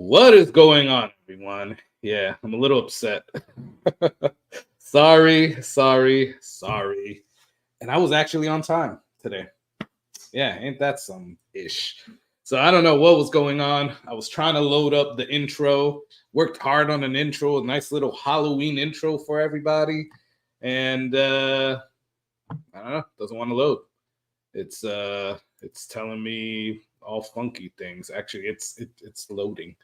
What is going on, everyone? Yeah, I'm a little upset. sorry. And I was actually on time today. Yeah, ain't that some ish? So I don't know what was going on. I was trying to load up the intro, worked hard on an intro, a nice little Halloween intro for everybody. And I don't know, doesn't want to load. It's telling me all funky things. Actually, it's loading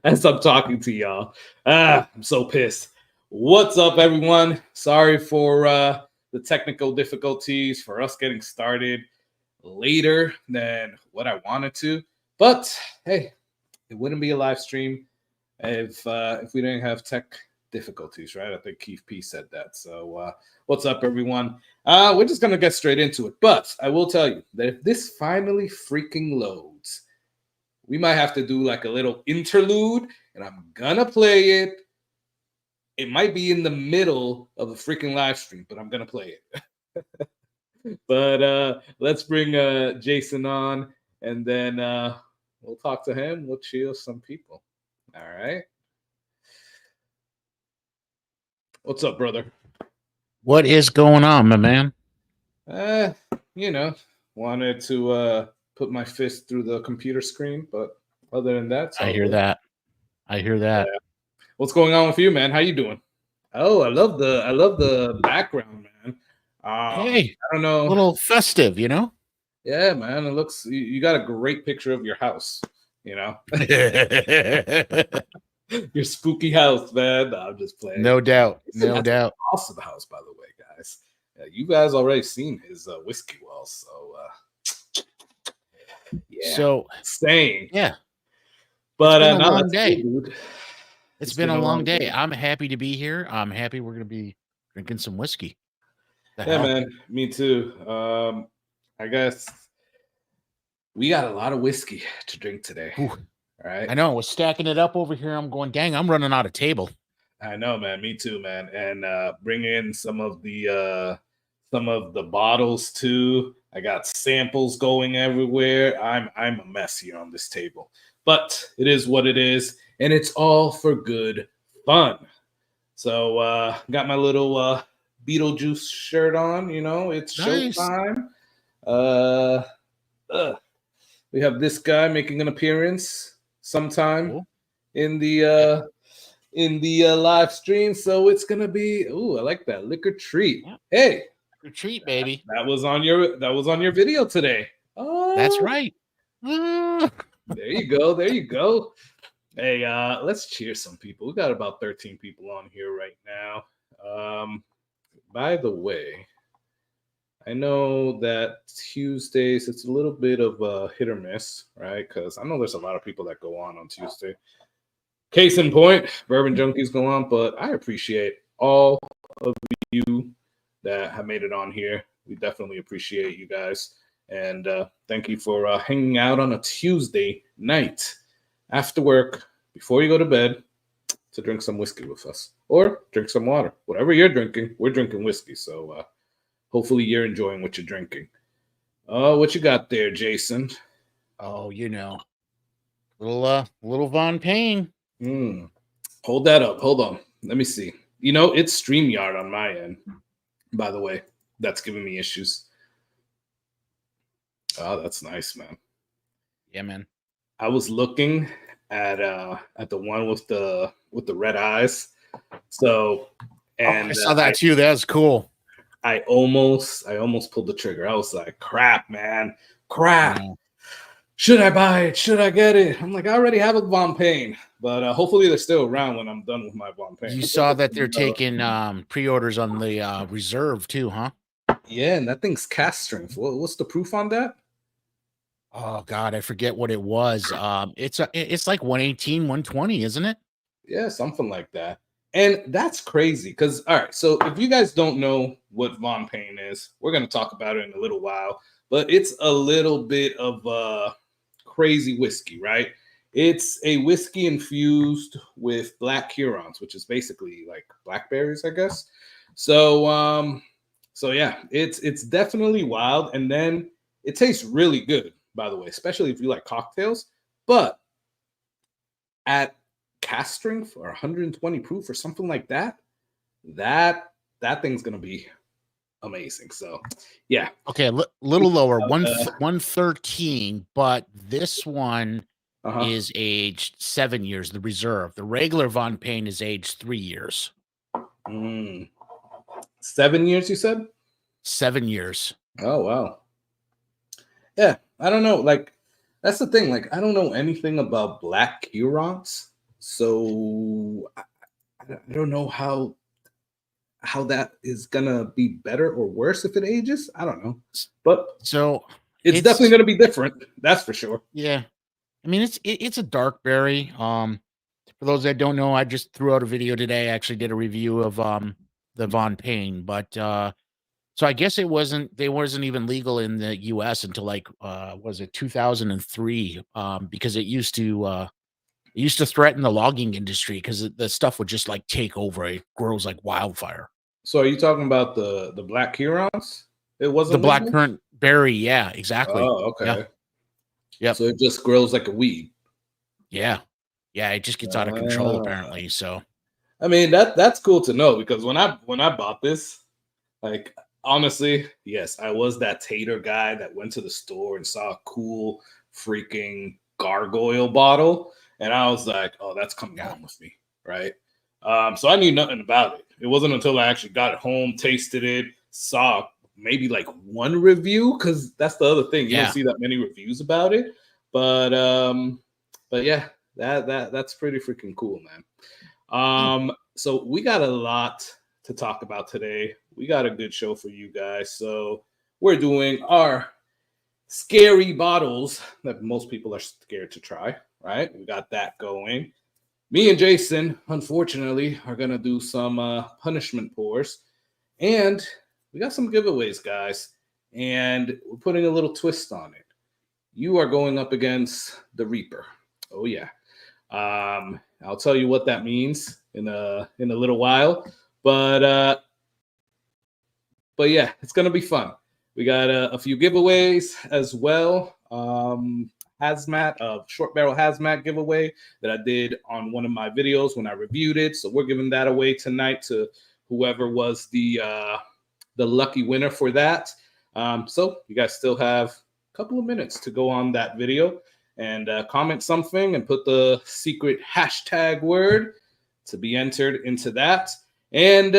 as I'm talking to y'all. I'm so pissed. What's up, everyone? Sorry for the technical difficulties, for us getting started later than what I wanted to. But hey, it wouldn't be a live stream if we didn't have tech difficulties, right? I think Keith P said that. So what's up, everyone? We're just gonna get straight into it. But I will tell you that if this finally freaking loads, we might have to do like a little interlude, and I'm gonna play it. It might be in the middle of a freaking live stream, but I'm gonna play it. But let's bring Jason on, and then we'll talk to him. We'll chill some people. All right. What's up, brother? What is going on, my man? Wanted to put my fist through the computer screen, but other than that, I hear that. Yeah. What's going on with you, man? How you doing? Oh, I love the background, man. Hey, I don't know, a little festive, you know? Yeah, man. It looks you got a great picture of your house, you know. Your spooky house, man. No, I'm just playing. No doubt. That's No doubt. Awesome house, by the way, guys. You guys already seen his whiskey well, so yeah. So saying, yeah. But it's been a long day. Cool, dude. It's been a long day. I'm happy to be here. I'm happy we're gonna be drinking some whiskey. Yeah, man. Me too. I guess we got a lot of whiskey to drink today. Ooh. Right. I know. We're stacking it up over here. I'm going, dang, I'm running out of table. I know, man. Me too, man. And bring in some of the bottles too. I got samples going everywhere. I'm a mess here on this table, but it is what it is, and it's all for good fun. So got my little Beetlejuice shirt on. You know, it's nice. showtime. We have this guy making an appearance sometime in the live stream, so it's gonna be I like that liquor treat. Yeah. Hey, liquor treat, baby. That was on your video today. Oh, that's right. There you go. Hey, let's cheers some people. We got about 13 people on here right now. By the way, I know that Tuesdays it's a little bit of a hit or miss, right? Because I know there's a lot of people that go on Tuesday. Case in point, Bourbon Junkies go on, but I appreciate all of you that have made it on here. We definitely appreciate you guys. And thank you for hanging out on a Tuesday night after work, before you go to bed, to drink some whiskey with us. Or drink some water. Whatever you're drinking, we're drinking whiskey. So hopefully you're enjoying what you're drinking. What you got there, Jason? Oh, you know, little Von Payne. Hold that up. Hold on. Let me see. You know, it's StreamYard on my end, by the way. That's giving me issues. Oh, that's nice, man. Yeah, man. I was looking at the one with the red eyes. So, and I saw that too. That's cool. I almost pulled the trigger. I was like, crap, man. Crap. Yeah. Should I buy it? Should I get it? I'm like, I already have a Von Payne, but hopefully they're still around when I'm done with my Von Payne. You saw that they're taking pre-orders on the reserve too, huh? Yeah, and that thing's cast strength. What's the proof on that? Oh God, I forget what it was. It's like 118, 120, isn't it? Yeah, something like that. And that's crazy because, all right, so if you guys don't know what Von Payne is, we're going to talk about it in a little while, but it's a little bit of crazy whiskey, right? It's a whiskey infused with black Hurons, which is basically like blackberries, I guess. So yeah, it's definitely wild, and then it tastes really good, by the way, especially if you like cocktails. But at cast strength or 120 proof or something like that, that thing's gonna be amazing. So yeah. Okay, a little lower, 113, but this one is aged 7 years, the reserve. The regular Von Payne is aged 3 years. 7 years, you said? 7 years. Oh, wow. Yeah, I don't know. Like, that's the thing. Like, I don't know anything about black Hurons, so I don't know how that is gonna be better or worse if it ages. I don't know, but so it's definitely gonna be different. That's for sure. Yeah, I mean it's a dark berry. For those that don't know, I just threw out a video today. I actually did a review of the Von Payne, but so I guess they wasn't even legal in the US until like was it 2003, because it used to threaten the logging industry because the stuff would just like take over. It grows like wildfire. So are you talking about the black Hurons? It wasn't the black legal? currant berry, yeah, exactly. Oh, okay. Yeah. So it just grows like a weed. Yeah. It just gets out of control apparently. So I mean that's cool to know, because when I bought this, like, honestly, yes, I was that tater guy that went to the store and saw a cool freaking gargoyle bottle, and I was like, oh, that's coming home with me, right? So I knew nothing about it. It wasn't until I actually got it home, tasted it, saw maybe like one review, because that's the other thing. You don't see that many reviews about it. But yeah, that's pretty freaking cool, man. So we got a lot to talk about today. We got a good show for you guys. So we're doing our scary bottles that most people are scared to try, right? We got that going. Me and Jason, unfortunately, are going to do some punishment pours. And we got some giveaways, guys. And we're putting a little twist on it. You are going up against the Reaper. Oh, yeah. I'll tell you what that means in a little while. But yeah, it's going to be fun. We got a few giveaways as well. Short barrel hazmat giveaway that I did on one of my videos when I reviewed it. So we're giving that away tonight to whoever was the lucky winner for that. So you guys still have a couple of minutes to go on that video and comment something and put the secret hashtag word to be entered into that. And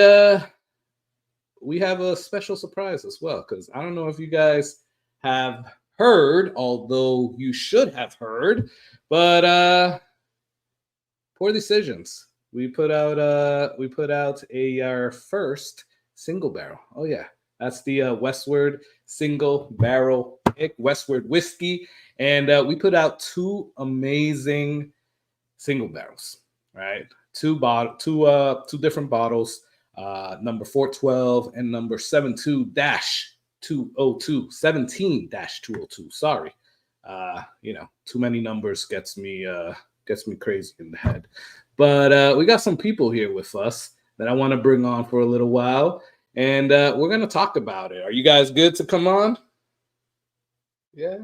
we have a special surprise as well, because I don't know if you guys have heard, although you should have heard, but Poor Decisions. We put out our first single barrel. Oh yeah, that's the Westward single barrel pick, Westward whiskey, and we put out two amazing single barrels. Right, two different bottles. Number 412 and number 17-202. Sorry. Too many numbers gets me crazy in the head. But we got some people here with us that I want to bring on for a little while, and we're going to talk about it. Are you guys good to come on? Yeah.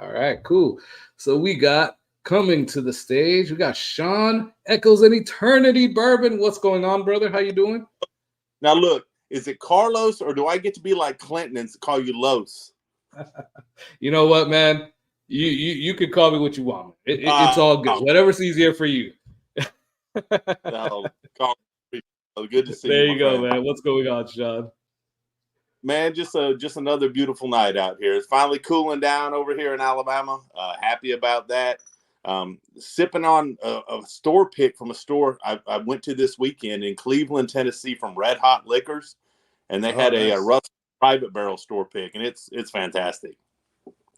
All right, cool. So we got coming to the stage, we got Sean Echoes and Eternity Bourbon. What's going on, brother? How you doing? Now look, is it Carlos, or do I get to be like Clinton and call you Los? You know what, man? You could call me what you want. It's all good. Whatever's easier for you. No, good to see you. There you go, man. What's going on, Sean? Man, just another beautiful night out here. It's finally cooling down over here in Alabama. Happy about that. Sipping on a store pick from a store I went to this weekend in Cleveland, Tennessee, from Red Hot Liquors, and they had a rough private barrel store pick, and it's fantastic.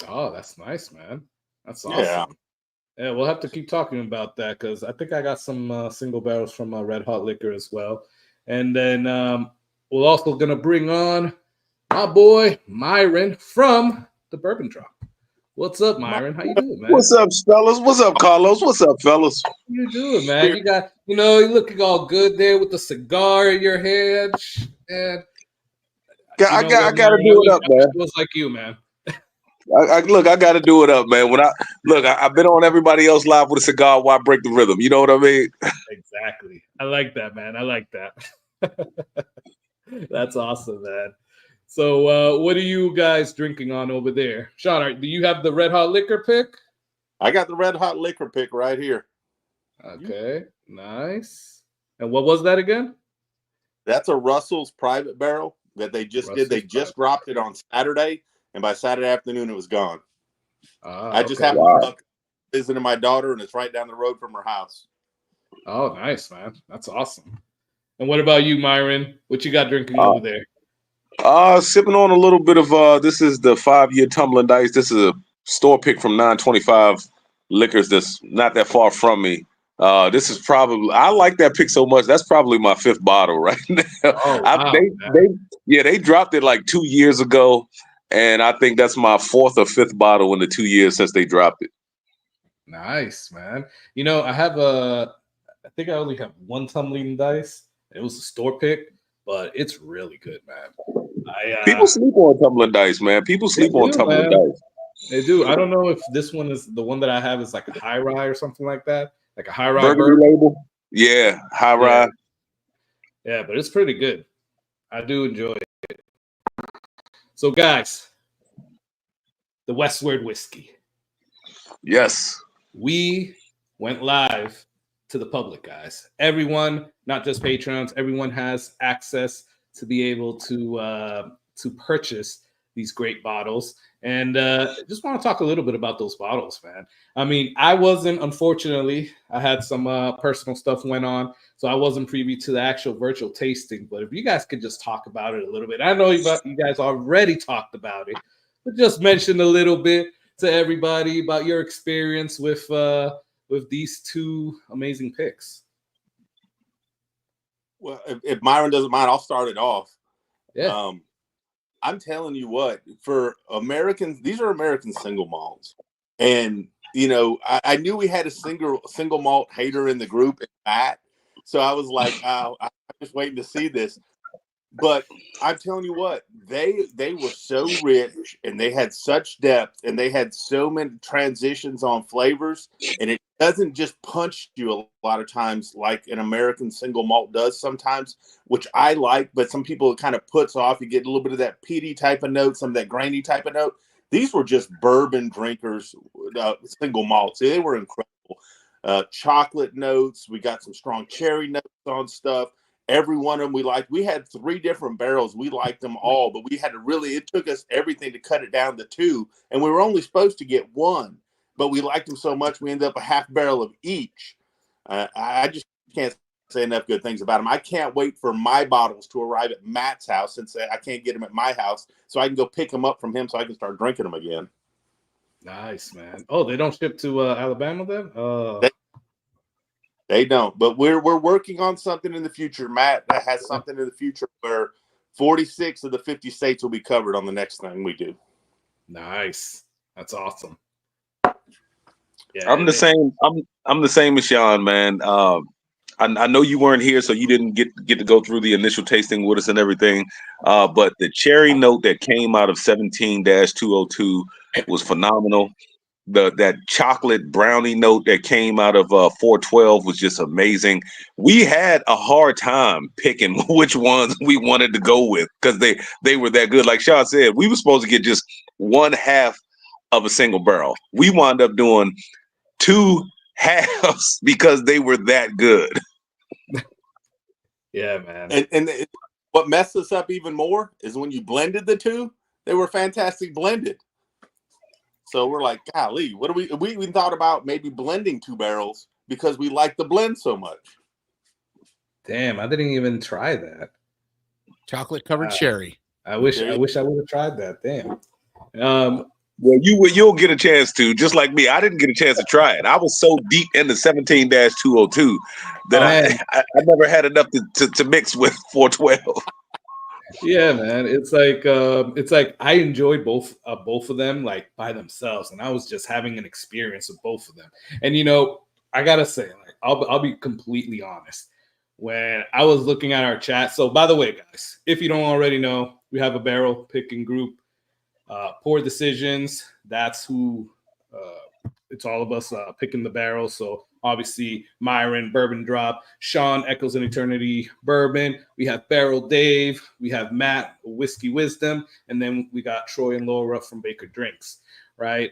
Oh, that's nice, man. That's awesome. Yeah, we'll have to keep talking about that, because I think I got some single barrels from Red Hot Liquor as well. And then we're also gonna bring on my boy Myron from the Bourbon Drop. What's up, Myron? How you doing, man? What's up, fellas? What's up, Carlos? What's up, fellas? How you doing, man? You got, you're looking all good there with the cigar in your hand. And I got to do it up, man. Just like you, man. Look, I got to do it up, man. I've been on everybody else live with a cigar. Why break the rhythm? You know what I mean? Exactly. I like that, man. I like that. That's awesome, man. So, what are you guys drinking on over there? Sean, do you have the Red Hot Liquor pick? I got the Red Hot Liquor pick right here. Okay, nice. And what was that again? That's a Russell's Private Barrel that they just did. They just dropped it on Saturday, and by Saturday afternoon, it was gone. I just happened to look visiting my daughter, and it's right down the road from her house. Oh, nice, man. That's awesome. And what about you, Myron? What you got drinking over there? Sipping on a little bit of this is the 5-year tumbling dice. This is a store pick from 925 Liquors that's not that far from me. This is probably, I like that pick so much. That's probably my 5th bottle right now. Oh, wow, they dropped it like 2 years ago, and I think that's my 4th or 5th bottle in the 2 years since they dropped it. Nice, man. I think I only have one tumbling dice. It was a store pick, but it's really good, man. People sleep on tumbling dice, man. People sleep on tumbling dice. They do. I don't know if this one is the one that I have is like a high rye or something like that, like a high rye burgundy label. Yeah, high rye. Yeah, but it's pretty good. I do enjoy it. So, guys, the Westward whiskey. Yes, we went live to the public, guys. Everyone, not just patrons, everyone has access to be able to purchase these great bottles. And just want to talk a little bit about those bottles, man. I mean, unfortunately, I had some personal stuff went on, so I wasn't privy to the actual virtual tasting. But if you guys could just talk about it a little bit. I know you guys already talked about it, but just mention a little bit to everybody about your experience with these two amazing picks. Well, if Myron doesn't mind, I'll start it off. Yeah. I'm telling you what, for Americans, these are American single malts. And, I knew we had a single malt hater in the group, Matt. So I was like, I'm just waiting to see this. But I'm telling you what, they were so rich, and they had such depth, and they had so many transitions on flavors, and it doesn't just punch you a lot of times like an American single malt does sometimes, which I like, but some people it kind of puts off. You get a little bit of that peaty type of note, some of that grainy type of note. These were just bourbon drinkers, single malts. They were incredible. Chocolate notes. We got some strong cherry notes on stuff. Every one of them we liked. We had 3 different barrels. We liked them all, but it took us everything to cut it down to 2. And we were only supposed to get 1, but we liked them so much, we ended up a half barrel of each. I just can't say enough good things about them. I can't wait for my bottles to arrive at Matt's house, since I can't get them at my house, so I can go pick them up from him so I can start drinking them again. Nice, man. Oh, they don't ship to Alabama then? They don't, but we're working on something in the future. Matt has something in the future where 46 of the 50 states will be covered on the next thing we do. Nice. That's awesome. Yeah, I'm the same. I'm the same as Sean, man. I know you weren't here, so you didn't get to go through the initial tasting with us and everything. But the cherry note that came out of 17-202 was phenomenal. That chocolate brownie note that came out of 412 was just amazing. We had a hard time picking which ones we wanted to go with because they were that good. Like Sean said, we were supposed to get just 1/2 of a single barrel. We wound up doing 2 halves because they were that good. Yeah, man. And what messed us up even more is when you blended the 2, they were fantastic blended. So we're like, golly, what do we even thought about maybe blending 2 barrels because we like the blend so much. Damn, I didn't even try that. Chocolate covered cherry. I wish I would have tried that. Damn. Well, you'll get a chance to, just like me. I didn't get a chance to try it. I was so deep into 17-202 that I never had enough to mix with 412. Yeah, man. It's like I enjoyed both of them like by themselves, and I was just having an experience with both of them. And I gotta say, like, I'll be completely honest. When I was looking at our chat, so by the way, guys, if you don't already know, we have a barrel picking group. Poor decisions. That's who. It's all of us picking the barrel. So obviously Myron, Bourbon Drop, Sean, Echoes in Eternity, Bourbon. We have Barrel Dave. We have Matt, Whiskey Wisdom. And then we got Troy and Laura from Baker Drinks, right?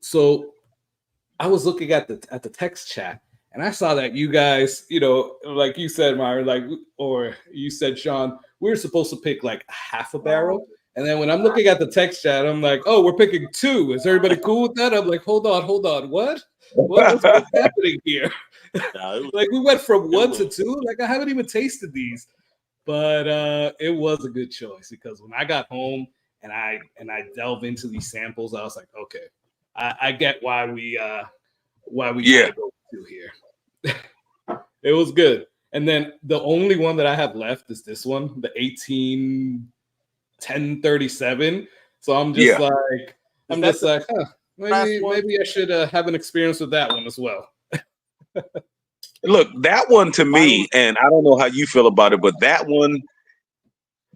So I was looking at the text chat, and I saw that you guys, like you said, Myron, or you said, Sean, we were supposed to pick like half a barrel. And then when I'm looking at the text chat, I'm like, oh, we're picking 2. Is everybody cool with that? I'm like, hold on. What's happening here? Like we went from 1 to 2. Like I haven't even tasted these, but it was a good choice because when I got home and I delve into these samples, I was like, okay, I get why we go to here. It was good. And then the only one that I have left is this one, the 1037. So I'm just maybe I should have an experience with that one as well. Look, that one to me, and I don't know how you feel about it, but that one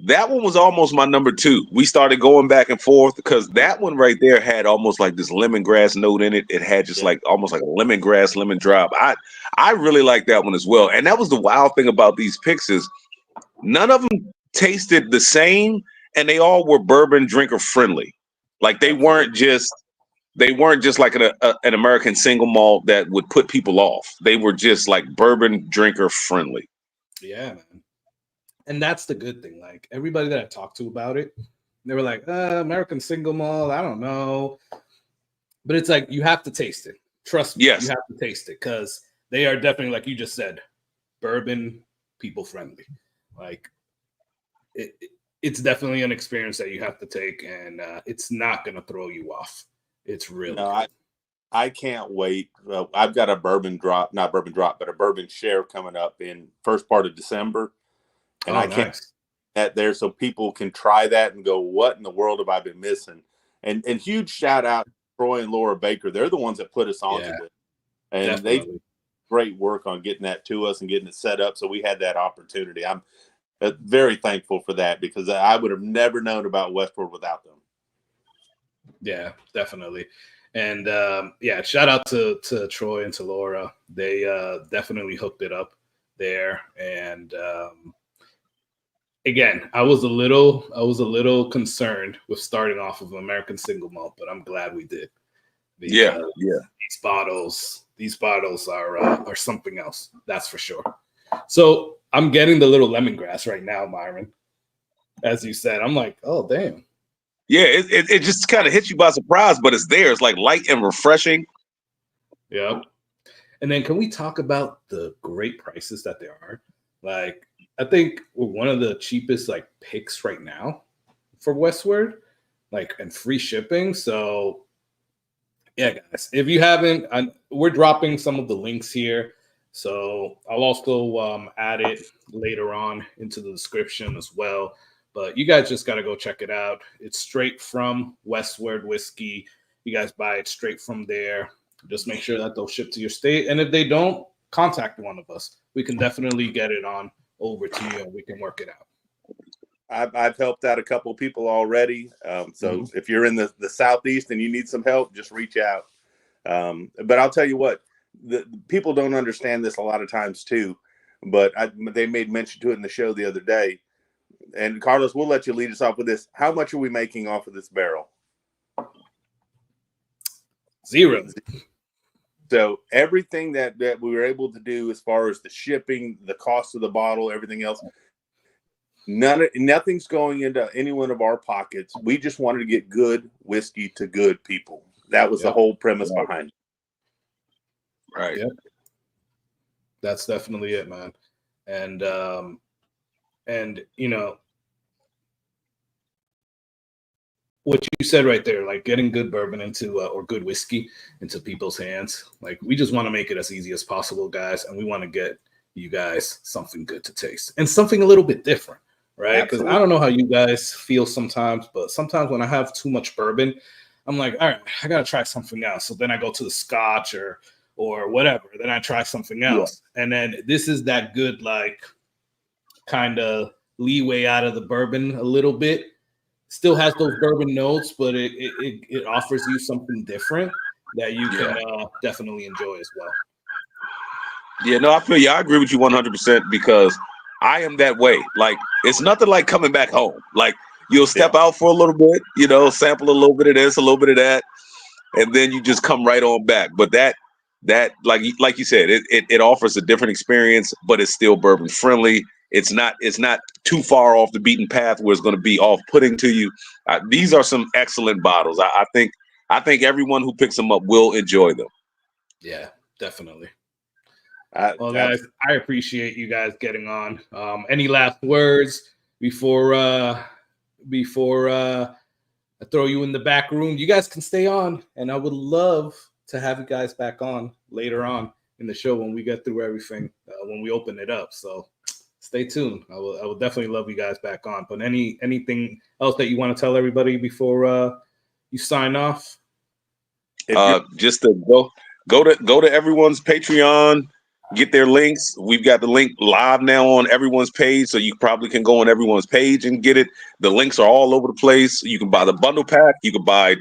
was almost my number 2. We started going back and forth because that one right there had almost like this lemongrass note in it. It had just like almost like a lemongrass, lemon drop. I really like that one as well. And that was the wild thing about these picks is none of them tasted the same, and they all were bourbon drinker friendly. Like they weren't just like an American single malt that would put people off. They were just like bourbon drinker friendly. Yeah, man. And that's the good thing. Like everybody that I talked to about it, they were like, American single malt, I don't know. But it's like you have to taste it. Trust me, yes. You have to taste it because they are definitely, like you just said, bourbon people friendly. Like it's definitely an experience that you have to take, and it's not going to throw you off. It's really good. I can't wait. I've got a not bourbon drop, but a bourbon share coming up in first part of December. And I can't that there so people can try that and go, what in the world have I been missing? And huge shout out to Troy and Laura Baker. They're the ones that put us onto this. And they did great work on getting that to us and getting it set up. So we had that opportunity. I'm very thankful for that because I would have never known about Westward without them. Yeah, definitely. And shout out to Troy and to Laura. They definitely hooked it up there. And again, I was a little concerned with starting off of American single malt, but I'm glad we did. These bottles are something else. That's for sure. So I'm getting the little lemongrass right now, Myron. As you said, I'm like, oh damn. Yeah, it just kind of hits you by surprise, but it's there. It's like light and refreshing. Yeah. And then can we talk about the great prices that there are? Like, I think we're one of the cheapest like picks right now for Westward, like, and free shipping. So yeah, guys, if you haven't, we're dropping some of the links here. So I'll also add it later on into the description as well. But you guys just got to go check it out. It's straight from Westward Whiskey. You guys buy it straight from there. Just make sure that they'll ship to your state. And if they don't, contact one of us. We can definitely get it on over to you and we can work it out. I've helped out a couple of people already. So if you're in the Southeast and you need some help, just reach out. But I'll tell you what, the people don't understand this a lot of times too. But they made mention to it in the show the other day. And Carlos, we'll let you lead us off with this. How much are we making off of this barrel? 0. So everything that we were able to do as far as the shipping, the cost of the bottle, everything else, nothing's going into any one of our pockets. We just wanted to get good whiskey to good people. That was the whole premise behind it. Right. Yep. That's definitely it, man. And you know, what you said right there, like getting good bourbon into or good whiskey into people's hands. Like we just want to make it as easy as possible, guys, and we want to get you guys something good to taste and something a little bit different, right? Because I don't know how you guys feel sometimes, but sometimes when I have too much bourbon, I'm like, all right, I gotta try something else. So then I go to the Scotch or whatever. Then I try something else, and then this is that good like kind of leeway out of the bourbon a little bit. still has those bourbon notes, but it offers you something different that you can definitely enjoy as well. Yeah, no, I feel you. I agree with you 100% because I am that way. Like, it's nothing like coming back home. Like, you'll step out for a little bit, sample a little bit of this, a little bit of that, and then you just come right on back. But that like you said, it offers a different experience, but it's still bourbon friendly. It's not too far off the beaten path where it's going to be off-putting to you. These are some excellent bottles. I think everyone who picks them up will enjoy them. Yeah, definitely. Well, guys, I appreciate you guys getting on. Any last words before I throw you in the back room? You guys can stay on, and I would love to have you guys back on later on in the show when we get through everything, when we open it up. So stay tuned. I will definitely love you guys back on. But anything else that you want to tell everybody before you sign off? Just to go to everyone's Patreon. Get their links. We've got the link live now on everyone's page, so you probably can go on everyone's page and get it. The links are all over the place. You can buy the bundle pack. You can buy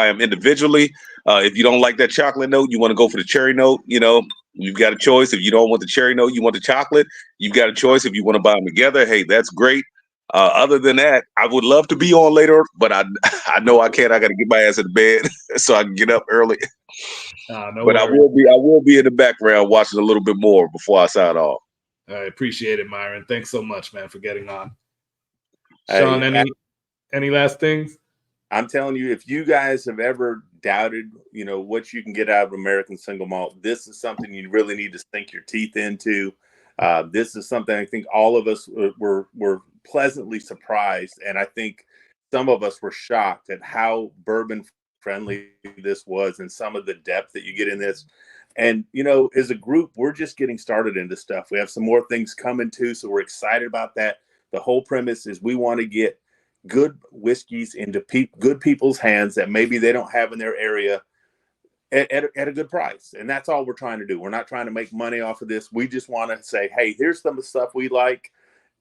them individually. If you don't like that chocolate note, you want to go for the cherry note. You've got a choice. If you don't want the cherry note, you want the chocolate. You've got a choice. If you want to buy them together, hey, that's great. Other than that, I would love to be on later, but I know I can't. I got to get my ass in bed so I can get up early. No but worries. I will be in the background watching a little bit more before I sign off. I appreciate it, Myron. Thanks so much, man, for getting on. Hey, Sean, any last things? I'm telling you, if you guys have ever doubted, what you can get out of American single malt, this is something you really need to sink your teeth into. This is something I think all of us were pleasantly surprised, and I think some of us were shocked at how bourbon friendly this was and some of the depth that you get in this. And as a group, we're just getting started into stuff. We have some more things coming too, so we're excited about that. The whole premise is we want to get good whiskeys into good people's hands that maybe they don't have in their area at a good price. And that's all we're trying to do. We're not trying to make money off of this. We just want to say, hey, here's some of the stuff we like,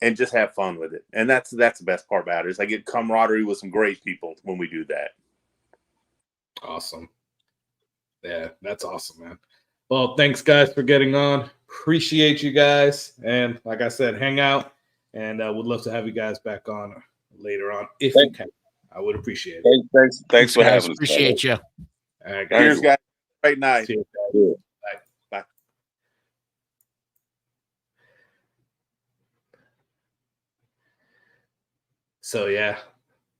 and just have fun with it. And that's the best part about it, is I get camaraderie with some great people when we do that. Awesome. Yeah, that's awesome, man. Well, thanks, guys, for getting on. Appreciate you guys. And like I said, hang out, and would love to have you guys back on later on if you can. I would appreciate it. Thanks for having us. Appreciate you. All right, guys. Cheers, guys. Great night. Cheers, guys. Bye. So, yeah,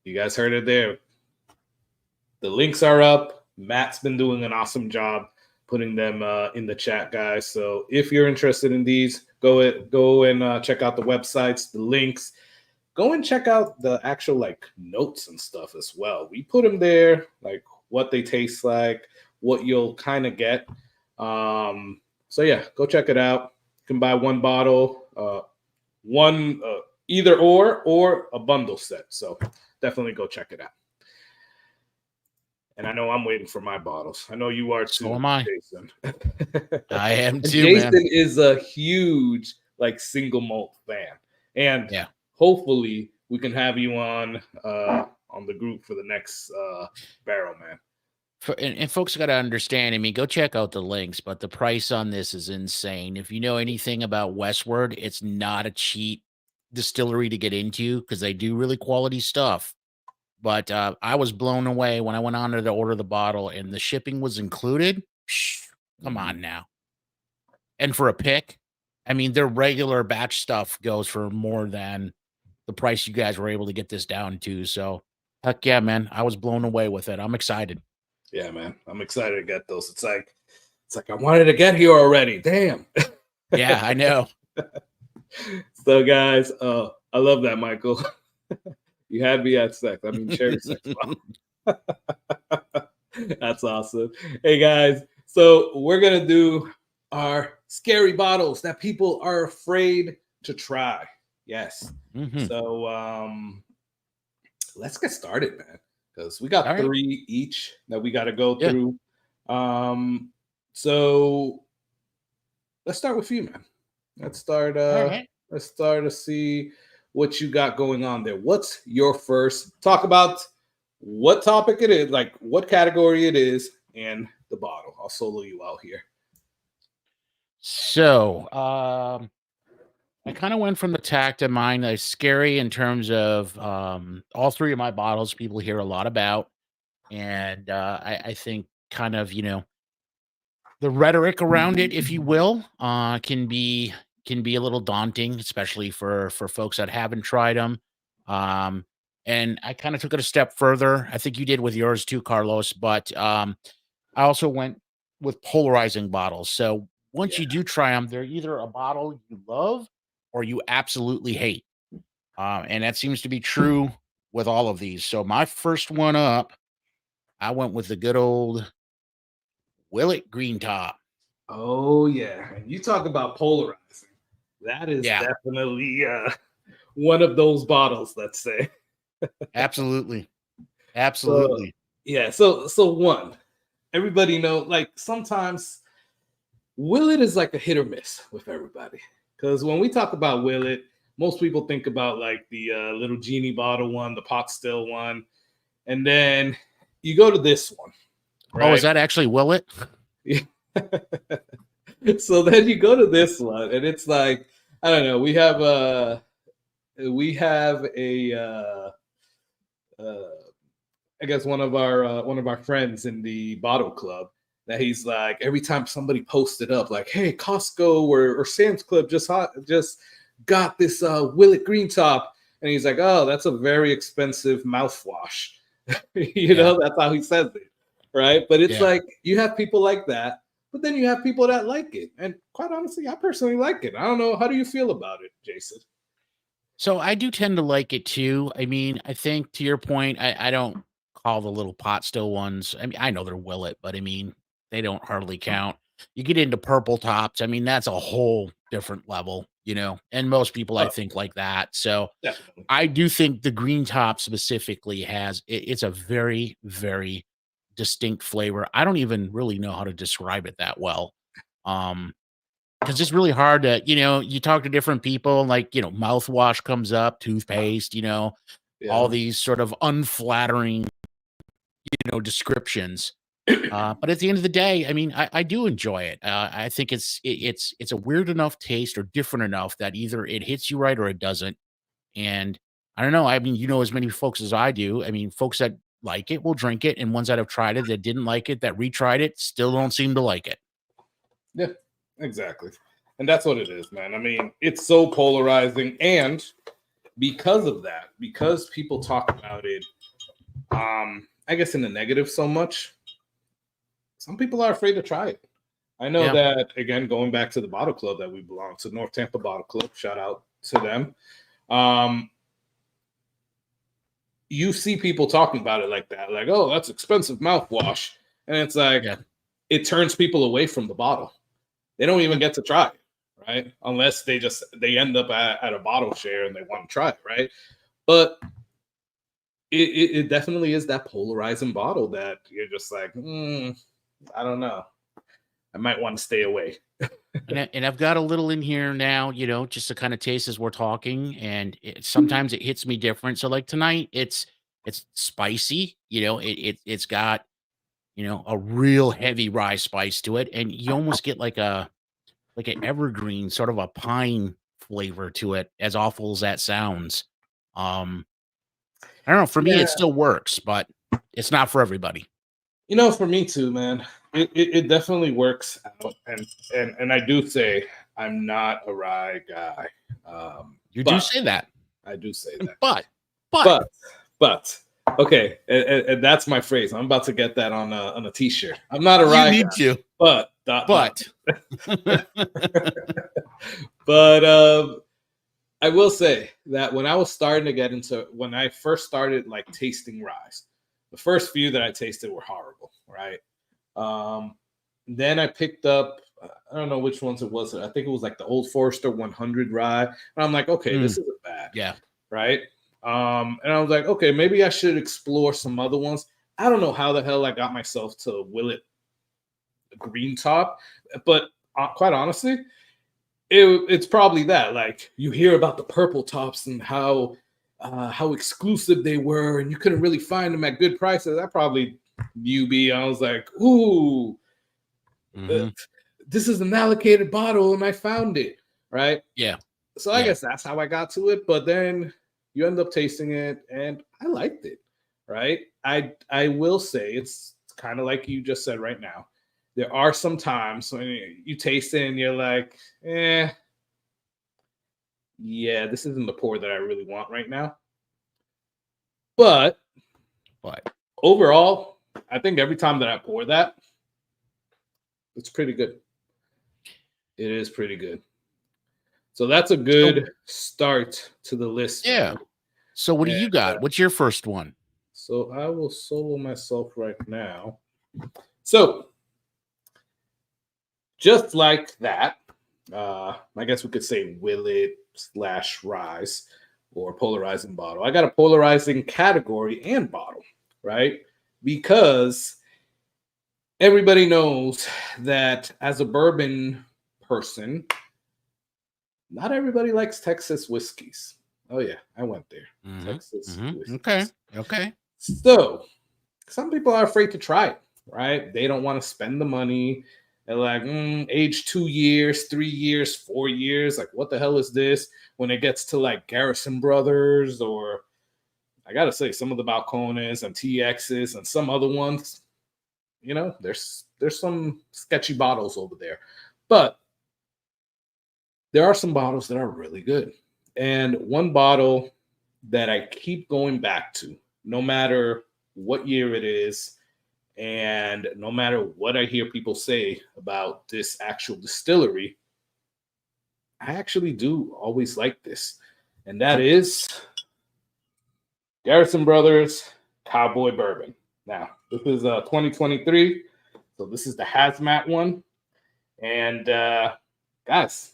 you guys heard it there. The links are up. Matt's been doing an awesome job putting them in the chat, guys. So if you're interested in these, go and check out the websites, the links. Go and check out the actual notes and stuff as well. We put them there, like what they taste like, what you'll kind of get. So yeah, go check it out. You can buy one bottle, either or a bundle set. So definitely go check it out. And I know I'm waiting for my bottles. I know you are too. So am I. Jason. I am too. Jason man. is a huge single malt fan, and yeah, hopefully we can have you on the group for the next barrel, man. And folks got to understand. I mean, go check out the links, but the price on this is insane. If you know anything about Westward, it's not a cheap distillery to get into because they do really quality stuff. But I was blown away when I went on there to order the bottle and the shipping was included. Come on now. And for a pick, I mean, their regular batch stuff goes for more than the price you guys were able to get this down to. So, heck yeah, man. I was blown away with it. I'm excited. Yeah, man. I'm excited to get those. It's like I wanted to get here already. Damn. Yeah, I know. So, guys, I love that, Michael. You had me at sex. I mean, cherry sex. That's awesome. Hey, guys. So we're going to do our scary bottles that people are afraid to try. Yes. Mm-hmm. So let's get started, man, because we got three each that we got to go through. So let's start with you, man. Let's start to see what you got going on there. What's your first? Talk about what topic it is, like what category it is, and the bottle. I'll solo you out here. So, I kind of went from the tact of mine. That's scary in terms of all three of my bottles. People hear a lot about, and I think kind of the rhetoric around it, if you will, can be a little daunting, especially for folks that haven't tried them. And I kind of took it a step further. I think you did with yours too, Carlos. But I also went with polarizing bottles. So once you do try them, they're either a bottle you love or you absolutely hate. And that seems to be true with all of these. So my first one up, I went with the good old Willet Green Top. Oh yeah, and you talk about polarizing. That is definitely one of those bottles. Let's say. Absolutely. So one, everybody know, like sometimes Willet is like a hit or miss with everybody, because when we talk about Willet, most people think about like the little genie bottle one, the pot still one, and then you go to this one. Right? Oh, is that actually Willet? Yeah. So then you go to this one, and it's like, I don't know. We have a I guess one of our friends in the bottle club that he's like, every time somebody posted up like, hey, Costco or Sam's Club just got this Willet Green Top, and he's like, oh, that's a very expensive mouthwash. You know, that's how he says it, right? But it's like you have people like that, but then you have people that like it, and quite honestly, I personally like it. I don't know, how do you feel about it, Jason? So I do tend to like it too. I mean, I think to your point, I don't call the little pot still ones. I mean, I know they're Willet, but I mean, they don't hardly count. You get into purple tops. I mean, that's a whole different level, and most people I think like that. So definitely. I do think the green top specifically it's a very, very distinct flavor. I don't even really know how to describe it that well. Because it's really hard to, you talk to different people, like, mouthwash comes up, toothpaste, all these sort of unflattering, descriptions. But at the end of the day, I mean, I do enjoy it. I think it's a weird enough taste or different enough that either it hits you right or it doesn't. And I don't know. I mean, as many folks as I do. I mean, folks that like it will drink it, and ones that have tried it that didn't like it, that retried it, still don't seem to like it. Yeah, exactly. And that's what it is, man. I mean, it's so polarizing. And because of that, because people talk about it, I guess in the negative so much, some people are afraid to try it. I know that, again, going back to the bottle club that we belong to, North Tampa Bottle Club, shout out to them. You see people talking about it like that, like, oh, that's expensive mouthwash. And it's like, it turns people away from the bottle. They don't even get to try it, right? Unless they end up at a bottle share and they want to try it, right? But it definitely is that polarizing bottle that you're just like, I don't know. I might want to stay away. And I've got a little in here now, just to kind of taste as we're talking. And sometimes it hits me different. So like tonight, it's spicy. It's got, a real heavy rye spice to it. And you almost get like an evergreen, sort of a pine flavor to it, as awful as that sounds. I don't know. For me, it still works, but it's not for everybody. For me too, man. It definitely works out, and I do say I'm not a rye guy. You do say that. I do say that. But okay, and that's my phrase. I'm about to get that on a t-shirt. I'm not a rye guy. You need to. But I will say that when I first started like tasting rye, the first few that I tasted were horrible, right? Then I picked up, I don't know which ones it was. I think it was like the Old Forester 100 rye. And I'm like, okay, this isn't bad. Yeah. Right. And I was like, okay, maybe I should explore some other ones. I don't know how the hell I got myself to Willet Green Top, but quite honestly, it's probably that. Like you hear about the purple tops and how exclusive they were, and you couldn't really find them at good prices. I probably newbie. I was like, ooh, this is an allocated bottle, and I found it. Right? Yeah. So I guess that's how I got to it. But then you end up tasting it, and I liked it. Right? I will say it's kind of like you just said right now. There are some times when you taste it and you're like, yeah, this isn't the pour that I really want right now. But overall, I think every time that I pour that, it's pretty good. It is pretty good. So that's a good start to the list. Yeah. Man. So what do you got? What's your first one? So I will solo myself right now. So just like that, I guess we could say Willet / Rise or Polarizing bottle. I got a Polarizing category and bottle, right? Because everybody knows that as a bourbon person, not everybody likes Texas whiskeys. Oh yeah, I went there. Texas whiskeys. Okay. So some people are afraid to try it, right? They don't want to spend the money. They're like, age 2 years, 3 years, 4 years. Like, what the hell is this? When it gets to like Garrison Brothers, or I gotta say, some of the Balcones and TXs and some other ones, you know, there's some sketchy bottles over there. But there are some bottles that are really good. And one bottle that I keep going back to, no matter what year it is, and no matter what I hear people say about this actual distillery, I actually do always like this. And that is Garrison Brothers Cowboy Bourbon. Now, this is 2023. So this is the hazmat one. And guys,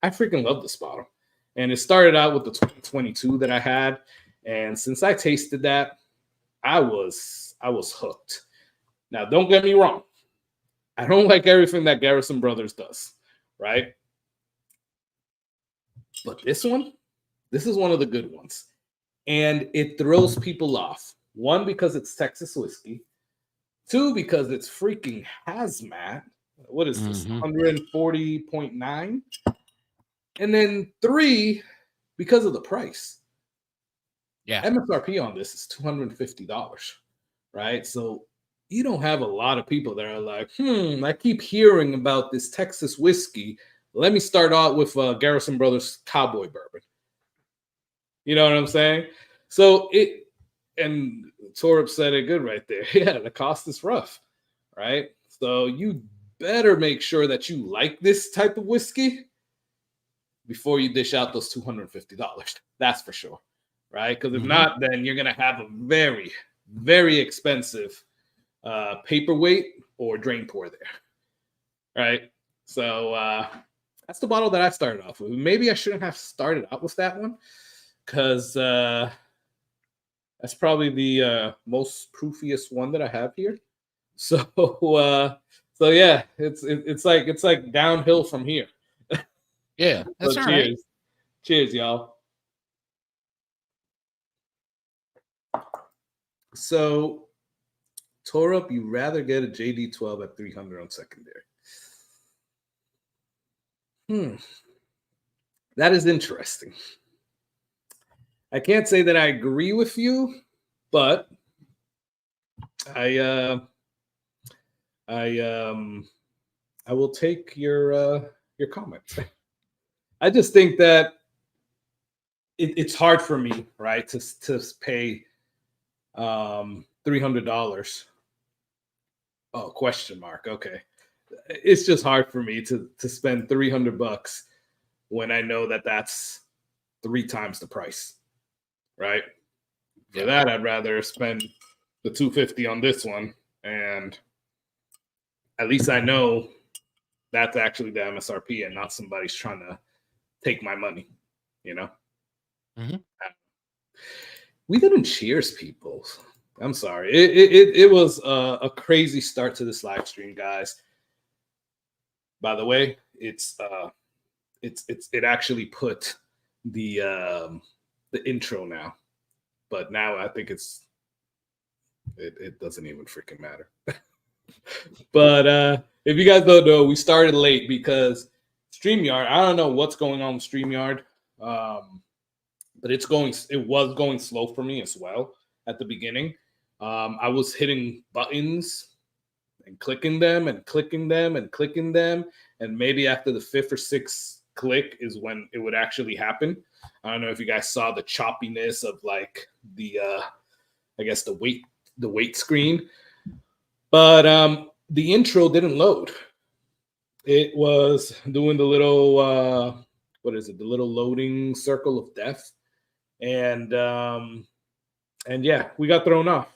I freaking love this bottle. And it started out with the 2022 that I had. And since I tasted that, I was hooked. Now, don't get me wrong. I don't like everything that Garrison Brothers does, right? But this is one of the good ones. And it throws people off. One, because it's Texas whiskey. Two, because it's freaking hazmat. What is this? 140.9. And then three, because of the price. Yeah. MSRP on this is $250, right? So you don't have a lot of people that are like, I keep hearing about this Texas whiskey. Let me start out with Garrison Brothers Cowboy Bourbon. You know what I'm saying? So and Torb said it good right there. Yeah, the cost is rough, right? So you better make sure that you like this type of whiskey before you dish out those $250. That's for sure, right? Because if not, then you're going to have a very, very expensive paperweight or drain pour there, right? So that's the bottle that I started off with. Maybe I shouldn't have started out with that one, because that's probably the most proofiest one that I have here. So yeah, it's like downhill from here. Yeah, that's all cheers. Right. Cheers, y'all. So, Torup, you rather get a JD12 at 300 on secondary. That is interesting. I can't say that I agree with you, but I will take your comments. I just think that it's hard for me, right, to pay $300. Oh, question mark. Okay, it's just hard for me to spend $300 when I know that that's 3 times the price, right? For that, I'd rather spend the $250 on this one, and at least I know that's actually the MSRP and not somebody's trying to take my money, you know? We didn't cheers, people. I'm sorry. It was a crazy start to this live stream, guys. By the way, it's it actually put the intro now, but now I think it doesn't even freaking matter. But if you guys don't know, we started late because StreamYard, I don't know what's going on with StreamYard, but it was going slow for me as well at the beginning. I was hitting buttons and clicking them and clicking them and clicking them, and maybe after the 5th or 6th click is when it would actually happen. I don't know if you guys saw the choppiness of like the I guess the wait screen, but the intro didn't load. It was doing the little what is it, the little loading circle of death, and yeah, we got thrown off.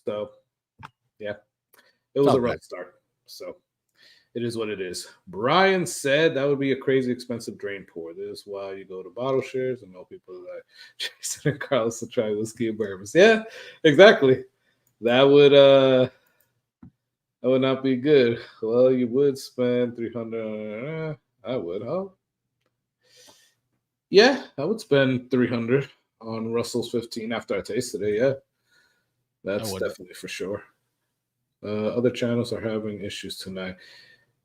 So yeah, it was a rough start. So it is what it is. Brian said that would be a crazy expensive drain pour. This is why you go to bottle shares and know people like Jason and Carlos to try whiskey and bourbons. Yeah, exactly. That would not be good. Well, you would spend $300. I would, huh? Yeah, I would spend $300 on Russell's 15 after I tasted it. Yeah, that's definitely for sure. Other channels are having issues tonight.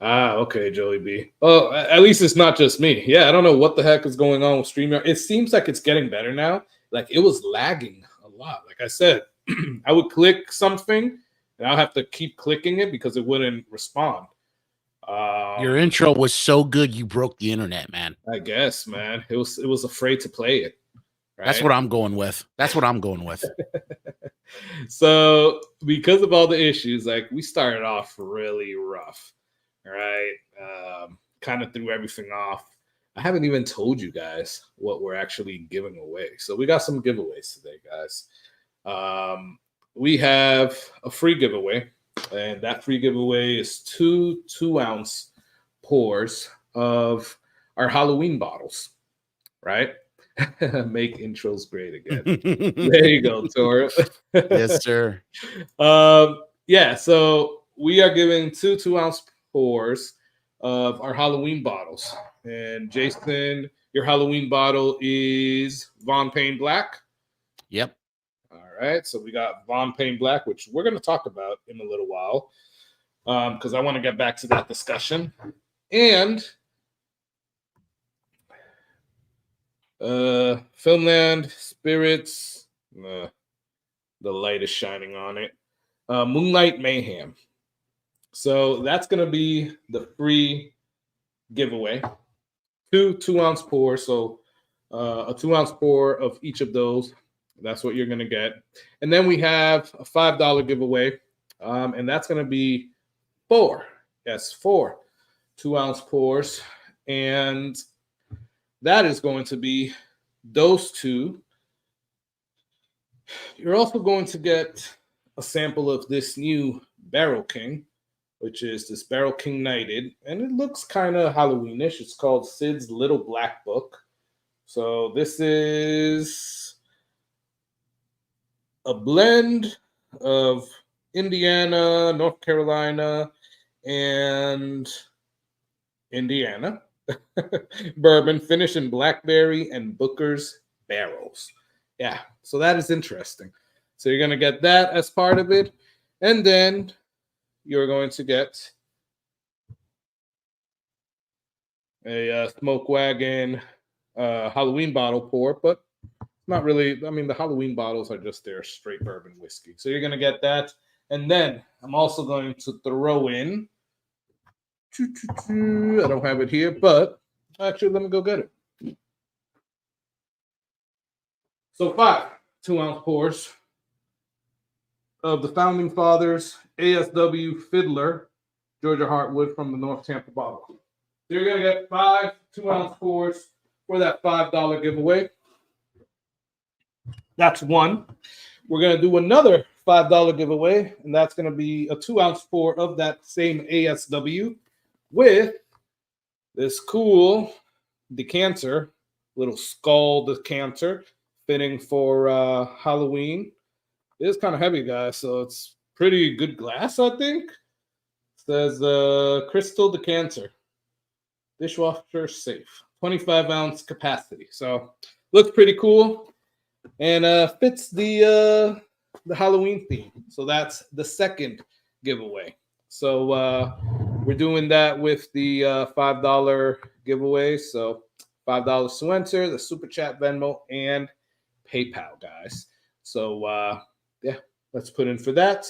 Okay, Joey B. Well, at least it's not just me. Yeah, I don't know what the heck is going on with StreamYard. It seems like it's getting better now. Like, it was lagging a lot. Like I said, I would click something, and I'll have to keep clicking it because it wouldn't respond. Your intro was so good, you broke the internet, man. I guess, man. It was afraid to play it. Right? That's what I'm going with. So, because of all the issues, like, we started off really rough, right? Kind of threw everything off. I haven't even told you guys what we're actually giving away. So we got some giveaways today, guys. We have a free giveaway, and that free giveaway is 2 2-ounce pours of our Halloween bottles, right? Make intros great again. There you go, Tora. Yes, sir. Yeah, so we are giving 2 2-ounce pours of our Halloween bottles. And Jason, your Halloween bottle is Von Payne Black. Yep. All right, so we got Von Payne Black, which we're going to talk about in a little while, because I want to get back to that discussion. And Finland Spirits, the light is shining on it. Moonlight Mayhem. So that's going to be the free giveaway. 2 2-ounce pours. So a 2-ounce pour of each of those. That's what you're going to get. And then we have a $5 giveaway. And that's going to be 4 2-ounce pours. And that is going to be those 2. You're also going to get a sample of this new Barrel King, which is this Barrel King Knighted. And it looks kind of Halloweenish. It's called Sid's Little Black Book. So this is a blend of Indiana, North Carolina, and Indiana bourbon finished in blackberry and Booker's barrels. Yeah, so that is interesting. So you're going to get that as part of it. And then you're going to get a Smoke Wagon Halloween bottle pour, but not really. I mean, the Halloween bottles are just their straight bourbon whiskey. So you're going to get that. And then I'm also going to throw in, I don't have it here, but actually, let me go get it. So 5 2-ounce pours of the Founding Fathers ASW Fiddler, Georgia Heartwood from the North Tampa Bottle Club. So you're going to get 5 2-ounce pours for that $5 giveaway. That's one. We're going to do another $5 giveaway, and that's going to be a 2-ounce pour of that same ASW with this cool decanter, little skull decanter, fitting for Halloween. It is kind of heavy, guys, so it's pretty good glass, I think. It says crystal decanter, dishwasher safe, 25-ounce capacity. So looks pretty cool and fits the Halloween theme. So that's the second giveaway. So we're doing that with the $5 giveaway. So $5 to enter, the Super Chat, Venmo, and PayPal, guys. So yeah, let's put in for that.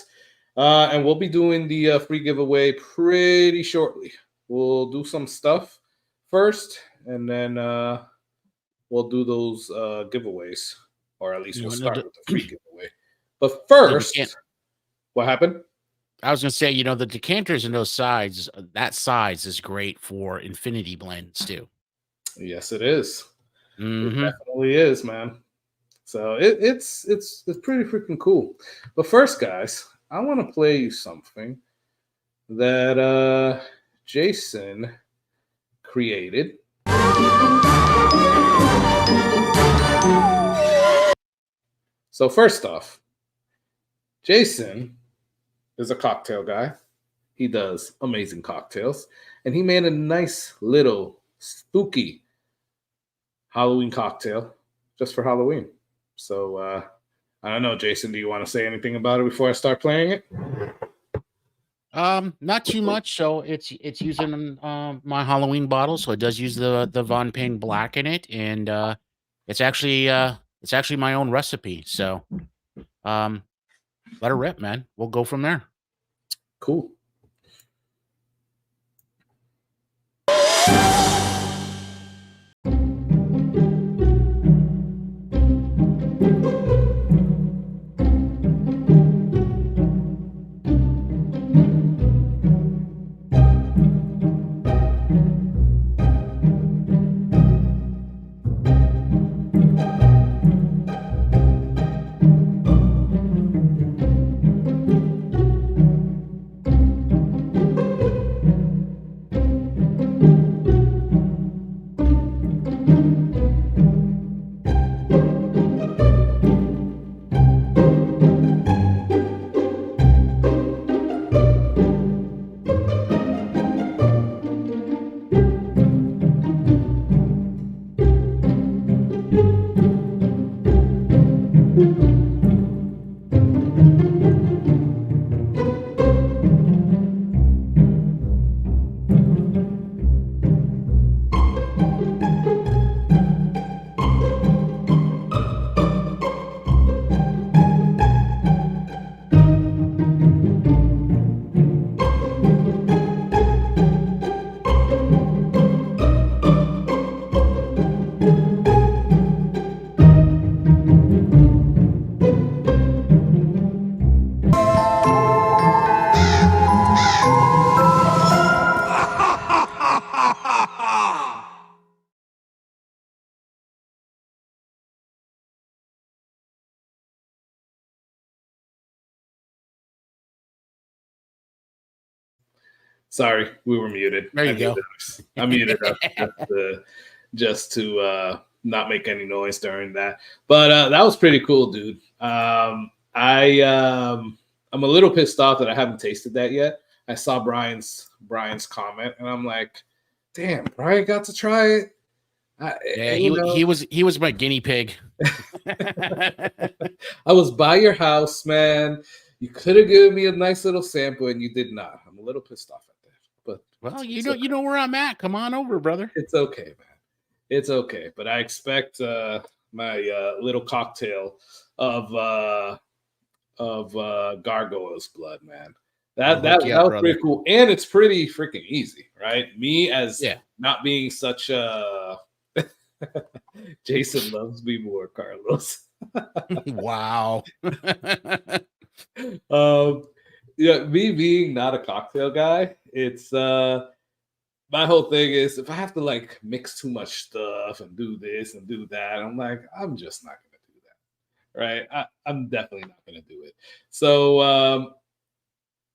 And we'll be doing the free giveaway pretty shortly. We'll do some stuff first, and then we'll do those giveaways, or at least we'll start with the free giveaway. But first, what happened? I was going to say, the decanters and those sides, that size is great for infinity blends too. Yes, it is. Mm-hmm. It definitely is, man. So it's pretty freaking cool. But first, guys, I want to play you something that Jason created. So first off, Jason is a cocktail guy. He does amazing cocktails. And he made a nice little spooky Halloween cocktail just for Halloween. So I don't know, Jason, do you want to say anything about it before I start playing it? Not too much. So it's using my Halloween bottle. So it does use the Von Payne Black in it, and it's actually my own recipe. So let her rip, man. We'll go from there. Cool. Sorry, we were muted. There you go. I muted us just to not make any noise during that. But that was pretty cool, dude. I'm a little pissed off that I haven't tasted that yet. I saw Brian's comment, and I'm like, damn, Brian got to try it. He was my guinea pig. I was by your house, man. You could have given me a nice little sample, and you did not. I'm a little pissed off at that. But well, you know where I'm at. Come on over, brother. It's okay, man. It's okay. But I expect my little cocktail of gargoyle's blood, man. That was pretty cool, and it's pretty freaking easy, right? Me as not being such a Jason loves me more, Carlos. Wow. Me being not a cocktail guy, it's my whole thing is if I have to like mix too much stuff and do this and do that, I'm like, I'm just not gonna do that, right? I'm definitely not gonna do it. So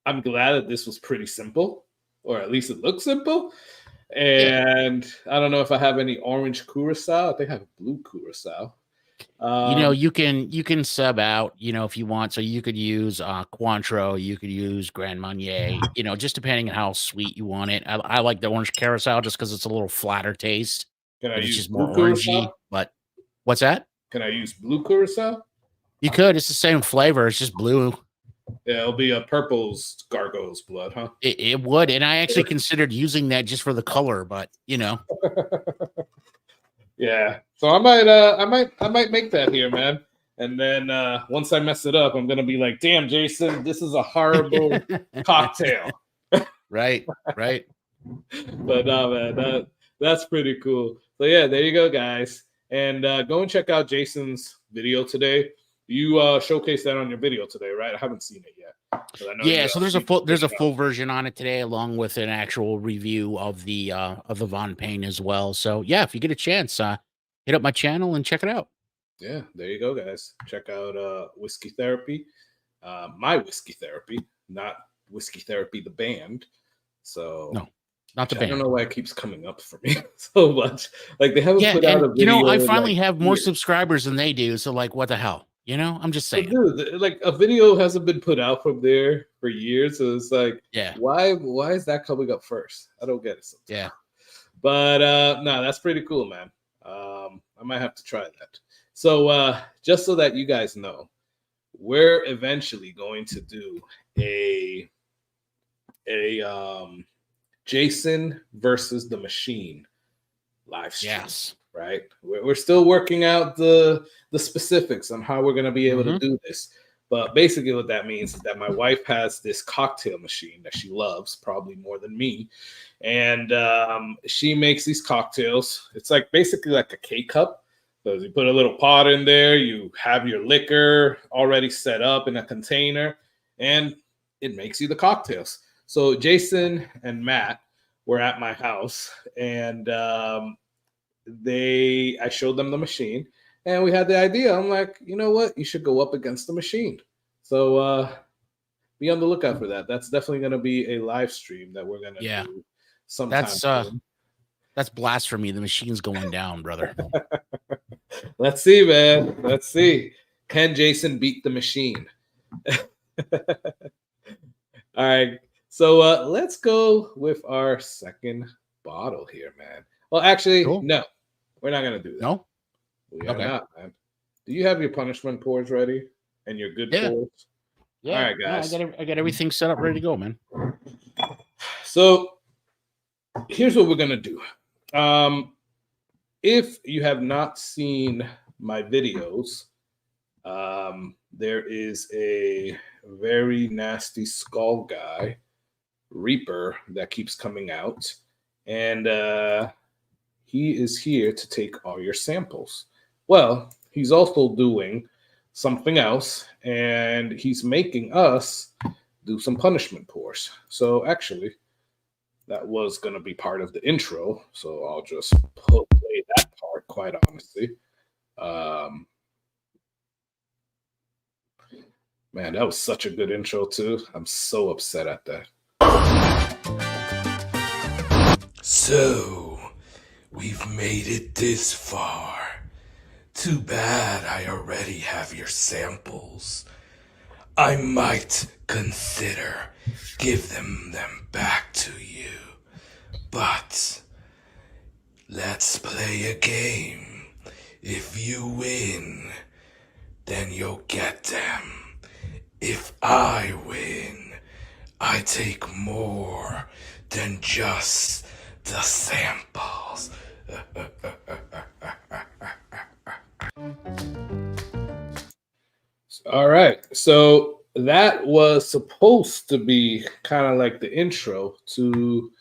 I'm glad that this was pretty simple, or at least it looks simple. And I don't know if I have any orange curacao. I think I have blue curacao. You can sub out, if you want. So you could use Cointreau, you could use Grand Marnier, just depending on how sweet you want it. I like the orange curacao just because it's a little flatter taste. Can I It's use just more blue orangey. curacao? But what's that? Can I use blue curacao? You could. It's the same flavor. It's just blue. Yeah, it'll be a purple's gargoyle's blood, huh? It would, and I actually considered using that just for the color, but Yeah. So I might make that here, man. And then once I mess it up, I'm gonna be like, damn, Jason, this is a horrible cocktail. Right. But no, man, that's pretty cool. So yeah, there you go, guys. And go and check out Jason's video today. You showcased that on your video today, right? I haven't seen it yet. Yeah, so there's a full version on it today, along with an actual review of the Von Payne as well. So yeah, if you get a chance, hit up my channel and check it out. Yeah, there you go, guys. Check out Whiskey Therapy, my Whiskey Therapy, not Whiskey Therapy the band. So no, not the band. I don't know why it keeps coming up for me so much. Like they haven't put out a video. I finally have more subscribers than they do. So like, what the hell? I'm just saying. But dude, like a video hasn't been put out from there for years. So it's like, why is that coming up first? I don't get it sometimes. Yeah. But no, that's pretty cool, man. I might have to try that. So just so that you guys know, we're eventually going to do a Jason versus the Machine live stream. Yes. Right. We're still working out the specifics on how we're going to be able to do this. But basically what that means is that my wife has this cocktail machine that she loves, probably more than me. And she makes these cocktails. It's like basically like a K-cup. So you put a little pot in there, you have your liquor already set up in a container, and it makes you the cocktails. So Jason and Matt were at my house, and I showed them the machine, and we had the idea. I'm like, you know what? You should go up against the machine. So be on the lookout for that. That's definitely going to be a live stream that we're going to do sometime. That's blasphemy. The machine's going down, brother. Let's see, man. Let's see. Can Jason beat the machine? All right. So let's go with our second bottle here, man. Well, actually, no. We're not going to do that. No? We are not, man. Do you have your punishment pours ready and your good pours? Yeah. All right, guys. No, I got everything set up, ready to go, man. So here's what we're going to do. If you have not seen my videos, there is a very nasty skull guy, Reaper, that keeps coming out. And he is here to take all your samples. Well, he's also doing something else, and he's making us do some punishment pours. So actually, that was going to be part of the intro, so I'll just play that part, quite honestly. Man, that was such a good intro, too. I'm so upset at that. So, we've made it this far. Too bad I already have your samples. I might consider give them back to you. But let's play a game. If you win, then you'll get them. If I win, I take more than just the samples. All right. So that was supposed to be kind of like the intro to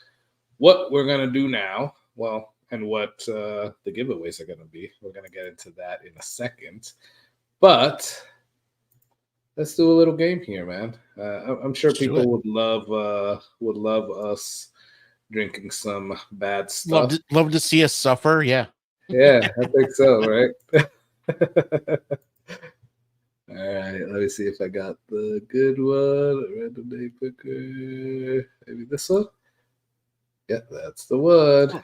what we're going to do now. Well, and what the giveaways are going to be. We're going to get into that in a second. But let's do a little game here, man. I'm sure people would love us drinking some bad stuff. Love to see us suffer. Yeah. Yeah, I think so, right? All right, let me see if I got the good one. Random day picker. Maybe this one? Yeah, that's the one.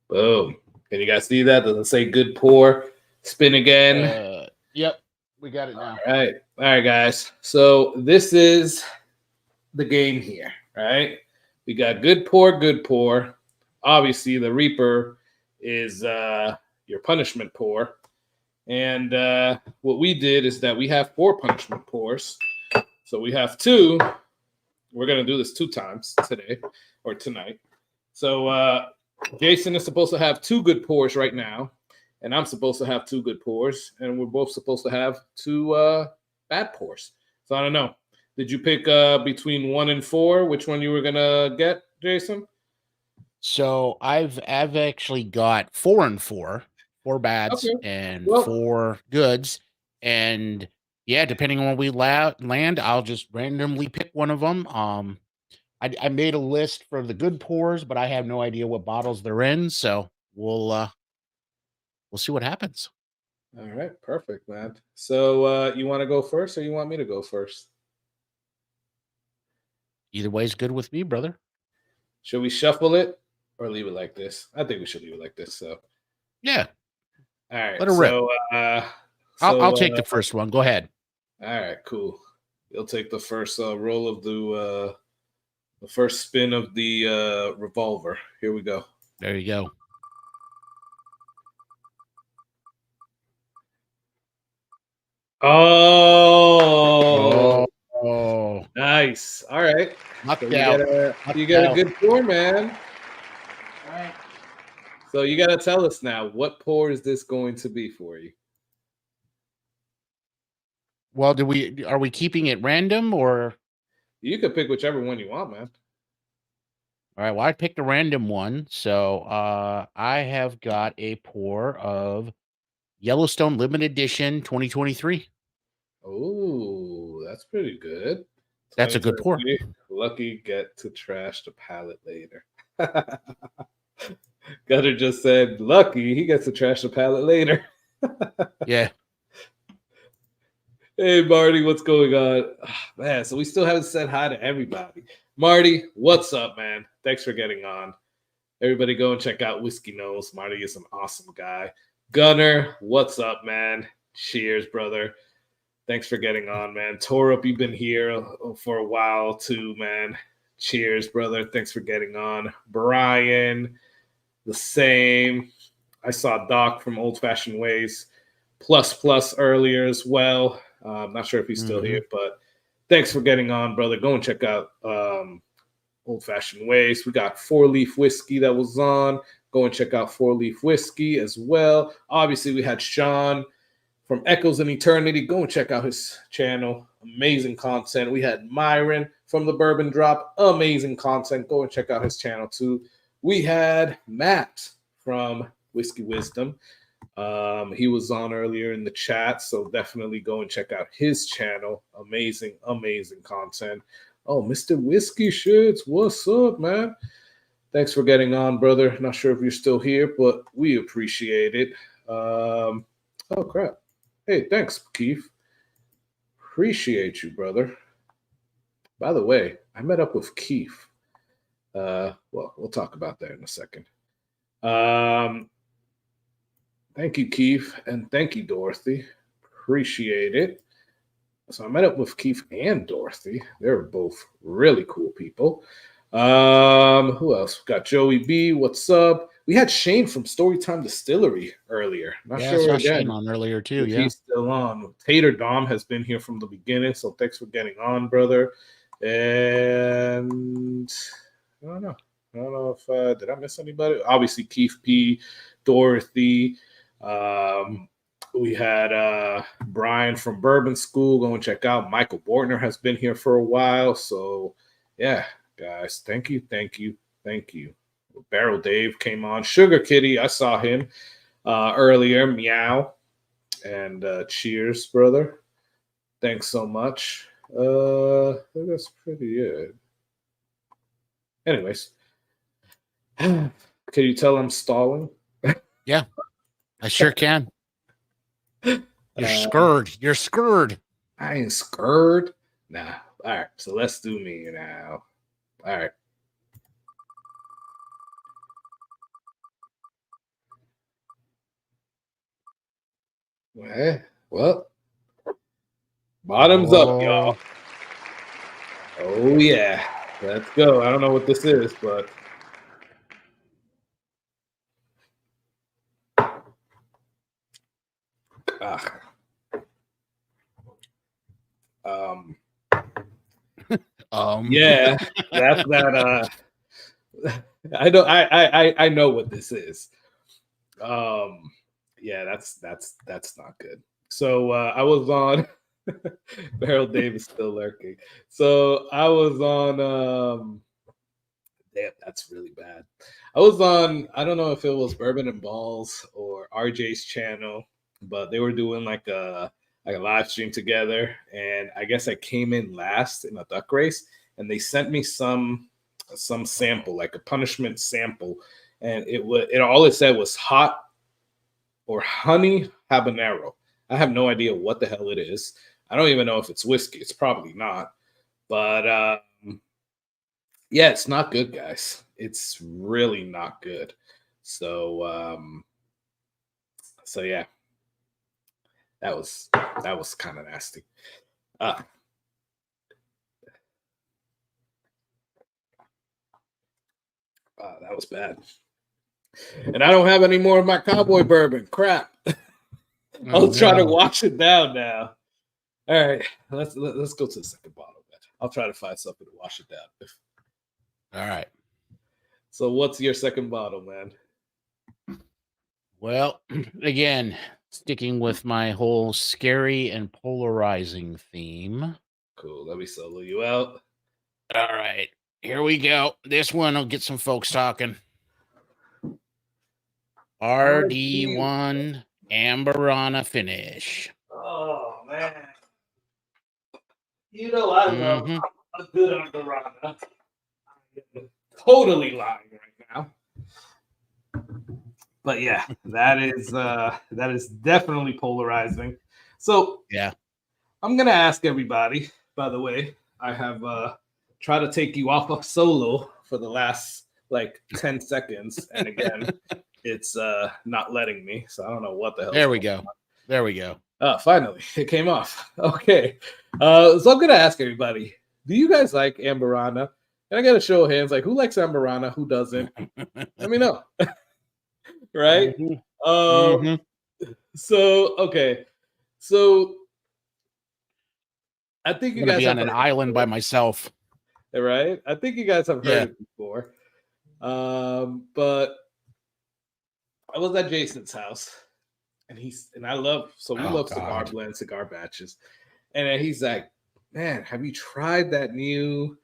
Boom. Can you guys see that? Does it say good pour? Spin again. Yep. We got it now. All right, guys. So this is the game here, right? We got good pour, obviously the Reaper is your punishment pour. And what we did is that we have 4 punishment pours. So we have 2. We're going to do this 2 times today or tonight. So Jason is supposed to have 2 good pours right now. And I'm supposed to have 2 good pours. And we're both supposed to have 2 bad pours. So I don't know. Did you pick between 1 and 4? Which one you were going to get, Jason? So I've actually got 4 and 4. 4 bads and 4 goods. And yeah, depending on where we land, I'll just randomly pick one of them. I made a list for the good pours, but I have no idea what bottles they're in. So we'll see what happens. All right, perfect, man. So you want to go first or you want me to go first? Either way is good with me, brother. Should we shuffle it or leave it like this? I think we should leave it like this. So yeah. All right. Let it rip. I'll take the first one. Go ahead. All right, cool. You'll take the first roll of the first spin of the revolver. Here we go. There you go. Oh, nice. All right. So you get a good pour, man. All right. So you got to tell us now, what pour is this going to be for you? Well, are we keeping it random or? You could pick whichever one you want, man. All right. Well, I picked a random one. So I have got a pour of Yellowstone Limited Edition 2023. Oh, that's pretty good. That's a good pour. Lucky get to trash the palate later. Gutter just said, lucky he gets to trash the palate later. Yeah. Hey, Marty, what's going on? Oh, man, so we still haven't said hi to everybody. Marty, what's up, man? Thanks for getting on. Everybody go and check out Whiskey Knows. Marty is an awesome guy. Gunner, what's up, man? Cheers, brother. Thanks for getting on, man. Torup, you've been here for a while too, man. Cheers, brother. Thanks for getting on. Brian, the same. I saw Doc from Old Fashioned Ways plus earlier as well. I'm not sure if he's still here, but thanks for getting on, brother. Go and check out Old Fashioned Ways. We got 4-Leaf Whiskey that was on. Go and check out 4-Leaf Whiskey as well. Obviously, we had Sean from Echoes in Eternity. Go and check out his channel. Amazing content. We had Myron from the Bourbon Drop. Amazing content. Go and check out his channel too. We had Matt from Whiskey Wisdom. He was on earlier in the chat, so definitely go and check out his channel. Amazing content. Oh, Mr. Whiskey Shits, what's up, man? Thanks for getting on, brother. Not sure if you're still here, but we appreciate it. Oh, crap. Hey, thanks, Keith. Appreciate you, brother. By the way, I met up with Keith. Well, we'll talk about that in a second. Thank you, Keith, and thank you, Dorothy. Appreciate it. So I met up with Keith and Dorothy. They're both really cool people. Who else? We got Joey B. What's up? We had Shane from Storytime Distillery earlier. Not sure I saw again. Shane on earlier too. Yeah, he's still on. Tater Dom has been here from the beginning, so thanks for getting on, brother. And I don't know if did I miss anybody. Obviously, Keith P, Dorothy. We had Brian from Bourbon School. Go and check out. Michael Bortner has been here for a while. So, yeah, guys, thank you. Barrel Dave came on. Sugar Kitty, I saw him earlier. Meow. And cheers, brother. Thanks so much. I think that's pretty it. Anyways, can you tell I'm stalling? Yeah, I sure can. You're scared. You're scared. I ain't scared. Nah. All right. So let's do me now. All right. Well, bottoms up, y'all. Oh, yeah. Let's go. I don't know what this is, but Yeah, that's that. I know what this is. Yeah, that's not good. So I was on Beryl Davis still lurking. So I was on damn, that's really bad. I was on, I don't know if it was Bourbon and Balls or RJ's channel, but they were doing like a live stream together, and I guess I came in last in a duck race, and they sent me some sample, like a punishment sample, and it all it said was hot or honey habanero. I have no idea what the hell it is. I don't even know if it's whiskey. It's probably not. But yeah, it's not good, guys. It's really not good. So so yeah. That was kind of nasty. That was bad. And I don't have any more of my Cowboy bourbon. Crap. I'll try to wash it down now. All right, let's go to the second bottle. Then. I'll try to find something to wash it down. All right. So, what's your second bottle, man? Well, again, sticking with my whole scary and polarizing theme. Cool. Let me solo you out. All right, here we go. This one will get some folks talking. RD1 Amburana finish. Oh man, you know I love a good Amburana. I'm totally lying right now, but yeah, that is definitely polarizing. So yeah, I'm gonna ask everybody. By the way, I have tried to take you off of solo for the last like 10 seconds, and again. It's not letting me, so I don't know what the hell. There we go. There we go. Finally, it came off. Okay. So I'm going to ask everybody, do you guys like Amburana? And I got to show of hands, like, who likes Amburana? Who doesn't? Let me know. Right? So, okay. So, I think you guys be on an island by myself. Right? I think you guys have heard it before. But I was at Jason's house, and we love cigar blends, cigar batches. And then he's like, man, have you tried that new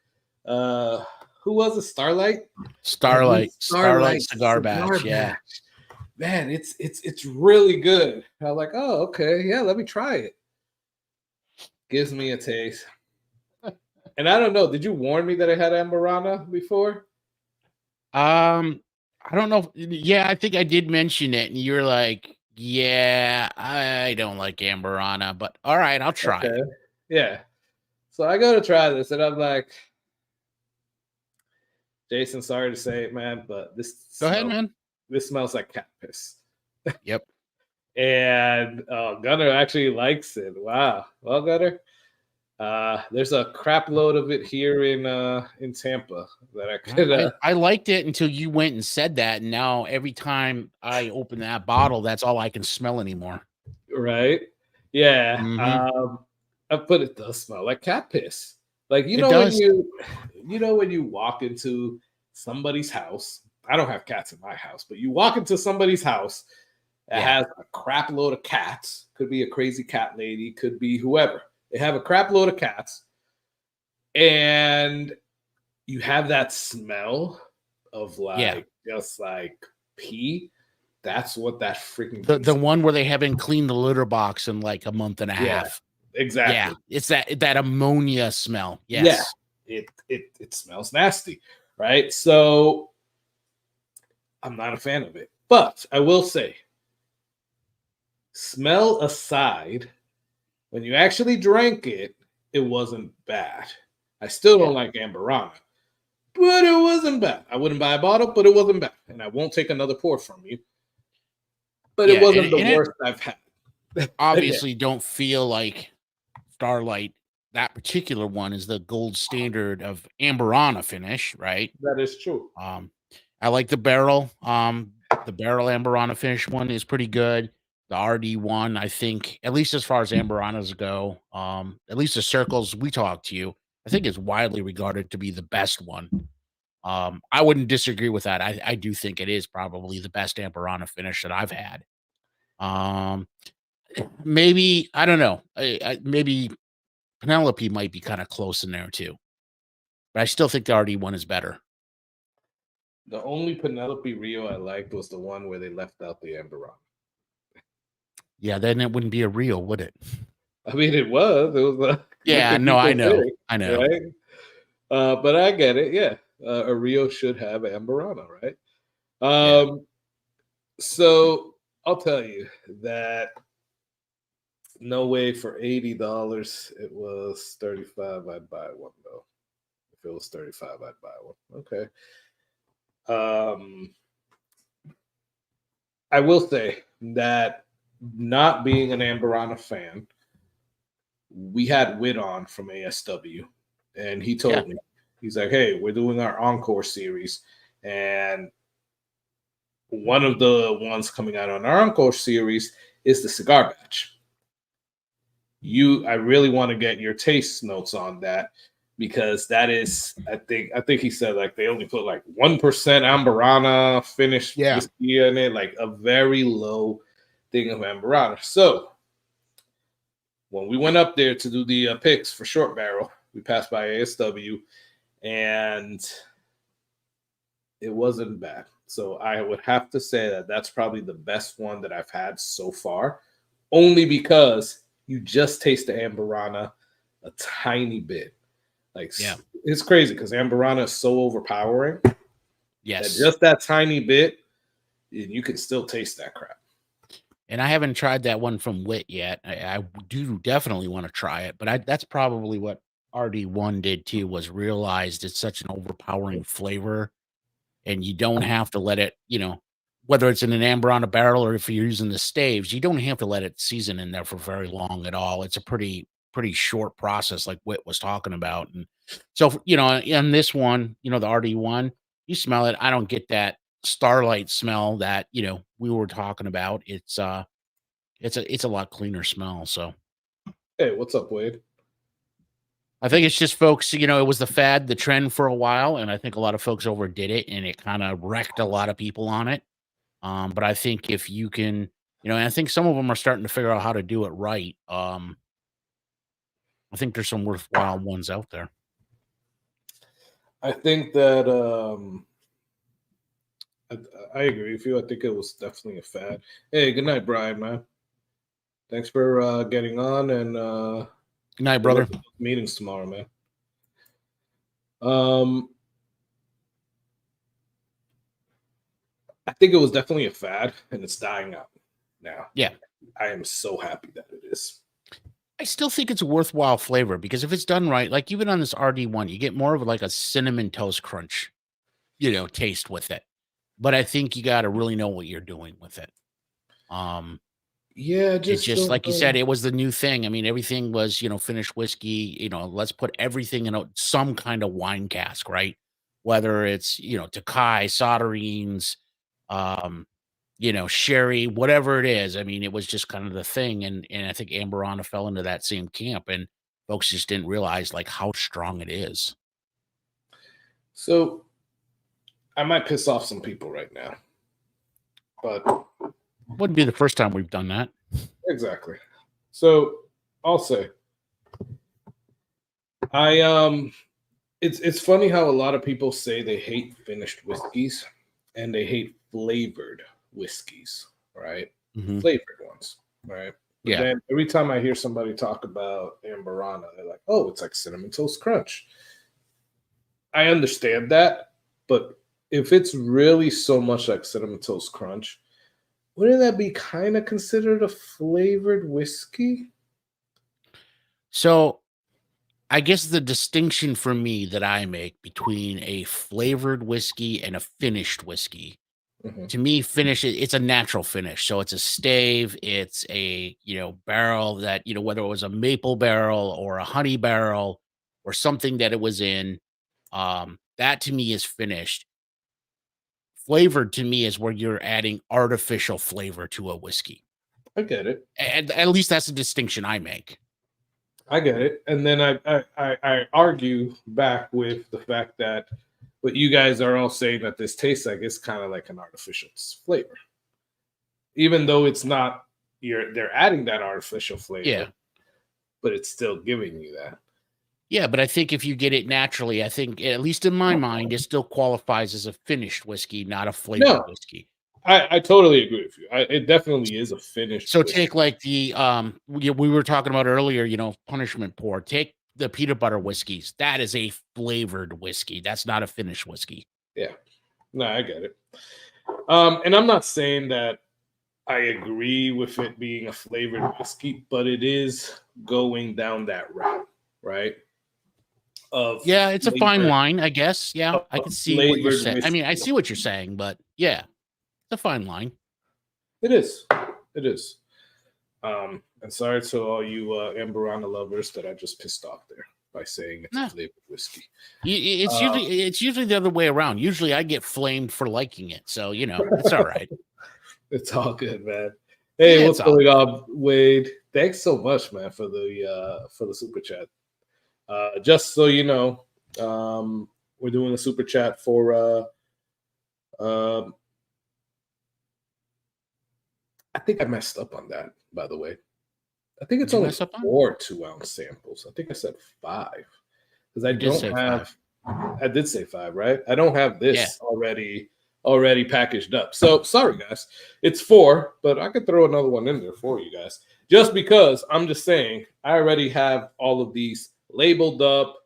who was it? Starlight cigar batch. Yeah. Man, it's really good. I was like, oh, okay, yeah, let me try it. Gives me a taste. And I don't know, did you warn me that I had Amburana before? I don't know. Yeah, I think I did mention it, and you're like, yeah, I don't like Amburana, but all right, I'll try it. Yeah. So I go to try this, and I'm like, Jason, sorry to say it, man, but Go ahead, man. This smells like cat piss. Yep. And Gunner actually likes it. Wow. Well, Gunner, there's a crap load of it here in Tampa that I could. I liked it until you went and said that, and now every time I open that bottle, that's all I can smell anymore. Right? Yeah. But it does smell like cat piss. Like when you walk into somebody's house. I don't have cats in my house, but you walk into somebody's house that has a crap load of cats. Could be a crazy cat lady. Could be whoever. They have a crap load of cats, and you have that smell of just like pee. That's what that freaking the one where they haven't cleaned the litter box in like a month and a half. Exactly. Yeah, it's that ammonia smell. Yes. Yeah, it smells nasty, right? So I'm not a fan of it, but I will say, smell aside. When you actually drank it, it wasn't bad. I still don't like Amburana, but it wasn't bad. I wouldn't buy a bottle, but it wasn't bad. And I won't take another pour from you. But it wasn't the worst I've had. Obviously, don't feel like Starlight, that particular one, is the gold standard of Amburana finish, right? That is true. I like the barrel. The barrel Amburana finish one is pretty good. The RD1, I think, at least as far as Amburanas go, at least the circles we talked to, I think is widely regarded to be the best one. I wouldn't disagree with that. I do think it is probably the best Amburana finish that I've had. Um, maybe I don't know. Maybe Penelope might be kind of close in there too, but I still think the RD1 is better. The only Penelope Rio I liked was the one where they left out the Amburana. Yeah, then it wouldn't be a real, would it? I mean, it was. It was a Yeah, no, I know. I know. Right? But I get it. Yeah, a Rio should have Amburana, right? So I'll tell you that no way for $80. It was 35. I'd buy one though. If it was 35, I'd buy one. Okay. I will say that not being an Amburana fan, we had Wit on from ASW, and he told me, he's like, hey, we're doing our Encore series, and one of the ones coming out on our Encore series is the cigar batch. I really want to get your taste notes on that, because that is, I think he said like they only put like 1% Amburana finished whiskey in it, like a very low thing of Amburana. So when we went up there to do the picks for Short Barrel, we passed by ASW, and it wasn't bad. So I would have to say that that's probably the best one that I've had so far, only because you just taste the Amburana a tiny bit. Like, it's crazy because Amburana is so overpowering. Yes. That just that tiny bit, and you can still taste that crap. And I haven't tried that one from Wit yet. I do definitely want to try it, but that's probably what RD1 did too, was realized it's such an overpowering flavor, and you don't have to let it, whether it's in an Amburana barrel or if you're using the staves, you don't have to let it season in there for very long at all. It's a pretty short process, like Wit was talking about. And so, in this one, the RD1, you smell it. I don't get that starlight smell that, we were talking about. It's a lot cleaner smell. So, hey, what's up, Wade? I think it's just folks, it was the fad, the trend for a while. And I think a lot of folks overdid it, and it kind of wrecked a lot of people on it. But I think if you can, and I think some of them are starting to figure out how to do it right. I think there's some worthwhile ones out there. I think that I agree with you. I think it was definitely a fad. Hey, good night, Brian, man. Thanks for getting on, and good night, brother. Meetings tomorrow, man. I think it was definitely a fad, and it's dying out now. Yeah. I am so happy that it is. I still think it's a worthwhile flavor, because if it's done right, like even on this RD1, you get more of like a cinnamon toast crunch, taste with it. But I think you got to really know what you're doing with it. Yeah, just like you said, it was the new thing. I mean, everything was, finished whiskey, let's put everything in some kind of wine cask, right? Whether it's, Takai, Soderines, sherry, whatever it is. I mean, it was just kind of the thing. And I think Amburana fell into that same camp, and folks just didn't realize like how strong it is. So I might piss off some people right now, but wouldn't be the first time we've done that. Exactly. So I'll say, it's funny how a lot of people say they hate finished whiskeys and they hate flavored whiskeys, right? Mm-hmm. Flavored ones, right? But yeah. Then every time I hear somebody talk about Amburana, they're like, "Oh, it's like Cinnamon Toast Crunch." I understand that, but if it's really so much like Cinnamon Toast Crunch, wouldn't that be kind of considered a flavored whiskey? So I guess the distinction for me that I make between a flavored whiskey and a finished whiskey, to me, finish, it's a natural finish. So it's a stave, it's a, barrel that, whether it was a maple barrel or a honey barrel or something that it was in, that to me is finished. Flavored to me is where you're adding artificial flavor to a whiskey. I get it. And at least that's a distinction I make. I get it. And then I argue back with the fact that what you guys are all saying that this tastes like is kind of like an artificial flavor. Even though it's not, they're adding that artificial flavor. Yeah. But it's still giving you that. Yeah, but I think if you get it naturally, I think, at least in my mind, it still qualifies as a finished whiskey, not a flavored whiskey. I totally agree with you. It definitely is a finished. So whiskey. take like the we were talking about earlier, punishment pour. Take the peanut butter whiskeys. That is a flavored whiskey. That's not a finished whiskey. Yeah, no, I get it. And I'm not saying that I agree with it being a flavored whiskey, but it is going down that route, right? It's a fine line, I guess. Yeah, I can see what you're saying. I mean, I see what you're saying, but yeah, it's a fine line. It is. It is. And sorry to all you Amburana lovers that I just pissed off there by saying it's a flavored whiskey. It's usually the other way around. Usually I get flamed for liking it. So, it's all right. It's all good, man. Hey, what's going on, Wade? Thanks so much, man, for the super chat. Just so you know, we're doing a super chat for I think I messed up on that, by the way. I think it's only 4 2-ounce samples. I think I said 5 because I don't have. 5. I did say 5, right? I don't have this already packaged up. So sorry, guys. It's 4, but I could throw another one in there for you guys. Just because I'm just saying I already have all of these labeled up,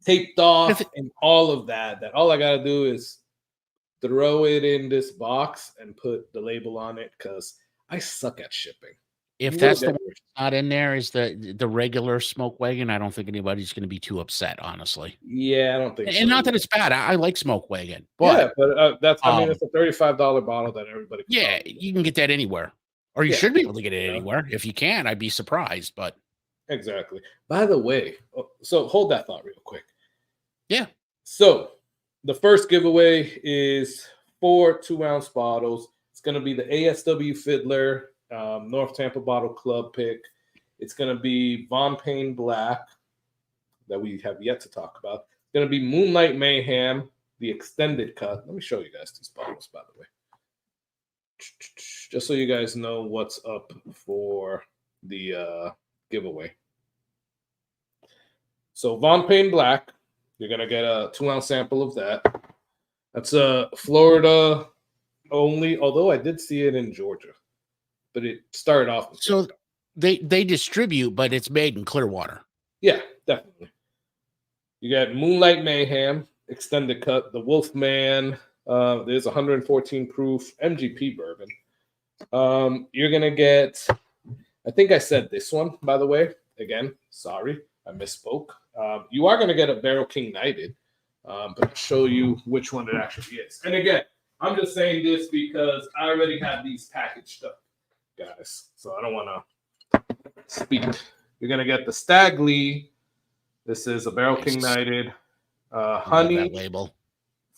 taped off, and all of that. That all I gotta do is throw it in this box and put the label on it because I suck at shipping. If that's the one that's not in there is the regular smoke wagon, I don't think anybody's going to be too upset, honestly. Yeah, I don't think so. And not that it's bad. I like smoke wagon. But, that's, I mean, it's a $35 bottle that everybody can buy. You can get that anywhere. Or you should be able to get it anywhere. If you can, I'd be surprised. But exactly. By the way, so hold that thought real quick. Yeah. So the first giveaway is 4 2-ounce bottles. It's going to be the ASW Fiddler North Tampa Bottle Club pick. It's going to be Von Payne Black that we have yet to talk about. It's going to be Moonlight Mayhem, the extended cut. Let me show you guys these bottles, by the way. Just so you guys know what's up for the giveaway. So Von Payne Black, you're going to get a 2-ounce sample of that. That's a Florida only, although I did see it in Georgia. But it started off. So they distribute, but it's made in Clearwater. Yeah, definitely. You got Moonlight Mayhem, extended cut, the Wolfman. There's 114 proof MGP bourbon. You're going to get, I think I said this one, by the way. Again, sorry, I misspoke. You are going to get a Barrel King Knighted, but I'll show you which one it actually is. And again, I'm just saying this because I already have these packaged up, guys. So I don't want to speak. You're going to get the Stag Lee. This is a Barrel King Knighted honey label.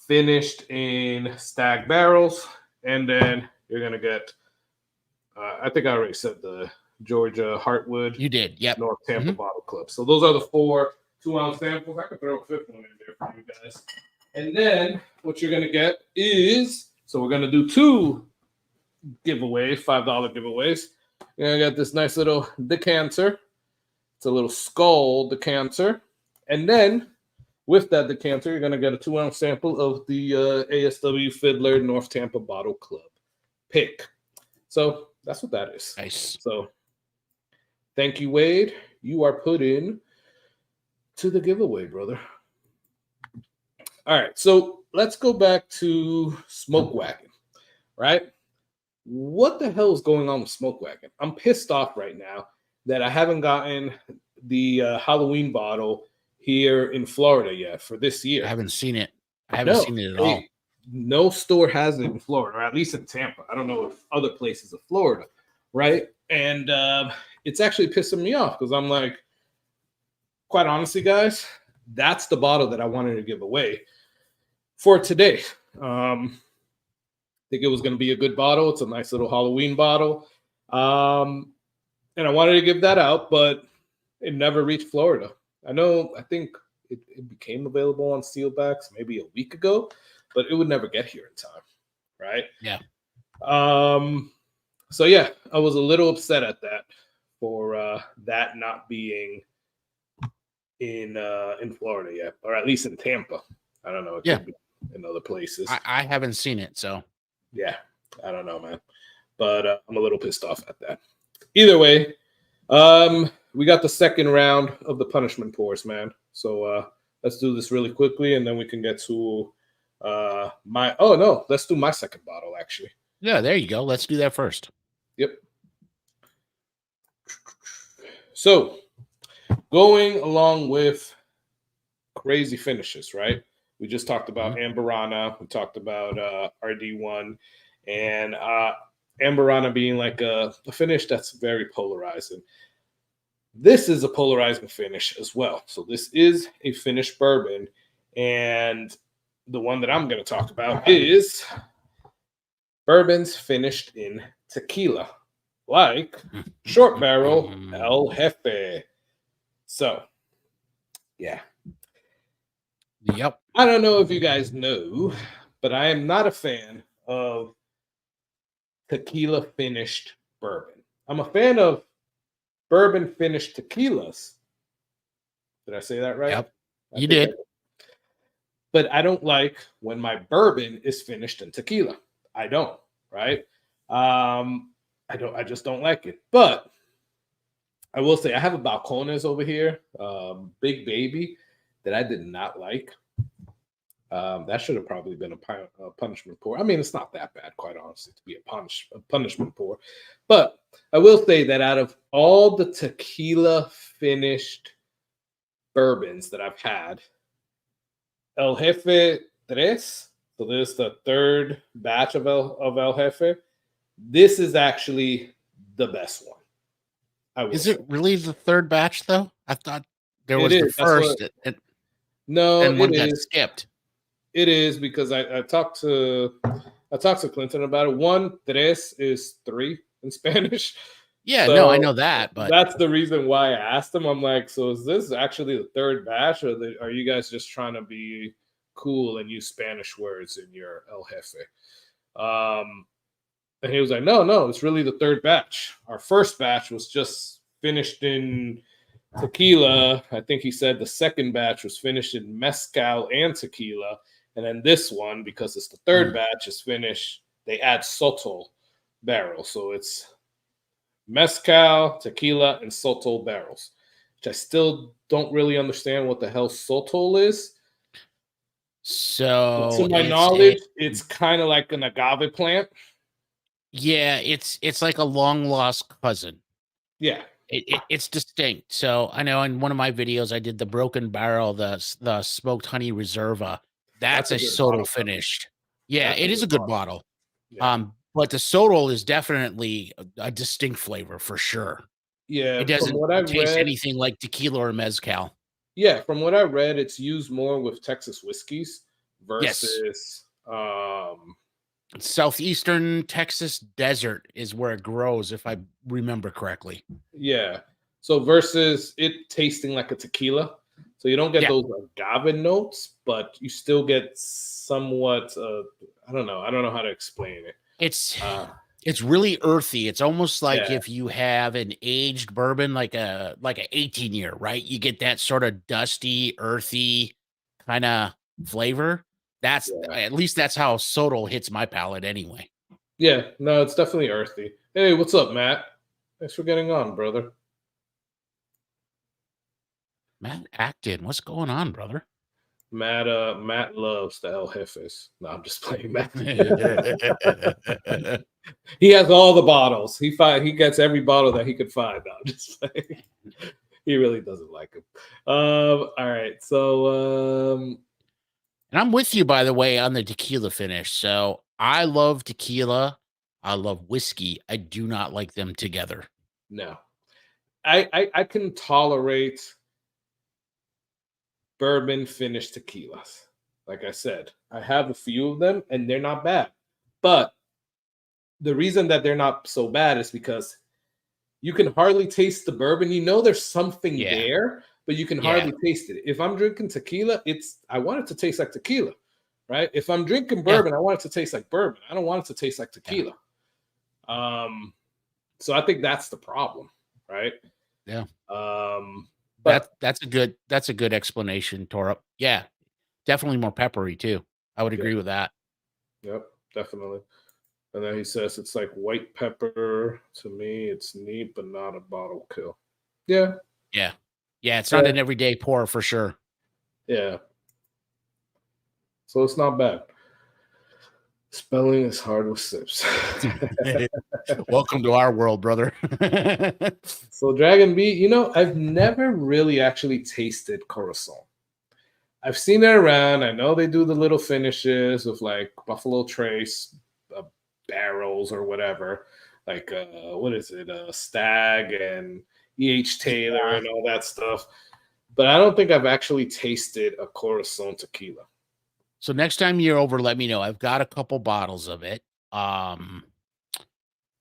Finished in stag barrels. And then you're going to get, I think I already said the Georgia Heartwood. You did, yep. North Tampa Bottle Club. So those are the 4 2-ounce samples. I could throw a 5th one in there for you guys. And then what you're going to get is, so we're going to do 2 giveaways, $5 giveaways. You're going to get this nice little decanter. It's a little skull decanter. And then with that decanter, you're going to get a 2-ounce sample of the ASW Fiddler North Tampa Bottle Club pick. So that's what that is. Nice. So thank you, Wade. You are put in to the giveaway, brother. All right. So let's go back to Smoke Wagon, right? What the hell is going on with Smoke Wagon? I'm pissed off right now that I haven't gotten the Halloween bottle here in Florida yet for this year. I haven't seen it. I haven't seen it at all. No store has it in Florida, or at least in Tampa. I don't know if other places of Florida, right? And it's actually pissing me off because I'm like, quite honestly, guys, that's the bottle that I wanted to give away for today. think it was going to be a good bottle. It's a nice little Halloween bottle. And I wanted to give that out, but it never reached Florida. I think it became available on Sealbacks maybe a week ago, but it would never get here in time, right? Yeah. So yeah, I was a little upset at that for that not being in Florida yet, or at least in Tampa. I don't know. It could be in other places. I haven't seen it, so yeah, I don't know, man. But I'm a little pissed off at that. Either way, we got the second round of the punishment pours, man. So let's do this really quickly, and then we can get to let's do my second bottle, actually. Yeah, there you go. Let's do that first. Yep. So going along with crazy finishes, right? We just talked about Amburana. We talked about RD1, and Amburana being like a finish that's very polarizing. This is a polarizing finish as well. So this is a finished bourbon, and the one that I'm going to talk about is bourbons finished in tequila, like Short Barrel El Jefe. So, yeah. Yep. I don't know if you guys know, but I am not a fan of tequila finished bourbon. I'm a fan of bourbon finished tequilas. Did I say that right? Yep. You did. But I don't like when my bourbon is finished in tequila. I don't, right? I just don't like it. But I will say I have a Balcones over here, Big Baby, that I did not like. That should have probably been a punishment pour. I mean, it's not that bad, quite honestly, to be a punishment pour. But I will say that out of all the tequila finished bourbons that I've had, El Jefe 3, so this is the third batch of El Jefe. This is actually the best one. Is it really the third batch, though? I thought there was the first. No, and one got skipped. It is, because I talked to Clinton about it. 1, 3 is 3 in Spanish. Yeah, so no, I know that, but that's the reason why I asked him. I'm like, so is this actually the third batch, or are you guys just trying to be cool and use Spanish words in your El Jefe? And he was like, no, it's really the third batch. Our first batch was just finished in tequila. I think he said the second batch was finished in mezcal and tequila. And then this one, because it's the third batch, is finished. They add sotol barrel. So it's mezcal, tequila, and sotol barrels, which I still don't really understand what the hell sotol is. So to my knowledge, it's kind of like an agave plant. Yeah, it's like a long lost cousin. Yeah. It's distinct. So I know in one of my videos I did the broken barrel, the smoked honey reserva. That's a sotol finish. Yeah, it is a good bottle. Yeah. But the sotol is definitely a distinct flavor for sure. Yeah, it doesn't taste anything like tequila or mezcal. Yeah, from what I read, it's used more with Texas whiskeys versus southeastern Texas desert is where it grows, if I remember correctly. Yeah. So versus it tasting like a tequila. So you don't get those agave notes, but you still get somewhat I don't know how to explain it. It's really earthy. It's almost like if you have an aged bourbon, like a 18-year, right? You get that sort of dusty, earthy kind of flavor. At least that's how sotol hits my palate anyway. Yeah, no, it's definitely earthy. Hey, what's up, Matt? Thanks for getting on, brother. Matt Acton, what's going on, brother? Matt loves the El Jefes. No, I'm just playing, Matt. He has all the bottles. He gets every bottle that he could find. No, I'm just playing. He really doesn't like them. All right, so and I'm with you, by the way, on the tequila finish. So I love tequila. I love whiskey. I do not like them together. No. I can tolerate bourbon finished tequilas. Like I said, I have a few of them, and they're not bad. But the reason that they're not so bad is because you can hardly taste the bourbon. You know there's something there, but you can hardly taste it. If I'm drinking tequila, I want it to taste like tequila, right? If I'm drinking bourbon, I want it to taste like bourbon. I don't want it to taste like tequila. So I think that's the problem, right? Yeah. But that's a good explanation, Torup. Yeah, definitely more peppery too. I would agree with that. Yep, definitely. And then he says it's like white pepper. To me, it's neat, but not a bottle kill. Yeah. Yeah. Yeah, it's not an everyday pour for sure. Yeah. So it's not bad. Spelling is hard with sips. Welcome to our world, brother. So Dragon B, I've never really actually tasted Coruscant. I've seen it around. I know they do the little finishes of like Buffalo Trace barrels or whatever. Like, what is it? Stag and E.H. Taylor and all that stuff. But I don't think I've actually tasted a Coruscant tequila. So next time you're over, let me know. I've got a couple bottles of it.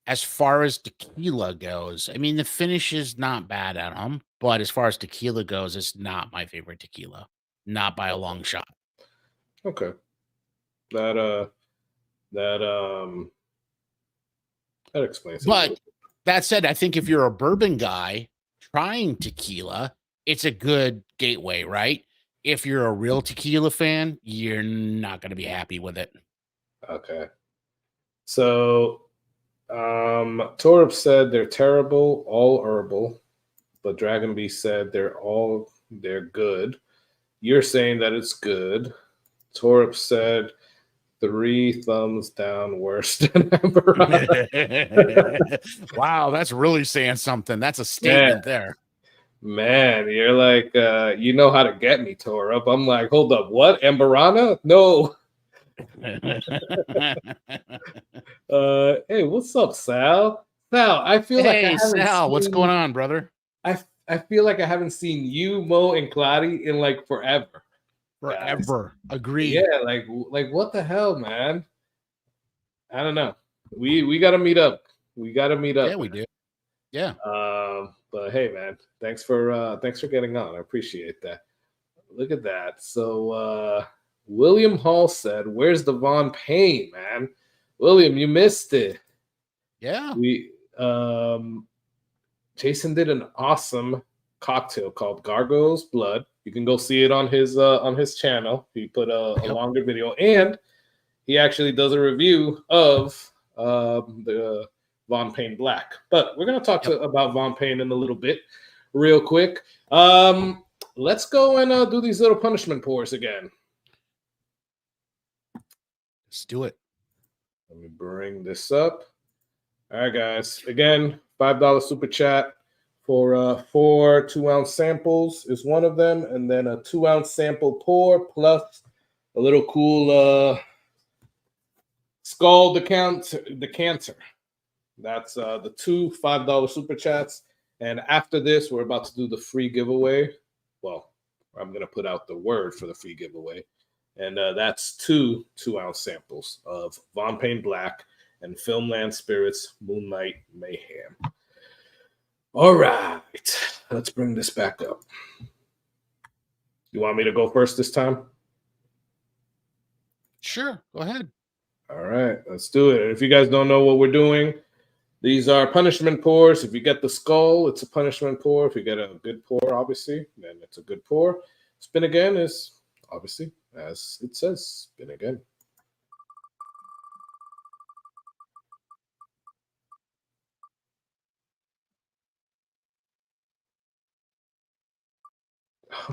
As far as tequila goes, I mean, the finish is not bad at them, but as far as tequila goes, it's not my favorite tequila. Not by a long shot. Okay. That explains it. But that said, I think if you're a bourbon guy trying tequila, it's a good gateway, right? If you're a real tequila fan, you're not going to be happy with it. Okay. So, Torup said they're terrible, all herbal, but Dragon Bee said they're good. You're saying that it's good. Torup said 3 thumbs down, worse than Amburana. Wow, that's really saying something. That's a statement there. Man, you're like, you know how to get me, Torup. I'm like, hold up, what? Amburana? No. Hey, what's up, Sal? Sal, I feel like I haven't Sal, what's going on, brother? I feel like I haven't seen you, Mo, and Claudia in like forever. Forever. Agreed. Yeah, like what the hell, man? I don't know. We gotta meet up. We gotta meet up. Yeah, we do. Yeah. But hey, man, thanks for getting on. I appreciate that. Look at that. So William Hall said, "Where's the Von Payne, man?" William, you missed it. Yeah. Jason did an awesome cocktail called Gargoyle's Blood. You can go see it on his channel. He put a longer video, and he actually does a review of the Von Payne Black. But we're gonna talk about Von Payne in a little bit, real quick. Let's go and do these little punishment pours again. Let's do it. Let me bring this up. All right, guys. Again, $5 super chat for 4 2-ounce samples is one of them, and then a 2-ounce sample pour plus a little cool skull decanter. That's the 2 $5 super chats. And after this, we're about to do the free giveaway. Well, I'm going to put out the word for the free giveaway. And that's 2 2-ounce samples of Von Payne Black and Filmland Spirits Moonlight Mayhem. All right. Let's bring this back up. You want me to go first this time? Sure. Go ahead. All right. Let's do it. And if you guys don't know what we're doing, these are punishment pours. If you get the skull, it's a punishment pour. If you get a good pour, obviously, then it's a good pour. Spin again is obviously, as it says, spin again.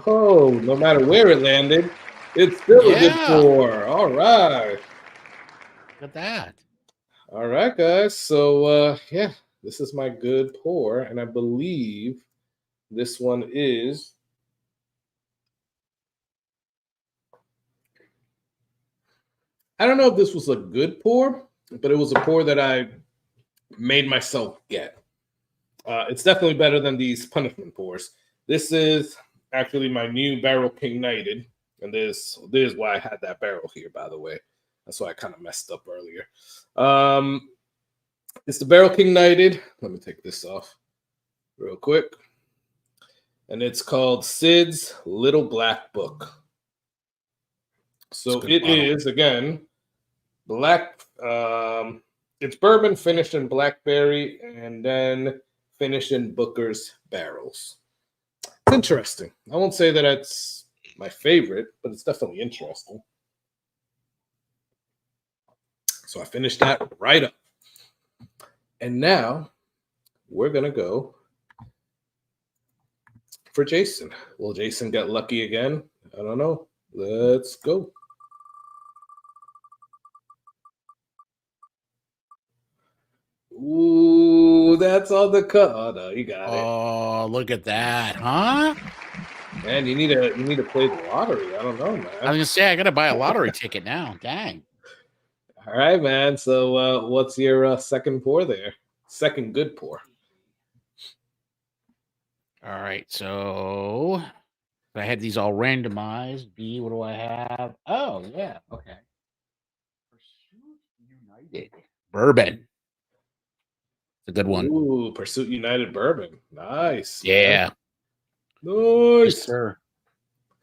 Oh, no matter where it landed, it's still a good pour. All right. Look at that. All right, guys. So, yeah, this is my good pour. And I believe this one is... I don't know if this was a good pour, but it was a pour that I made myself get. It's definitely better than these punishment pours. This is actually my new Barrel King Knighted. And this is why I had that barrel here, by the way. That's why I kind of messed up earlier. It's the Barrel King Knighted. Let me take this off real quick. And it's called Sid's Little Black Book. So it is, again, black. It's bourbon finished in blackberry and then finished in Booker's barrels. It's interesting. I won't say that it's my favorite, but it's definitely interesting. So I finished that right up. And now we're going to go for Jason. Will Jason get lucky again? I don't know. Let's go. Ooh, that's on the cut. Oh no, you got it. Oh, look at that, huh? Man, you need to play the lottery. I don't know, man. I was gonna say I gotta buy a lottery ticket now. Dang. All right, man. So what's your second pour there? Second good pour. All right, so I had these all randomized. B, what do I have? Oh, yeah, okay. Pursuit United Bourbon. It's a good one. Ooh, Pursuit United Bourbon. Nice. Yeah. Man. Nice. Yes, sir.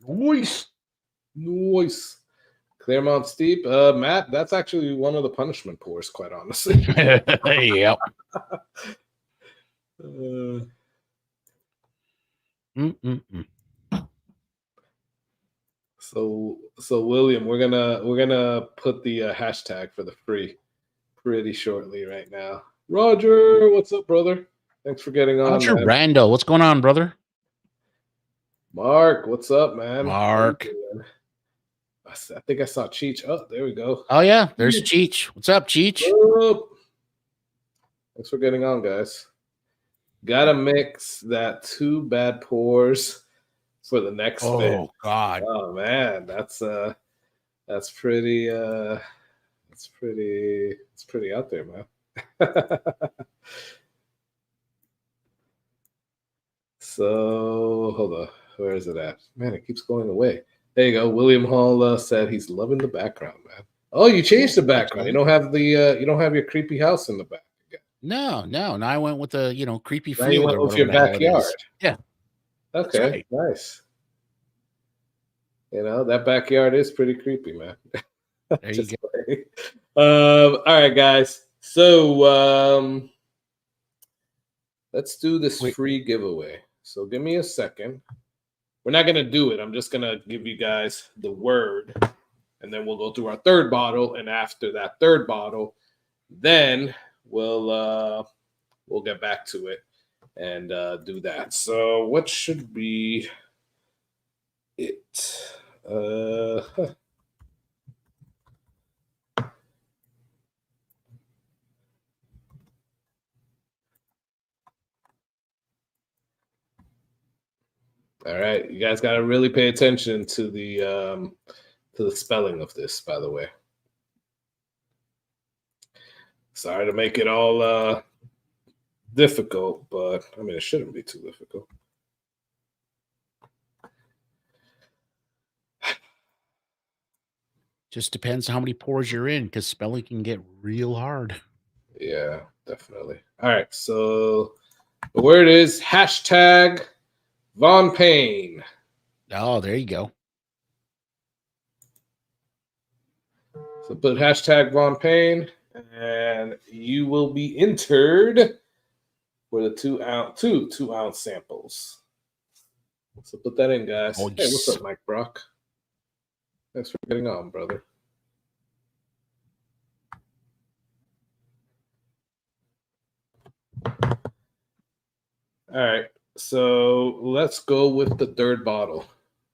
Nice. Nice. Claremont Steep. Matt, that's actually one of the punishment pours, quite honestly. Yep. So William, we're gonna put the hashtag for the free pretty shortly right now. Roger, what's up, brother? Thanks for getting on. Roger Rando, what's going on, brother? Mark, what's up, man? Mark. I think I saw Cheech. Oh, there we go. Oh yeah, there's Cheech. What's up, Cheech? Oh. Thanks for getting on, guys. Gotta mix that 2 bad pours for the next bit. Oh God. Oh man, that's pretty it's pretty out there, man. So hold on, where is it at? Man, it keeps going away. There you go. William Hall said he's loving the background, man. Oh, you changed the background. You don't have your creepy house in the back again. No. Now I went with the creepy Now field. you went with your backyard. Yeah. Okay, right. Nice. That backyard is pretty creepy, man. There you go. All right, guys. So let's do this free giveaway. So give me a second. We're not going to do it. I'm just going to give you guys the word, and then we'll go through our third bottle. And after that third bottle, then we'll get back to it and do that. So what should be it? All right, you guys got to really pay attention to the spelling of this, by the way. Sorry to make it all difficult, but I mean, it shouldn't be too difficult. Just depends how many pours you're in, because spelling can get real hard. Yeah, definitely. All right, so the word is hashtag Von Payne. Oh, there you go. So put hashtag Von Payne, and you will be entered for the 2 ounce samples. So put that in, guys. Oh, hey, what's up, Mike Brock? Thanks for getting on, brother. All right, so let's go with the third bottle.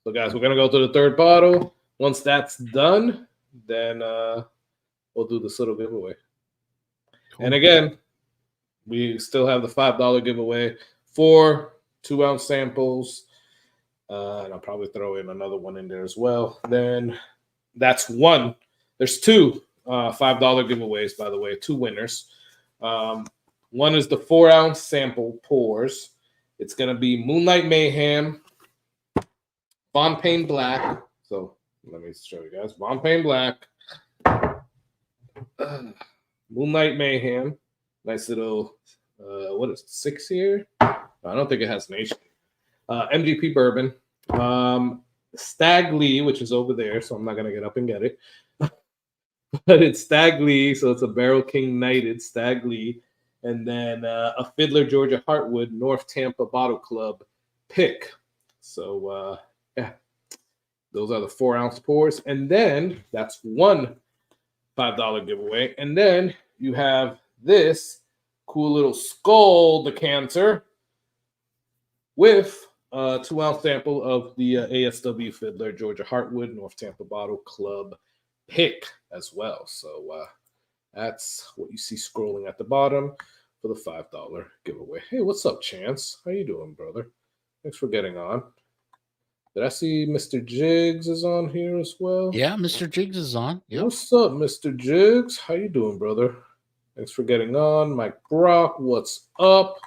So, guys, we're going to go to the third bottle. Once that's done, then we'll do this little giveaway. Cool. And again, we still have the $5 giveaway for 2 ounce samples. And I'll probably throw in another one in there as well. Then that's one. There's 2 $5 giveaways, by the way, 2 winners. One is the 4 ounce sample pours. It's going to be Moonlight Mayhem, Von Payne Black. So let me show you guys. Von Payne Black, Moonlight Mayhem, Nice little, what is it, 6 year? I don't think it has nation. MGP bourbon. Stag Lee, which is over there, so I'm not going to get up and get it. But it's Stag Lee, so it's a Barrel King Knighted Stag Lee. And then a Fiddler Georgia Heartwood North Tampa Bottle Club pick. So, yeah, those are the 4-ounce pours. And then that's one $5 giveaway. And then you have this cool little skull decanter with a 2-ounce sample of the ASW Fiddler Georgia Heartwood North Tampa Bottle Club pick as well. So that's what you see scrolling at the bottom for the $5 giveaway. Hey, what's up, Chance? How you doing, brother? Thanks for getting on. Did I see Mr. Jiggs is on here as well? Yeah, Mr. Jiggs is on. Yep. What's up, Mr. Jiggs? How you doing, brother? Thanks for getting on. Mike Brock, what's up?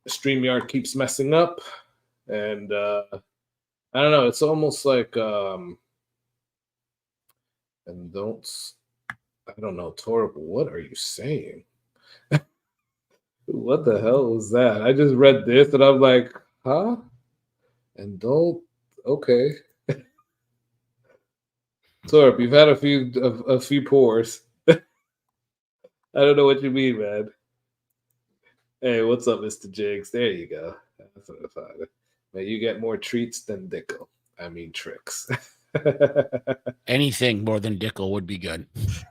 StreamYard keeps messing up. And I don't know. It's almost like and I don't know, Torb, what are you saying? What the hell was that? I just read this and I'm like, huh? And okay. Torb, you've had a few pours. I don't know what you mean, man. Hey, what's up, Mr. Jiggs? There you go. That's what I thought. Man, you get more treats than Dickle. I mean tricks. Anything more than Dickle would be good.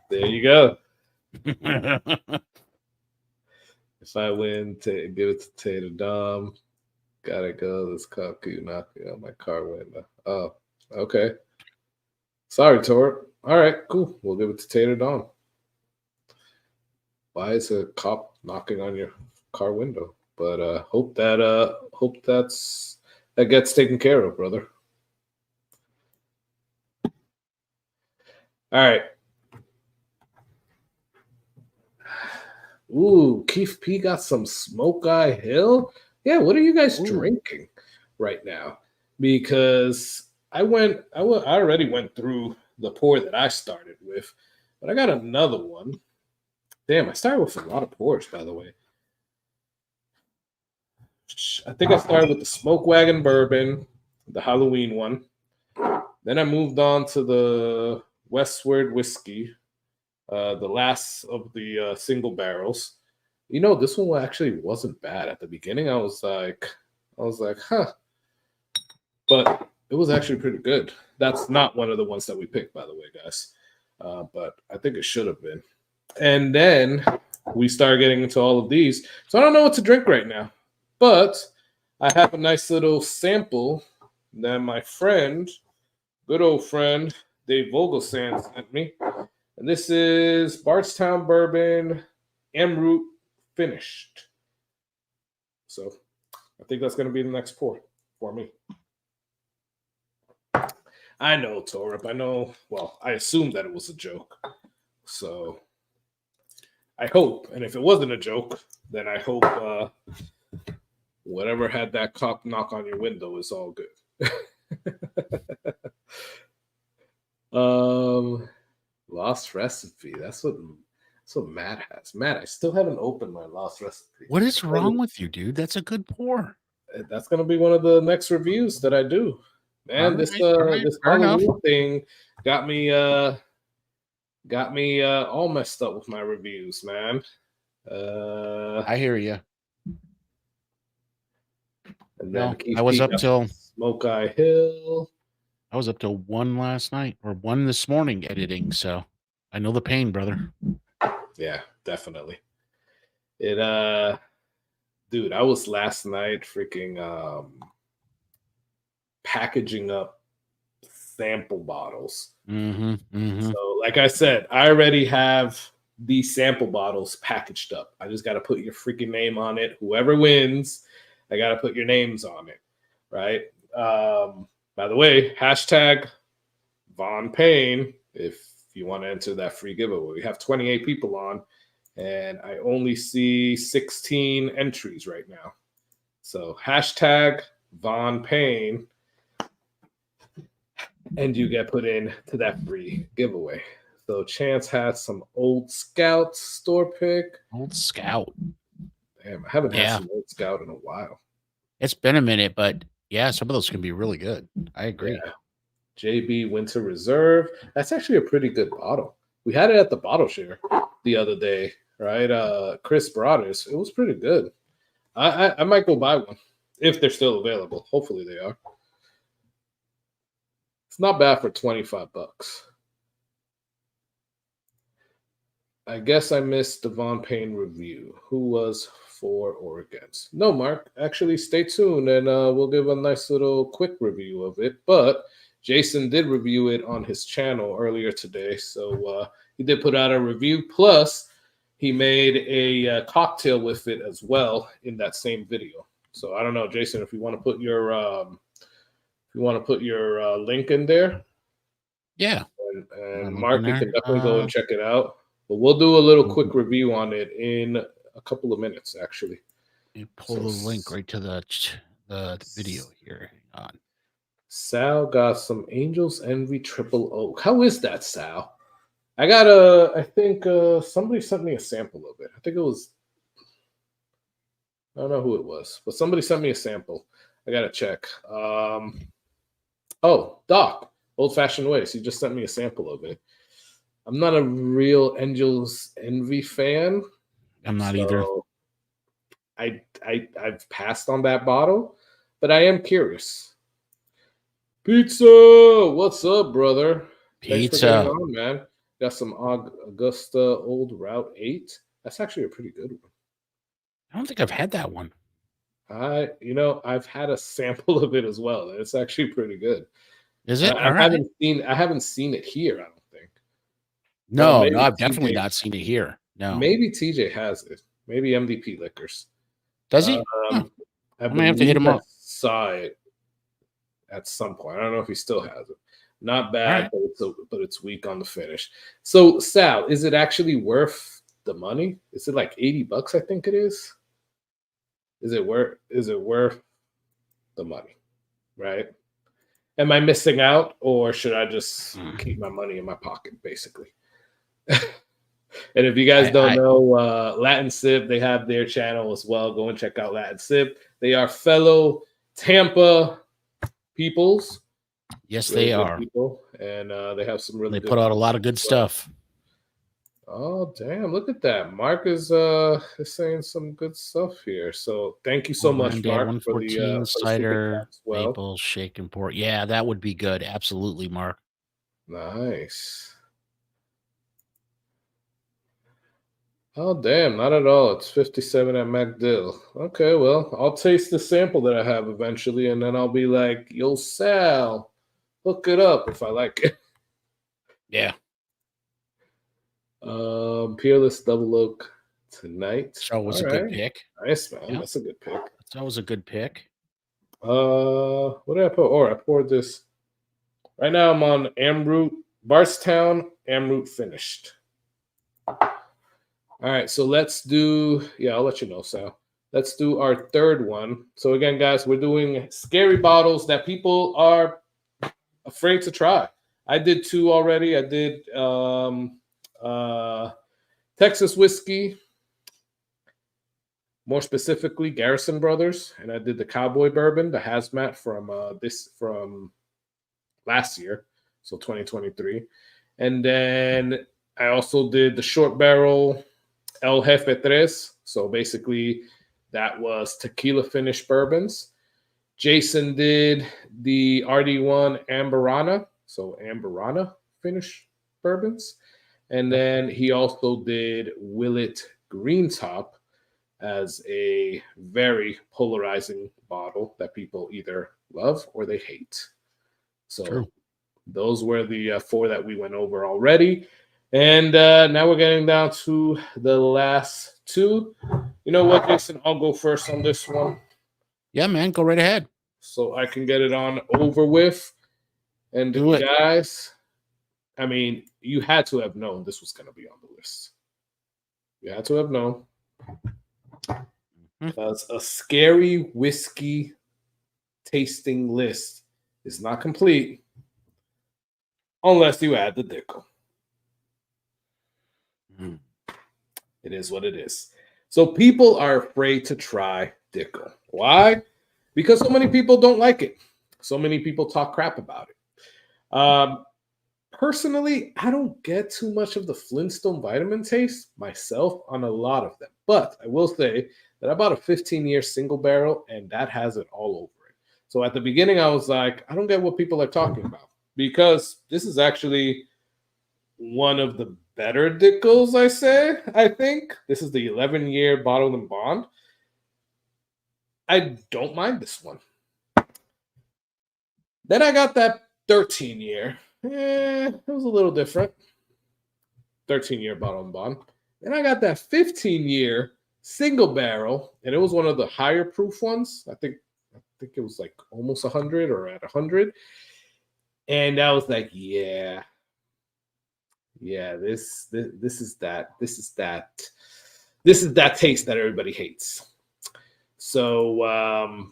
There you go. If I win, give it to Tater Dom. Gotta go. This cop keep knocking on my car window. Oh, okay. Sorry, Tor. All right, cool. We'll give it to Tater Dom. Why is a cop knocking on your car window? But hope that gets taken care of, brother. All right. Ooh, Keith P got some Smoke Eye Hill. Yeah, what are you guys drinking right now? Because I already went through the pour that I started with, but I got another one. Damn, I started with a lot of pours, by the way. I think I started with the Smoke Wagon Bourbon, the Halloween one. Then I moved on to the Westward whiskey, the last of the single barrels. You know, this one actually wasn't bad at the beginning. I was like, huh. But it was actually pretty good. That's not one of the ones that we picked, by the way, guys. But I think it should have been. And then we started getting into all of these. So I don't know what to drink right now. But I have a nice little sample that my friend, good old friend, Dave Vogelsand sent me. And this is Bardstown Bourbon, Amroot finished. So I think that's going to be the next pour for me. I know, Torip. I know. Well, I assumed that it was a joke. So I hope. And if it wasn't a joke, then I hope whatever had that cop knock on your window is all good. Lost recipe. That's what Matt has. Matt, I still haven't opened my lost recipe. What is wrong with you, dude? That's a good pour. That's gonna be one of the next reviews that I do. Man, this Halloween thing got me all messed up with my reviews, man. I hear you. And then I was up till Smoke Eye Hill. I was up till 1 last night or 1 this morning editing, so I know the pain, brother. Yeah, definitely. Dude, I was last night freaking packaging up sample bottles. So, like I said, I already have these sample bottles packaged up. I just got to put your freaking name on it. Whoever wins, I got to put your names on it, right? By the way, hashtag Von Payne, if you want to enter that free giveaway. We have 28 people on, and I only see 16 entries right now. So hashtag Von Payne, and you get put in to that free giveaway. So Chance had some Old Scout store pick. Old Scout. Damn, I haven't had some Old Scout in a while. It's been a minute, but yeah, some of those can be really good. I agree. Yeah. JB Winter Reserve. That's actually a pretty good bottle. We had it at the bottle share the other day, right? Chris brought us. It was pretty good. I might go buy one if they're still available. Hopefully they are. It's not bad for $25. I guess I missed the Von Payne review. Who was for or against? No, Mark. Actually, stay tuned and we'll give a nice little quick review of it. But Jason did review it on his channel earlier today. So he did put out a review. Plus, he made a cocktail with it as well in that same video. So I don't know, Jason, if you want to put your link in there. Yeah. And Mark, you can definitely go and check it out. But we'll do a little quick review on it in a couple of minutes, actually. You pull the link right to the video here. Hang on. Sal got some Angels Envy Triple Oak. How is that, Sal? I think somebody sent me a sample of it. I think it was, I don't know who it was, but somebody sent me a sample. I got to check. Oh, Doc, Old Fashioned Ways. He just sent me a sample of it. I'm not a real Angels Envy fan. I'm not either. I've passed on that bottle, but I am curious. Pizza, what's up, brother? Pizza, thanks for getting on, man. Got some Augusta Old Route 8. That's actually a pretty good one. I don't think I've had that one. I've had a sample of it as well. It's actually pretty good. Is it? I haven't seen it here, I don't think. No, I've definitely not seen it here. No. Maybe TJ has it. Maybe MVP Liquors. Does he? I might have to hit him up. Saw it at some point. I don't know if he still has it. Not bad, but it's weak on the finish. So, Sal, is it actually worth the money? Is it like $80? I think it is. Is it worth the money? Right? Am I missing out, or should I just keep my money in my pocket, basically? And if you guys don't know, Latin Sip, they have their channel as well. Go and check out Latin Sip. They are fellow Tampa peoples. Yes, they are. People, and they have some really. They put out a lot of good stuff. Oh damn! Look at that. Mark is saying some good stuff here. So thank you so much, Mark, 114 cider maple shake and pour. Yeah, that would be good. Absolutely, Mark. Nice. Oh, damn, not at all. It's 57 at MacDill. Okay, well, I'll taste the sample that I have eventually, and then I'll be like, yo, Sal, hook it up if I like it. Yeah. Peerless Double Oak tonight. That was a good pick. Nice, man. Yeah. That's a good pick. That was a good pick. What did I put? Oh, I poured this. Right now I'm on Amroot, Bardstown, Amroot finished. All right, so let's do, I'll let you know, Sal. Let's do our third one. So again, guys, we're doing scary bottles that people are afraid to try. I did 2 already. I did Texas whiskey, more specifically Garrison Brothers, and I did the Cowboy bourbon, the hazmat from last year, so 2023. And then I also did the short barrel El Jefe Tres. So basically that was tequila finished bourbons. Jason did the RD1 Amburana. So Amburana finished bourbons. And then he also did Willet Green Top as a very polarizing bottle that people either love or they hate. So those were the 4 that we went over already. And now we're getting down to the last 2. You know what, Jason? I'll go first on this one. Yeah, man. Go right ahead. So I can get it on over with. And guys, I mean, you had to have known this was going to be on the list. You had to have known. Because a scary whiskey tasting list is not complete unless you add the Dickle. It is what it is. So people are afraid to try Dickle. Why? Because so many people don't like it. So many people talk crap about it. Personally, I don't get too much of the Flintstone vitamin taste myself on a lot of them. But I will say that I bought a 15-year single barrel, and that has it all over it. So at the beginning, I was like, I don't get what people are talking about, because this is actually one of the better Dickles, I think. This is the 11-year bottled and bond. I don't mind this one. Then I got that 13-year. It was a little different. 13-year bottled and bond. Then I got that 15-year single barrel, and it was one of the higher proof ones. I think it was like almost 100 or at 100. And I was like, yeah, this is that taste that everybody hates. So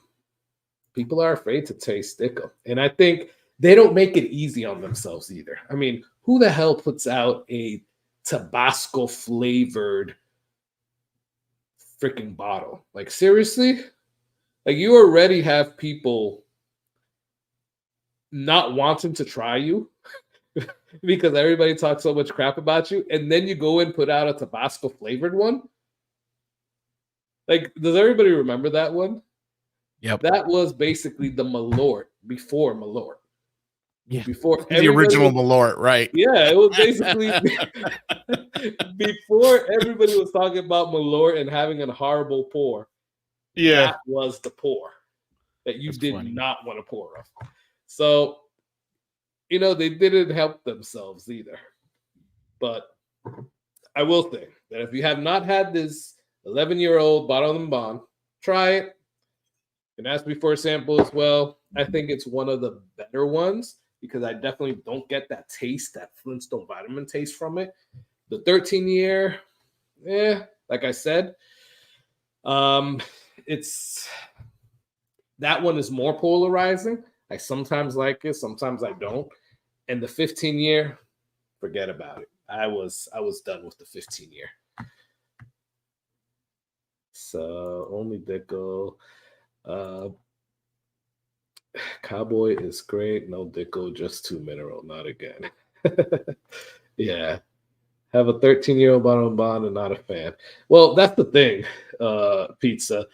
people are afraid to taste Dickle, and I think they don't make it easy on themselves either. I mean, who the hell puts out a Tabasco flavored freaking bottle? Like, seriously? Like, you already have people not wanting to try you because everybody talks so much crap about you, and then you go and put out a Tabasco flavored one. Like, does everybody remember that one? Yep. That was basically the Malort before Malort. Yeah. Before the original Malort, right? Yeah, it was basically before everybody was talking about Malort and having a horrible pour. Yeah. That was the pour that you did funny. not want to pour of. So, they didn't help themselves either. But I will say that if you have not had this 11-year-old bottled and bond, try it. You can ask me for a sample as well. I think it's one of the better ones because I definitely don't get that taste, that Flintstone vitamin taste from it. The 13-year, like I said, it's that one is more polarizing. I sometimes like it, sometimes I don't. And the 15-year, forget about it. I was done with the 15-year. So only Dickle. Cowboy is great. No Dickle, just 2 mineral. Not again. Yeah. Have a 13-year-old bottle and bond and not a fan. Well, that's the thing, Pizza.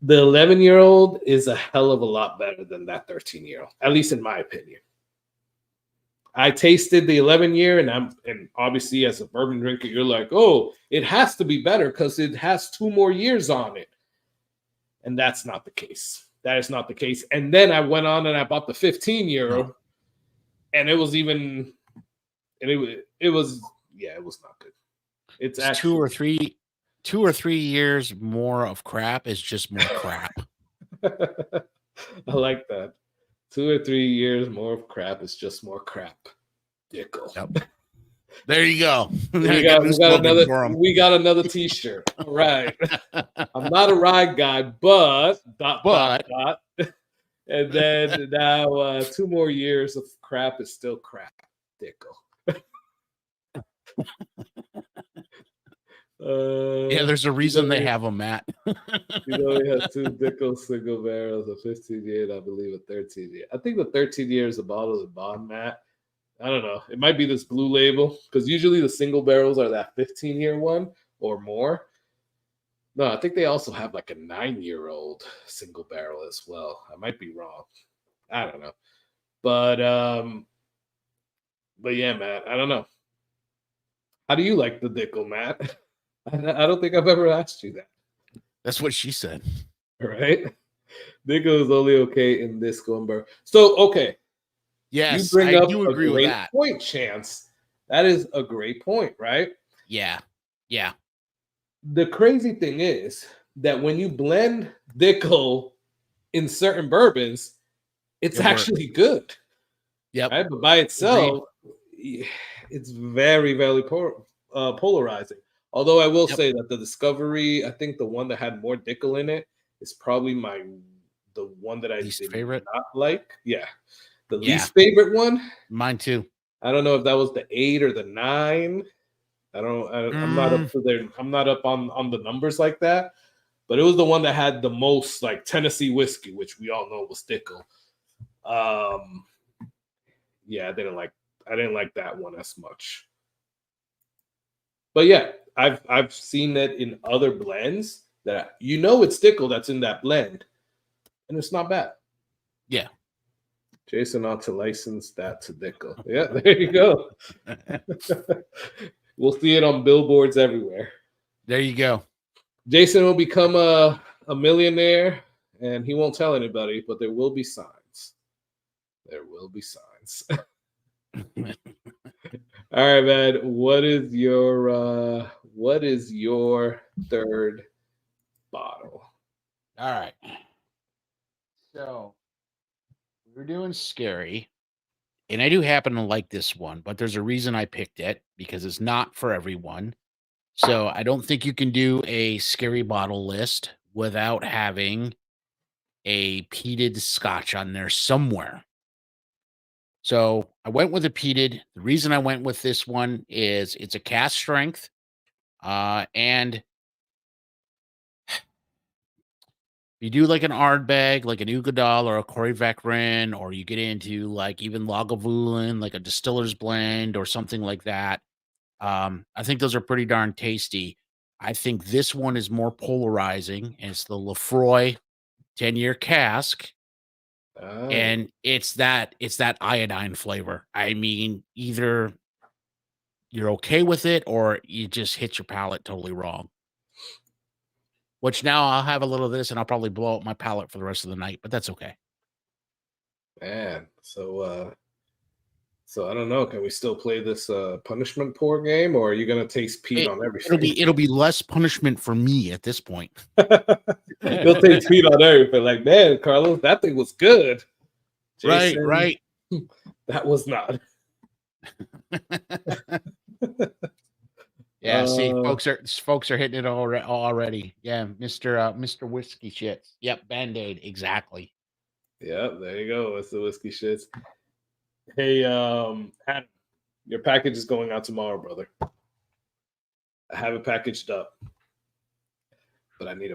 The 11-year-old is a hell of a lot better than that 13-year-old, at least in my opinion. I tasted the 11-year, and obviously as a bourbon drinker, you're like, oh, it has to be better because it has 2 more years on it. And that's not the case. That is not the case. And then I went on and I bought the 15-year, and it was even, and it was not good. It's actually 2 or 3 years more of crap is just more crap. I like that. 2 or 3 years more of crap is just more crap. Dickle. Yep. There you go. We got another T-shirt. All right. I'm not a ride guy, but. And then now 2 more years of crap is still crap. Dickle. There's a reason they have them, Matt. He has 2 Dickle single barrels, a 15-year, and I believe a 13-year. I think the 13-year is a bottle of bond, Matt. I don't know. It might be this blue label because usually the single barrels are that 15-year one or more. No, I think they also have like a 9-year-old single barrel as well. I might be wrong. I don't know. But yeah, Matt, I don't know. How do you like the Dickle, Matt? I don't think I've ever asked you that. That's what she said. Right? Dickle is only okay in this Gumber. So, okay. Yes, you bring I up do a agree with great that. point, Chance. That is a great point, right? Yeah. The crazy thing is that when you blend Dickle in certain bourbons, it's actually good. Yep. Right? But by itself, it's very, very polarizing. Although I will say that the Discovery, I think the one that had more Dickle in it is probably the one that I did not like. Yeah. The least favorite one. Mine too. I don't know if that was the 8 or the 9. I'm not up to there. I'm not up on the numbers like that. But it was the one that had the most like Tennessee whiskey, which we all know was Dickle. Yeah, I didn't like that one as much. But yeah, I've seen it in other blends that it's Dickle that's in that blend, and it's not bad. Yeah. Jason ought to license that to Dickle. Yeah, there you go. We'll see it on billboards everywhere. There you go. Jason will become a millionaire, and he won't tell anybody, but there will be signs. There will be signs. All right, man. What is your third bottle? All right. So we're doing scary. And I do happen to like this one, but there's a reason I picked it because it's not for everyone. So I don't think you can do a scary bottle list without having a peated scotch on there somewhere. So I went with a peated. The reason I went with this one is it's a cask strength. And you do like an Ardbeg, like an Ugadal or a Corey Vecren, or you get into like even Lagavulin, like a distiller's blend or something like that. I think those are pretty darn tasty. I think this one is more polarizing. And it's the Lefroy 10-year cask. Oh. And it's that iodine flavor. I mean, either you're okay with it or you just hit your palate totally wrong. Which now I'll have a little of this and I'll probably blow up my palate for the rest of the night, but that's okay. Man, so I don't know. Can we still play this punishment pour game, or are you gonna taste peat on everything? It'll be less punishment for me at this point. You'll take peat on everything. Like, man, Carlos, that thing was good. Jason, right. That was not. Yeah, see, folks are hitting it already. Yeah, Mr. Whiskey Shits. Yep, Band-Aid, exactly. Yep, there you go. It's the Whiskey Shits. Hey, Adam, your package is going out tomorrow, brother. I have it packaged up, but I need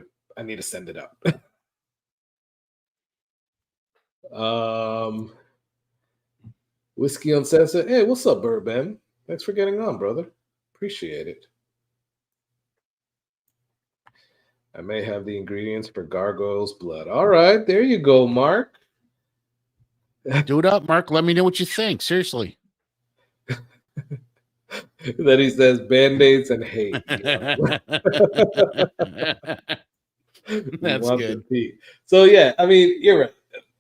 to send it out. Whiskey Uncensored. Hey, what's up, Bourbon? Thanks for getting on, brother. Appreciate it. I may have the ingredients for Gargoyle's blood. All right, there you go, Mark. Do it up, Mark. Let me know what you think. Seriously. Then he says Band-Aids and hate. That's good. So yeah, I mean, you're right.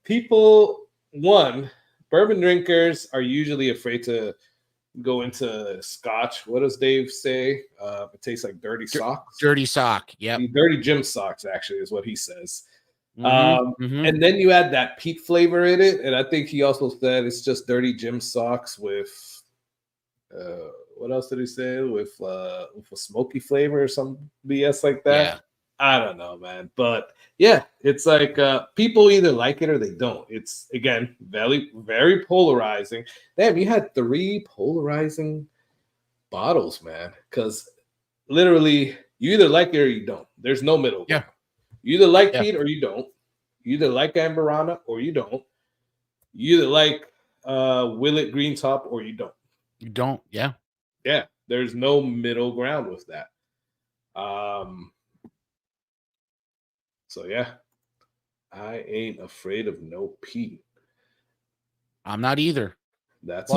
People, bourbon drinkers are usually afraid to go into scotch. What does Dave say? It tastes like dirty socks. Dirty sock. Yeah. Dirty gym socks, actually, is what he says. And then you add that peat flavor in it, and I think he also said it's just dirty gym socks with what else did he say? With a smoky flavor or some BS like that. Yeah. I don't know, man. But yeah, it's like people either like it or they don't. It's, again, very, very polarizing. Damn, you had 3 polarizing bottles, man. Because literally, you either like it or you don't. There's no middle. Yeah. You either like peat or you don't. You either like Amburana or you don't. You either like Willet Green Top or you don't. You don't, yeah. Yeah, there's no middle ground with that. So yeah, I ain't afraid of no peat. I'm not either. That's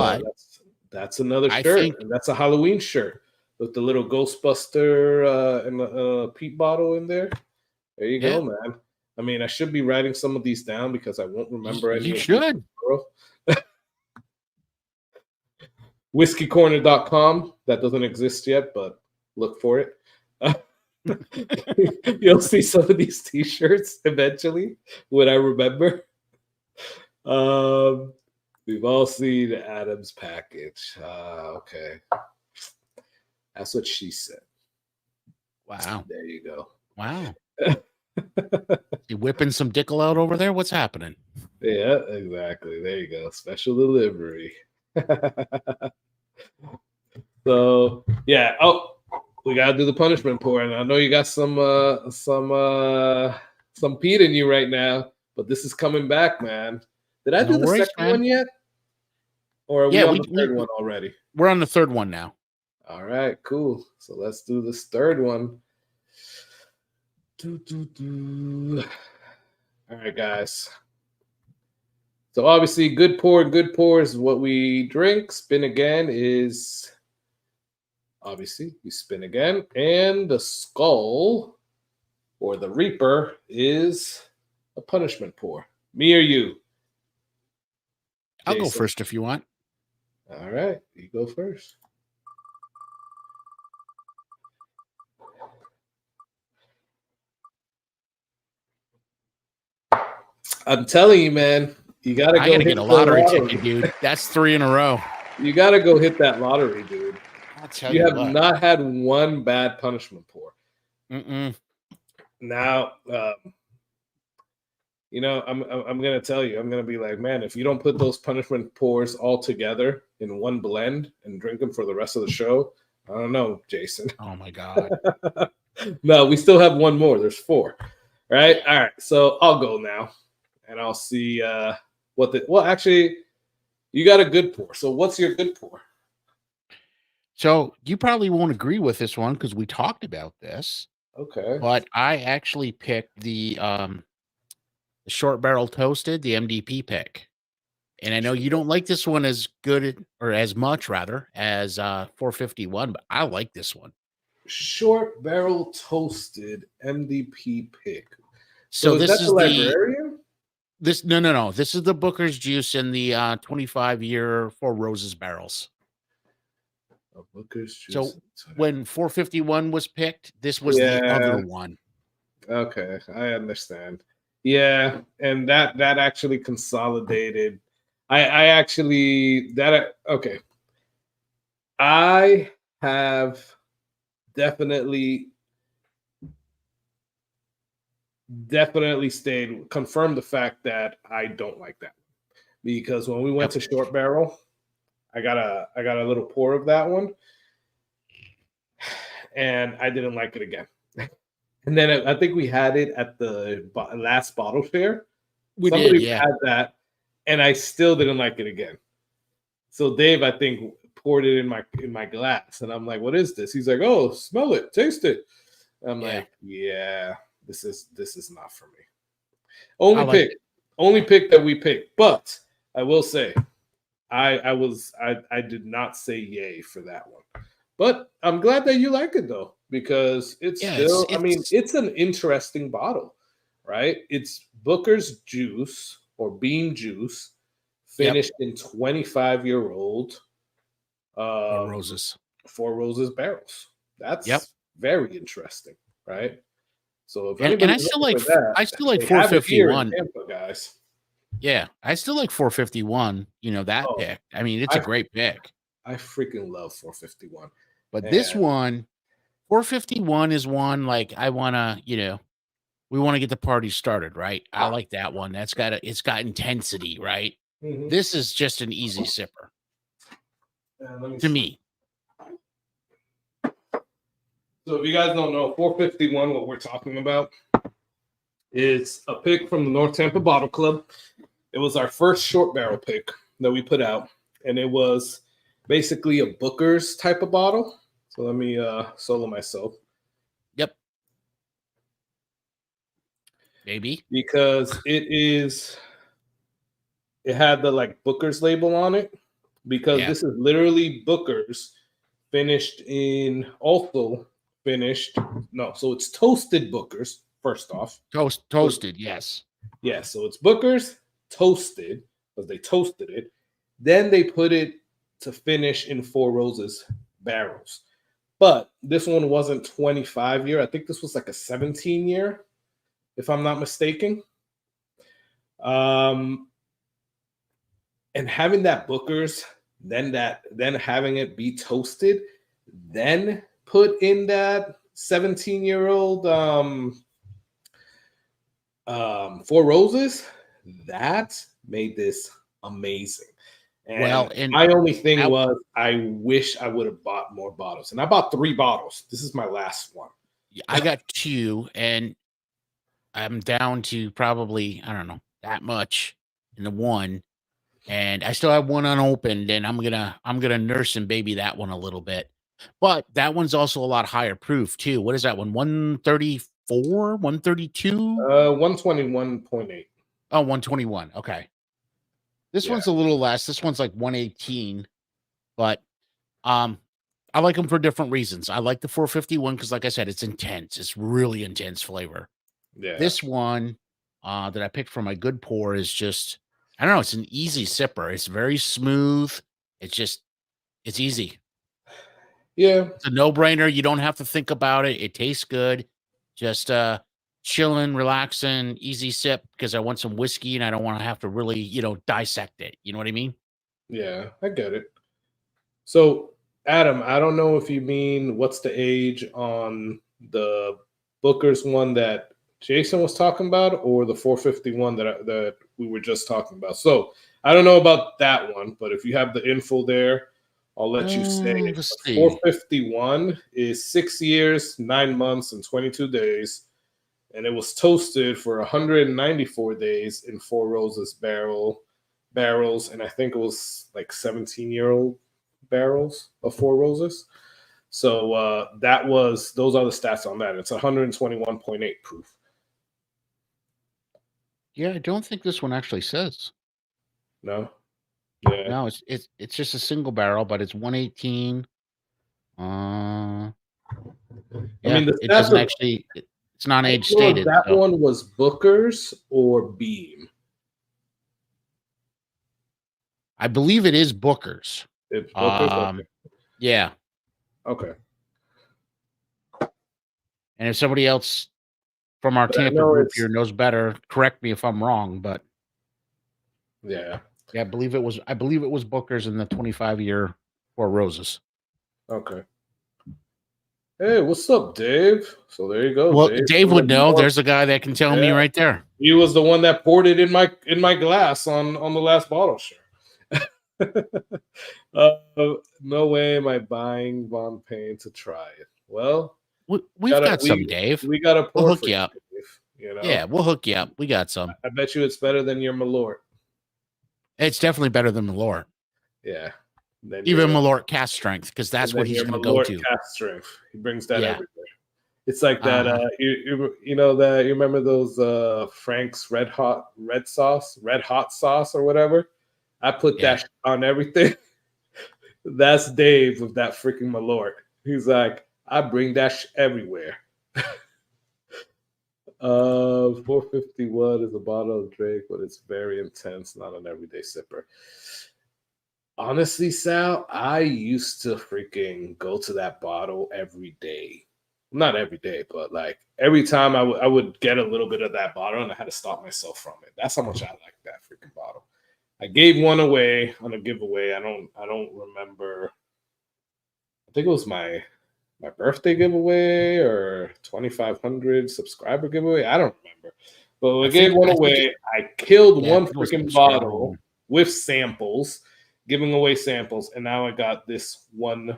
another shirt, and that's a Halloween shirt with the little Ghostbuster and a peat bottle in there. There you go, man. I mean, I should be writing some of these down because I won't remember any. You should. Whiskeycorner.com. That doesn't exist yet, but look for it. You'll see some of these t-shirts eventually when I remember. We've all seen Adam's package. Okay. That's what she said. Wow. There you go. Wow. You whipping some Dickle out over there? What's happening? Yeah, exactly. There you go. Special delivery. So yeah. Oh, we gotta do the punishment pour, and I know you got some Pete in you right now, but this is coming back, man. Did I do the worries, second man. one yet? Or are we on the third one already? We're on the third one now. All right, cool. So let's do this third one. All right, guys. So obviously, good pour is what we drink. Spin again is obviously you spin again, and the skull or the Reaper is a punishment pour. Me or you? I'll go first if you want. All right, you go first. I'm telling you, man, you gotta go. I gotta get a lottery ticket, dude. That's 3 in a row. You gotta go hit that lottery, dude. I'll tell you you have not had one bad punishment pour. Now, you know, I'm gonna tell you, I'm gonna be like, man, if you don't put those punishment pours all together in one blend and drink them for the rest of the show, I don't know, Jason. Oh my god. No, we still have one more. There's 4. Right? All right. So I'll go now. And I'll see actually, you got a good pour. So what's your good pour? So you probably won't agree with this one because we talked about this. Okay. But I actually picked the short barrel toasted, the MDP pick. And I know you don't like this one as good or as much rather as 451, but I like this one. Short barrel toasted MDP pick. So this is the librarian? No. This is the Booker's Juice in the 25-year Four Roses barrels. Booker's Juice. So when 451 was picked, this was the other one. Okay, I understand. Yeah, and that actually consolidated. I have definitely confirmed the fact that I don't like that, because when we went to short barrel, I got a little pour of that one, and I didn't like it again. And then I think we had it at the last bottle share. Somebody had that, and I still didn't like it again. So Dave, I think, poured it in my glass, and I'm like, "What is this?" He's like, "Oh, smell it, taste it." I'm like, "Yeah, this is not for me." Only pick that we picked, but I will say, I did not say yay for that one. But I'm glad that you like it though, because it's an interesting bottle, right? It's Booker's Juice or Bean Juice, finished in 25-year-old Four Roses barrels. That's very interesting, right? So if I still like 451, Tampa, guys. Yeah, I still like 451. You know that pick. I mean, it's a great pick. I freaking love 451. But this one, 451 is one like I want to, we want to get the party started, right? I like that one. It's got intensity, right? Mm-hmm. This is just an easy sipper to me. So if you guys don't know, 451, what we're talking about is a pick from the North Tampa Bottle Club. It was our first short barrel pick that we put out, and it was basically a Booker's type of bottle. So let me solo myself. Yep. Maybe. Because it had the like Booker's label on it, because this is literally Booker's finished. So it's toasted Booker's first off. Toasted, yes. Yeah, so it's Booker's toasted because they toasted it. Then they put it to finish in Four Roses barrels. But this one wasn't 25-year. I think this was like a 17-year, if I'm not mistaken. And having that Booker's, then having it be toasted, then put in that 17-year-old Four Roses, that made this amazing. And my only thing was I wish I would have bought more bottles. And I bought 3 bottles. This is my last one. I got 2, and I'm down to probably, I don't know, that much in the one. And I still have one unopened, and I'm gonna nurse and baby that one a little bit. But that one's also a lot higher proof too. What is that one? 134, 132? 121.8. Oh, 121. Okay. This one's a little less. This one's like 118. But I like them for different reasons. I like the 451 because, like I said, it's intense. It's really intense flavor. Yeah. This one that I picked for my good pour is just, I don't know, it's an easy sipper. It's very smooth. It's easy. Yeah. It's a no-brainer. You don't have to think about it. It tastes good. Just chilling, relaxing, easy sip because I want some whiskey and I don't want to have to really, dissect it. You know what I mean? Yeah, I get it. So, Adam, I don't know if you mean what's the age on the Booker's one that Jason was talking about, or the 451 that we were just talking about. So I don't know about that one, but if you have the info there, I'll let you say it. 451 is 6 years, 9 months, and 22 days, and it was toasted for 194 days in Four Roses barrels, and I think it was like 17-year-old barrels of Four Roses. So those are the stats on that. It's 121.8 proof. Yeah, I don't think this one actually says. No. Yeah. No, it's just a single barrel, but it's 118. Yeah, I mean, it doesn't actually. It's not age stated. That one was Booker's or Beam. I believe it is Booker's. It's Booker's. Okay. Yeah. Okay. And if somebody else from our Tampa group here knows better, correct me if I'm wrong, but yeah, I believe it was Booker's in the 25-year Four Roses. Okay. Hey, what's up, Dave? So there you go. Well, Dave would know. There's a guy that can tell me right there. He was the one that poured it in my glass on the last bottle share. No way am I buying Von Payne to try it. Well, we've got some, Dave. We got to pour. We'll hook you up. Dave, Yeah, we'll hook you up. We got some. I bet you it's better than your Malort. It's definitely better than Malort. Yeah. Even Malort cast strength, because that's what he's going to go to. Cast strength. He brings that everywhere. It's like that. You remember those Frank's Red Hot sauce or whatever. I put that on everything. That's Dave with that freaking Malort. He's like, I bring that everywhere. 451 is a bottle of Drake, but it's very intense, not an everyday sipper. Honestly, Sal, I used to freaking go to that bottle every day. Not every day, but like every time I would get a little bit of that bottle, and I had to stop myself from it. That's how much I like that freaking bottle. I gave one away on a giveaway. I don't remember. I think it was my birthday giveaway or 2,500 subscriber giveaway. I don't remember. But I gave one away. I killed one freaking bottle with samples, giving away samples, and now I got this one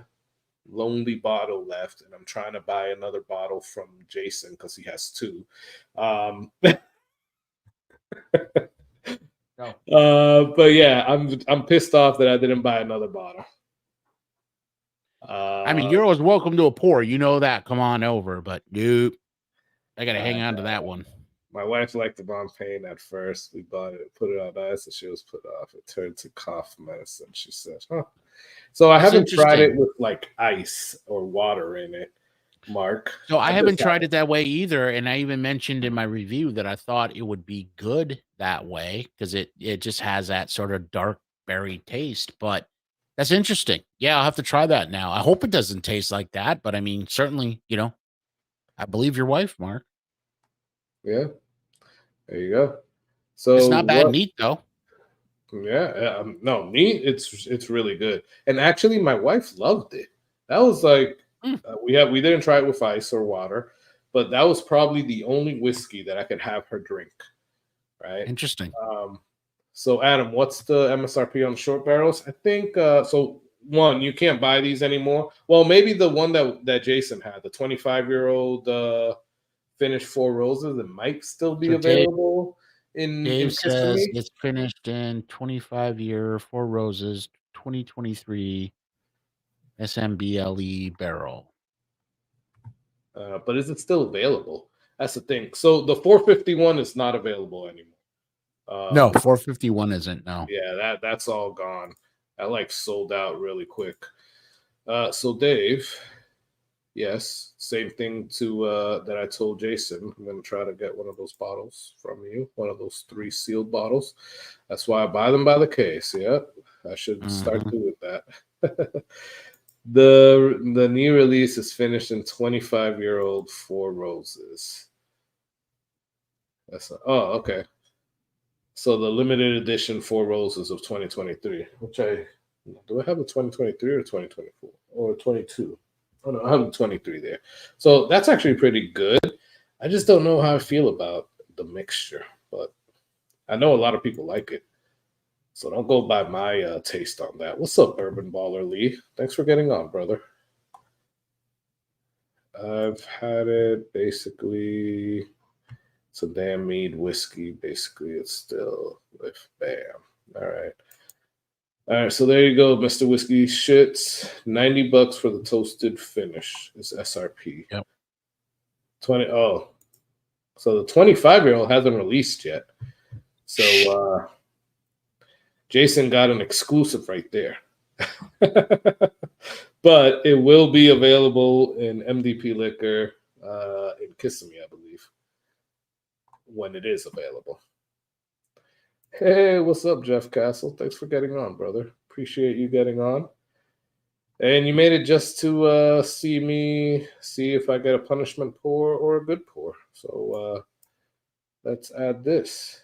lonely bottle left, and I'm trying to buy another bottle from Jason because he has 2. But yeah, I'm pissed off that I didn't buy another bottle. I mean, you're always welcome to a pour. You know that. Come on over. But nope, I got to hang on to that one. My wife liked the Von Payne at first. We bought it, put it on ice, and she was put off. It turned to cough medicine, she said. Huh. So I haven't tried it with like ice or water in it, Mark. So I haven't tried it that way either. And I even mentioned in my review that I thought it would be good that way because it just has that sort of dark berry taste. But that's interesting. Yeah, I'll have to try that now. I hope it doesn't taste like that. But I mean, certainly, I believe your wife, Mark. Yeah. There you go. So it's not bad neat though. Yeah, no, neat. It's really good. And actually, my wife loved it. That was like we didn't try it with ice or water, but that was probably the only whiskey that I could have her drink. Right. Interesting. So Adam, what's the MSRP on short barrels? I think so. One, you can't buy these anymore. Well, maybe the one that Jason had, the 25-year-old finished Four Roses, it might still be available in Dave says Kissimmee. it's finished in 25-year Four Roses 2023 SMBLE barrel. But is it still available? That's the thing. So the 451 is not available anymore. No, 451 isn't. No. Yeah, that's all gone. That like sold out really quick. So Dave, yes, same thing to that I told Jason. I'm gonna try to get one of those bottles from you, one of those 3 sealed bottles. That's why I buy them by the case. Yeah, I should start doing that. The new release is finished in 25-year-old Four Roses. Okay. So the limited edition Four Roses of 2023, which do I have a 2023 or 2024 or 22? Oh no, I have a 23 there. So that's actually pretty good. I just don't know how I feel about the mixture, but I know a lot of people like it. So don't go by my taste on that. What's up, Bourbon Baller Lee? Thanks for getting on, brother. I've had it basically. It's a damn mead whiskey. Basically, it's still with bam. All right. So there you go, Mr. Whiskey Shits. $90 for the toasted finish is SRP. Yep. 20. Oh, so the 25-year-old hasn't released yet. So Jason got an exclusive right there. But it will be available in MDP Liquor in Kissimmee, I believe, when it is available. Hey, what's up, Jeff Castle? Thanks for getting on, brother. Appreciate you getting on. And you made it just to see if I get a punishment pour or a good pour. So let's add this.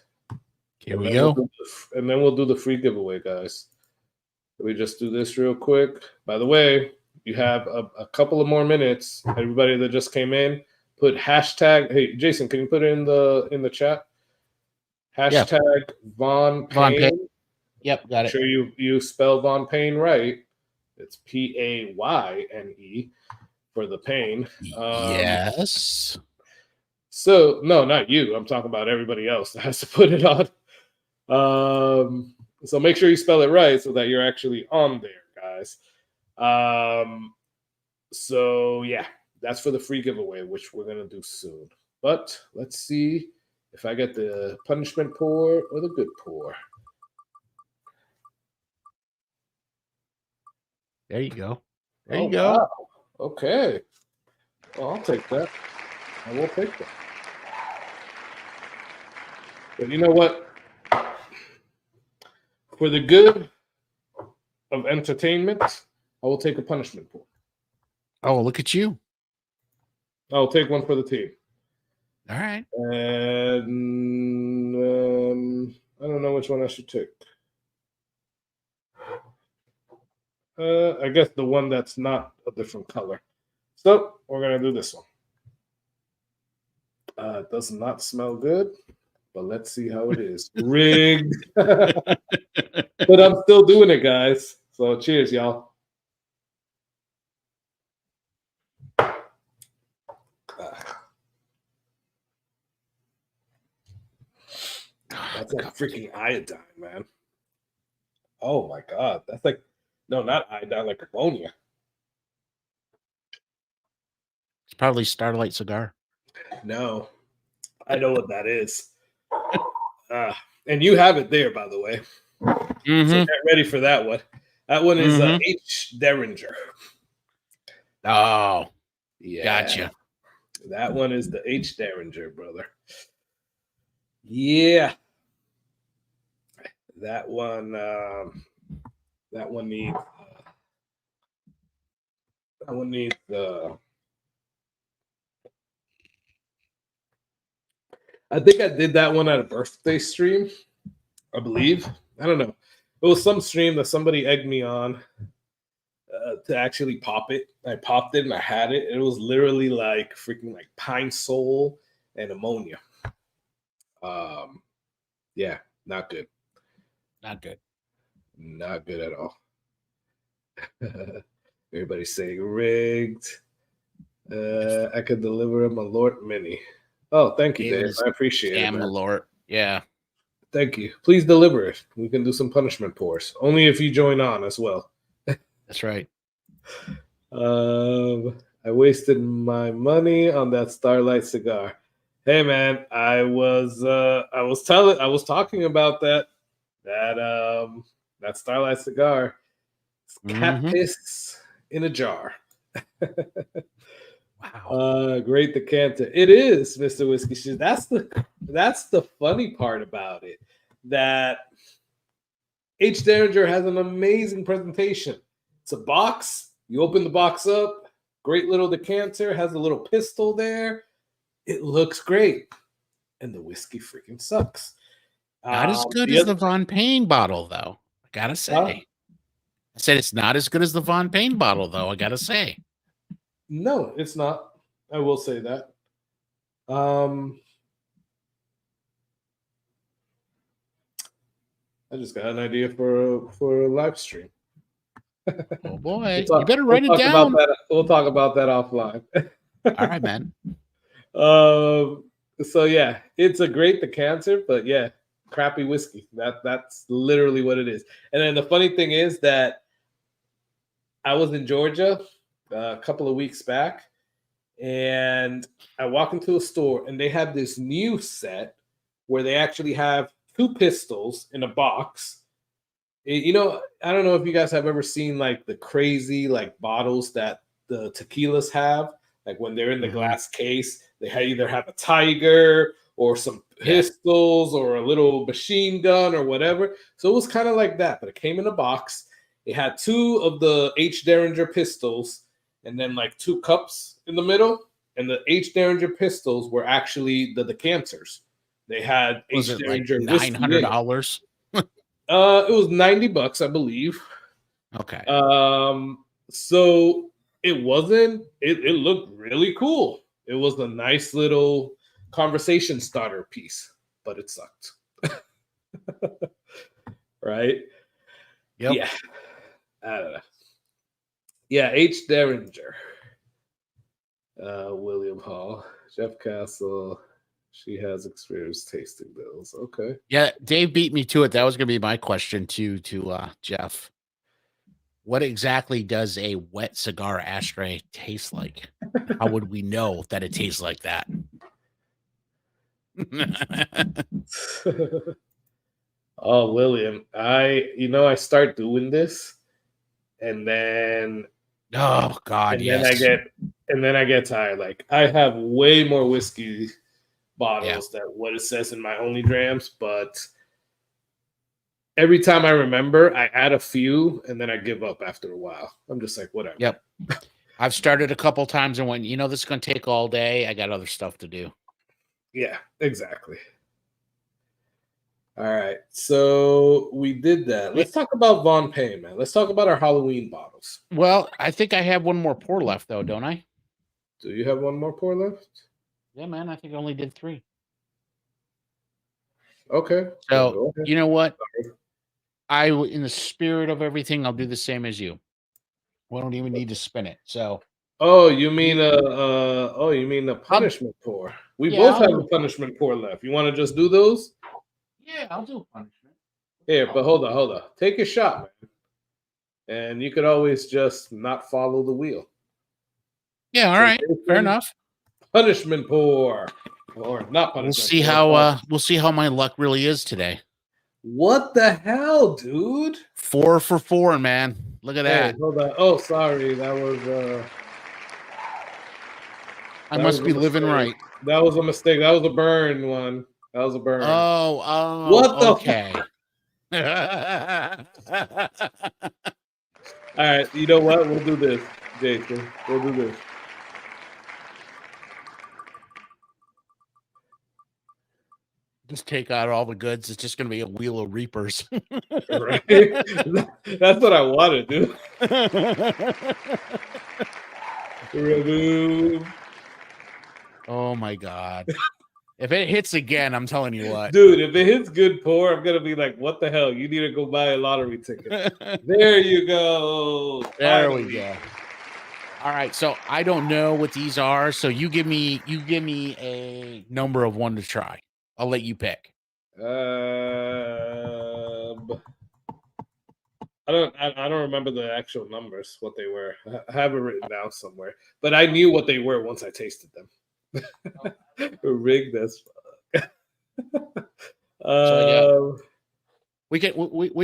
Here we go. And then we'll do the free giveaway, guys. We just do this real quick. By the way, you have a couple of more minutes. Everybody that just came in, put hashtag. Hey, Jason, can you put it in the chat? Hashtag Von Payne. Yep, got it. Sure you spell Von Payne right. It's Payne for the pain. Yes. So no, not you. I'm talking about everybody else that has to put it on. So make sure you spell it right so that you're actually on there, guys. So yeah, that's for the free giveaway, which we're gonna do soon. But let's see if I get the punishment pour or the good pour. There you go. There you go. Wow. Okay. Well, I'll take that. I will take that. But you know what? For the good of entertainment, I will take a punishment pour. Oh, look at you. I'll take one for the team. All right. And I don't know which one I should take. I guess the one that's not a different color. So we're going to do this one. It does not smell good, but let's see how it is. Rigged. But I'm still doing it, guys. So cheers, y'all. That's like freaking iodine, man. Oh my God. That's like, no, not iodine, like ammonia. It's probably Starlight Cigar. No, I know what that is. And you have it there, by the way. Mm-hmm. So get ready for that one. That one is H. Derringer. Oh, yeah. Gotcha. That one is the H. Derringer, brother. Yeah. That one needs I think I did that one at a birthday stream, I believe. I don't know. It was some stream that somebody egged me on to actually pop it. I popped it and I had it. It was literally like freaking like pine sol and ammonia. Yeah, not good. Not good. Not good at all. Everybody's saying rigged. I could deliver a Malort Mini. Oh, thank you, Dave. I appreciate it, man. Malort. Yeah. Thank you. Please deliver it. We can do some punishment pours. Only if you join on as well. That's right. I wasted my money on that Starlight cigar. Hey man, I was talking about that Starlight cigar. It's cat piss in a jar. Wow. Great decanter. It is, Mr. Whiskey Shoes. That's the funny part about it. That H. Derringer has an amazing presentation. It's a box. You open the box up. Great little decanter. Has a little pistol there. It looks great. And the whiskey freaking sucks. Not as good as the Von Payne bottle, though. I gotta say. I said it's not as good as the Von Payne bottle, though. I gotta say. No, it's not. I will say that. I just got an idea for a live stream. Oh boy, you better write it down. We'll talk about that offline. All right, man. So yeah, it's a great decanter, but yeah, crappy whiskey. That's literally what it is. And then the funny thing is that I was in Georgia a couple of weeks back, and I walk into a store, and they have this new set where they actually have 2 pistols in a box. You know, I don't know if you guys have ever seen like the crazy like bottles that the tequilas have. Like when they're in the glass case, they either have a tiger or some pistols or a little machine gun or whatever. So it was kind of like that, but it came in a box. It had 2 of the H. Derringer pistols and then like 2 cups in the middle. And the H. Derringer pistols were actually the decanters. They had H. Derringer like $900. It was $90, I believe. Okay. So it wasn't. It looked really cool. It was a nice little conversation starter piece, but it sucked. Right? Yep. Yeah. I don't know. Yeah, H. Derringer. William Hall. Jeff Castle. She has experience tasting those. Okay. Yeah, Dave beat me to it. That was going to be my question to Jeff. What exactly does a wet cigar ashtray taste like? How would we know that it tastes like that? Oh, William, I start doing this, and then oh God, then I get tired. Like I have way more whiskey bottles than what it says in my Only Drams, but every time I remember, I add a few, and then I give up after a while. I'm just like, whatever. Yep. I've started a couple times and went, this is going to take all day. I got other stuff to do. Yeah, exactly. All right, so we did that. Let's talk about Von Payne, man. Let's talk about our Halloween bottles. Well, I think I have one more pour left, though, don't I? Do you have one more pour left? Yeah, man. I think I only did 3. Okay. So, you know what? In the spirit of everything, I'll do the same as you. We don't even need to spin it. So. Oh, you mean the punishment pour? We both have a punishment pour left. You want to just do those? Yeah, I'll do punishment. Here, but hold on. Take a shot, man. And you could always just not follow the wheel. Yeah, all right. Fair enough. Punishment pour. Or not punishment. We'll see how my luck really is today. What the hell, dude? 4 for 4, man. Look at that. Hold on. Oh, sorry. That was I must be living right. That was a mistake. That was a burn one. That was a burn. Oh, what the okay. All right, you know what? We'll do this, Jason. We'll do this. Just take out all the goods. It's just going to be a wheel of reapers. Right? That's what I want to do. Remove. Oh my God. If it hits again, I'm telling you what. Dude, if it hits good pour, I'm gonna be like, what the hell? You need to go buy a lottery ticket. There you go. There Finally. we go. All right, so I don't know what these are. So you give me a number of one to try. I'll let you pick. I don't remember the actual numbers, what they were. I have it written down somewhere, but I knew what they were once I tasted them. Rigged as fuck. We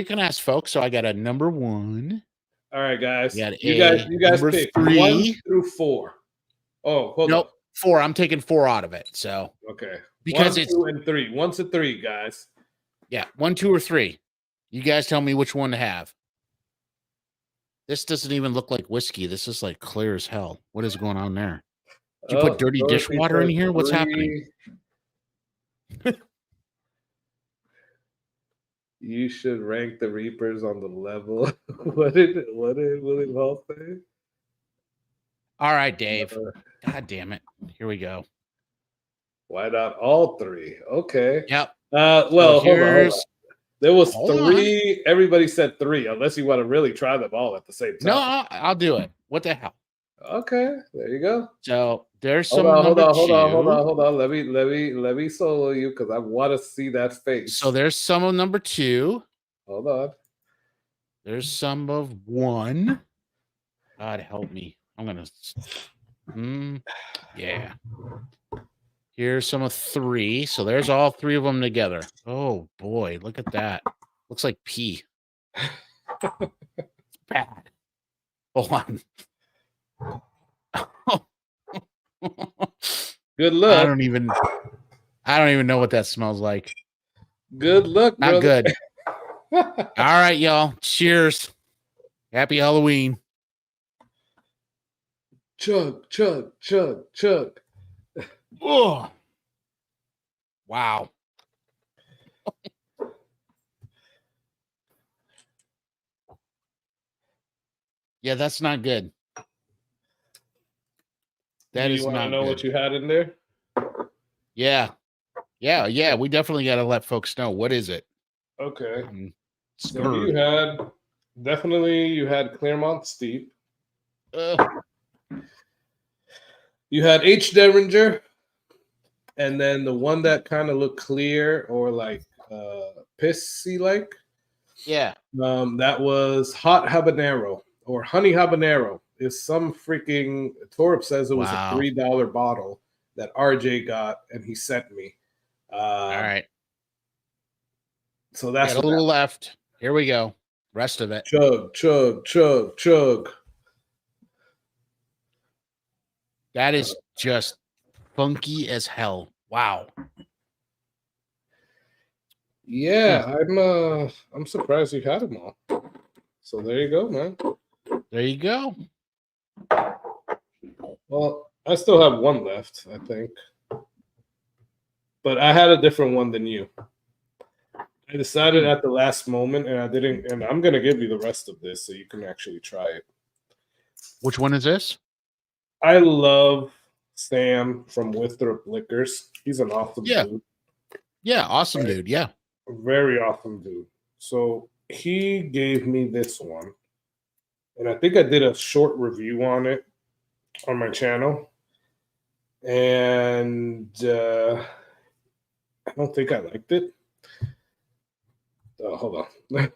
can ask folks. So I got a number 1. All right, guys. You guys pick 3 1 through 4. Oh, hold on. 4. I'm taking 4 out of it. So okay, because 1, it's 2, and 3. 1 to 3, guys. Yeah, 1, 2, or 3. You guys tell me which one to have. This doesn't even look like whiskey. This is like clear as hell. What is going on there? Did you put dirty Dorothy dishwater in said here? What's 3. happening? You should rank the Reapers on the level. What did William Hall say? All right, Dave. God damn it. Here we go. Why not all 3? Okay. Yep. Well, so hold on. There was 3. Everybody said 3, unless you want to really try them all at the same time. No, I'll do it. What the hell? Okay, there you go. So there's some. Hold on. Let me solo you because I want to see that face. So there's some of number 2. Hold on. There's some of 1. God help me. I'm gonna. Yeah. Here's some of 3. So there's all 3 of them together. Oh boy, look at that. Looks like pee. Bad. Hold on. Good luck. I don't even know what that smells like. Good luck, Not brother. good. All right, y'all. Cheers. Happy Halloween. Chug. Oh. Wow. Yeah, that's not good. That is not good. You want to know what you had in there? Yeah. We definitely got to let folks know. What is it? Okay. So you had Claremont Steep. You had H. Derringer, and then the one that kind of looked clear or like pissy like. Yeah. That was Hot Habanero or Honey Habanero. Is some freaking Torp says it was a $3 bottle that RJ got and he sent me. All right. So that's a little left. Here we go. Rest of it. Chug. That is just funky as hell. Wow. Yeah, I'm surprised you had them all. So there you go, man. There you go. Well, I still have one left, I think. But I had a different one than you. I decided at the last moment, and I didn't. And I'm gonna give you the rest of this so you can actually try it. Which one is this? I love Sam from Withrop Liquors. He's an awesome dude. Yeah, awesome dude. Yeah, very awesome dude. So he gave me this one, and I think I did a short review on it on my channel, and I don't think I liked it. Oh, hold on.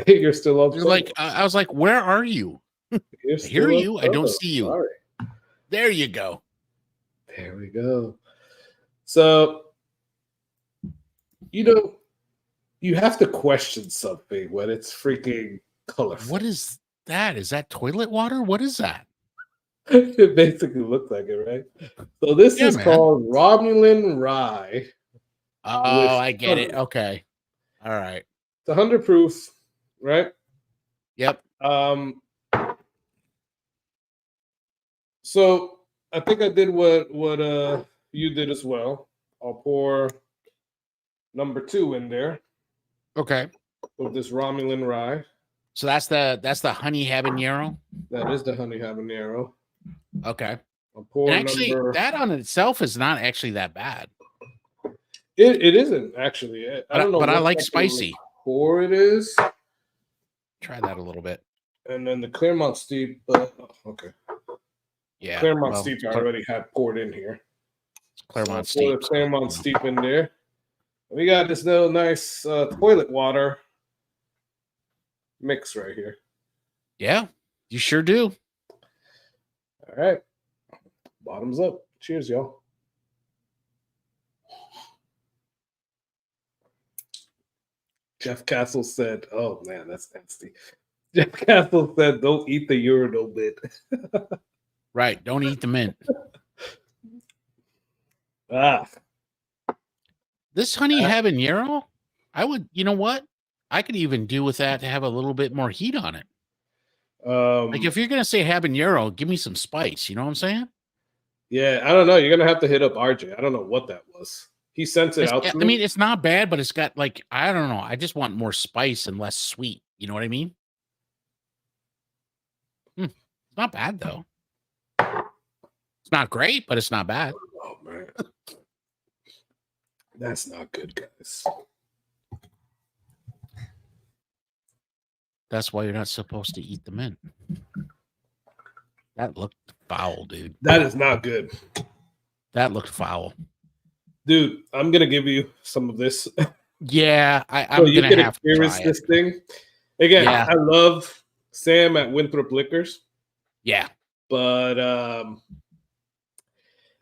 You're still up. You're like, I was like, where are you? I hear you. I don't see you. Sorry. There you go. There we go. So, you have to question something when it's freaking colorful. What is that? Is that toilet water? What is that? It basically looks like it, right? So this is called Romulan Rye. Oh, I get it. Okay. All right. It's 100 proof, right? Yep. So I think I did what you did as well. I'll pour number 2 in there. Okay. With this Romulan Rye. So that's the honey habanero. That is the honey habanero. Okay. I'll pour that on itself is not actually that bad. It isn't actually. I don't know, but I what like type of spicy. liqueur it is. Try that a little bit. And then the Claremont Steep. Okay. Yeah. Claremont Steep I already had poured in here. Claremont Steep. Pour the Claremont Steep in there. We got this little nice toilet water mix right here. Yeah, you sure do. All right. Bottoms up. Cheers, y'all. Jeff Castle said, oh man, that's nasty. Jeff Castle said, don't eat the urinal bit. Right. Don't eat the mint. This honey habanero, I would, you know what? I could even do with that to have a little bit more heat on it. Like if you're going to say habanero, give me some spice. You know what I'm saying? Yeah, I don't know. You're going to have to hit up RJ. I don't know what that was. He sent it out to me. I mean, it's not bad, but it's got like, I don't know. I just want more spice and less sweet. You know what I mean? It's not bad, though. It's not great, but it's not bad. Oh, man. That's not good, guys. That's why you're not supposed to eat the mint. That looked foul, dude. That is not good. That looked foul. Dude, I'm going to give you some of this. Yeah, I'm going to have to try this thing. Again, yeah. I love Sam at Winthrop Liquors. Yeah. But,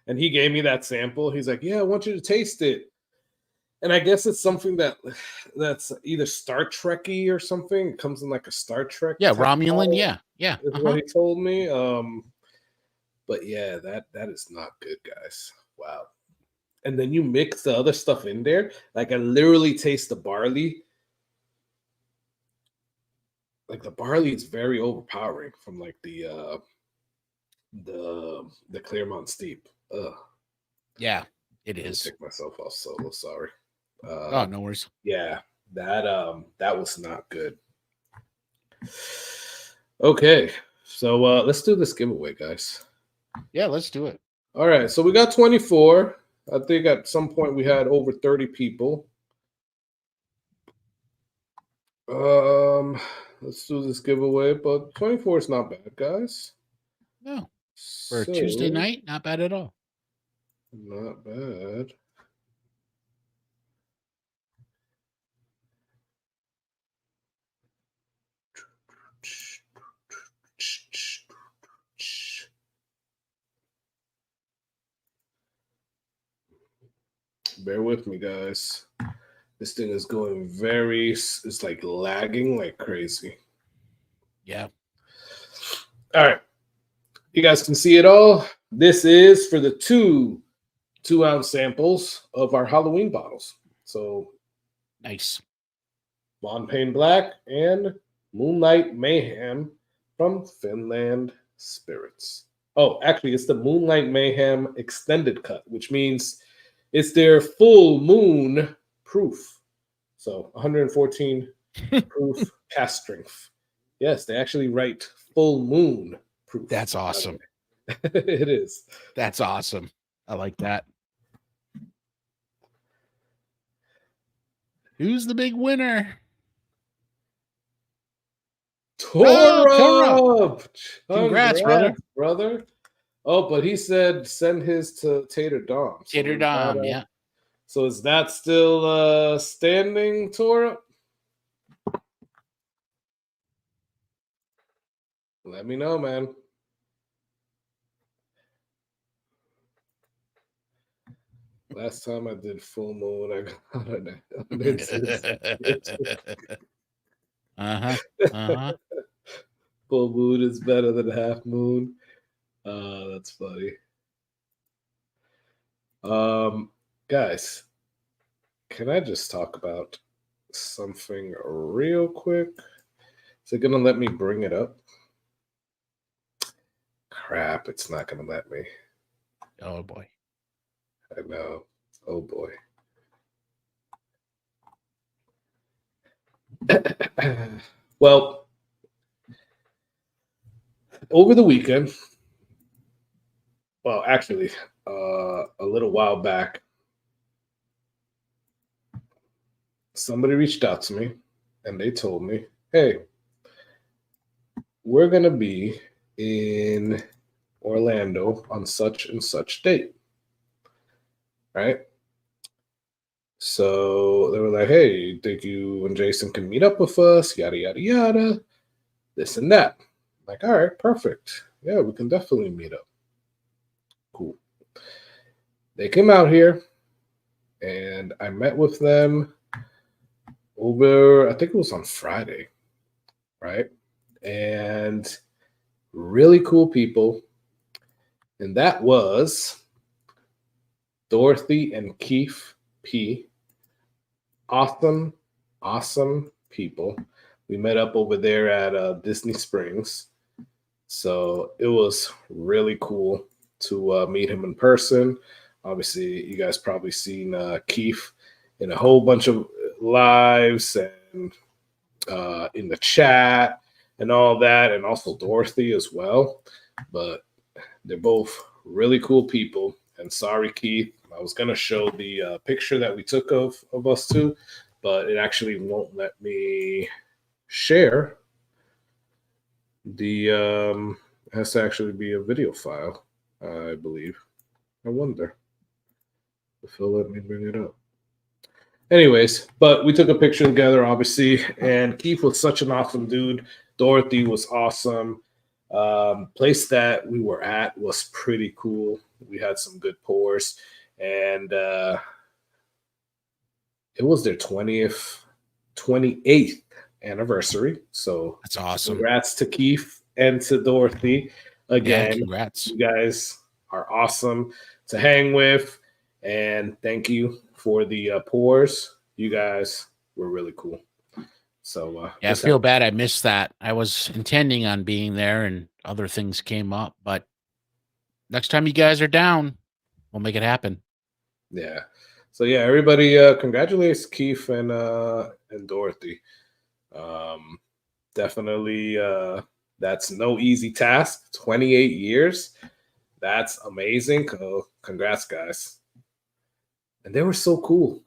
and he gave me that sample. He's like, yeah, I want you to taste it. And I guess it's something that's either Star Trek-y or something. It comes in like a Star Trek. Yeah, Romulan. Yeah. Is what he told me. But yeah, that is not good, guys. Wow. And then you mix the other stuff in there. Like I literally taste the barley. Like the barley is very overpowering from like the Claremont Steep. Ugh. Yeah, it is. Take myself off solo. Sorry. Oh, no worries. Yeah, that was not good. Okay, so let's do this giveaway, guys. Yeah, let's do it. All right, so we got 24. I think at some point we had over 30 people. Let's do this giveaway, but 24 is not bad, guys. No, for a Tuesday night, not bad at all. Not bad. Bear with me, guys. This thing is going it's like lagging like crazy. Yeah. All right. You guys can see it all. This is for the two 2-ounce samples of our Halloween bottles. So nice. Von Payne Black and Moonlight Mayhem from Finland Spirits. Oh, actually, it's the Moonlight Mayhem extended cut, which means it's their full moon proof. So 114 proof cast strength. Yes, they actually write full moon proof. That's awesome. It is. That's awesome. I like that. Who's the big winner? Torub! Congrats, brother. Oh, but he said send his to Tater Dom. Tater Dom, yeah. So is that still standing, Torub? Let me know, man. Last time I did full moon, I got an Full moon is better than half moon. That's funny. Guys, can I just talk about something real quick? Is it gonna let me bring it up? Crap, it's not gonna let me. Oh boy. I know. Oh boy. Well, over the weekend, well, actually, a little while back, somebody reached out to me and they told me, hey, we're going to be in Orlando on such and such date. Right? So they were like, hey, you think you and Jason can meet up with us? Yada, yada, yada. This and that. I'm like, all right, perfect. Yeah, we can definitely meet up. Cool. They came out here and I met with them over, I think it was on Friday, right? And really cool people. And that was Dorothy and Keith P. Awesome, awesome people. We met up over there at Disney Springs. So it was really cool to meet him in person. Obviously, you guys probably seen Keith in a whole bunch of lives and in the chat and all that, and also Dorothy as well. But they're both really cool people. And sorry, Keith, I was going to show the picture that we took of us two, but it actually won't let me share. The it has to actually be a video file, I believe. I wonder if he'll let me bring it up. Anyways, but we took a picture together, obviously, and Keith was such an awesome dude. Dorothy was awesome. Place that we were at was pretty cool. We had some good pours, and it was their 28th anniversary. So That's awesome. Congrats to Keith and to Dorothy. Again, yeah, congrats. You guys are awesome to hang with, and thank you for the pours. You guys were really cool. So I feel bad I missed that. I was intending on being there and other things came up, but next time you guys are down, we'll make it happen. Yeah. So yeah, everybody congratulates Keith and Dorothy. Definitely that's no easy task. 28 years. That's amazing. Congrats, guys. And they were so cool.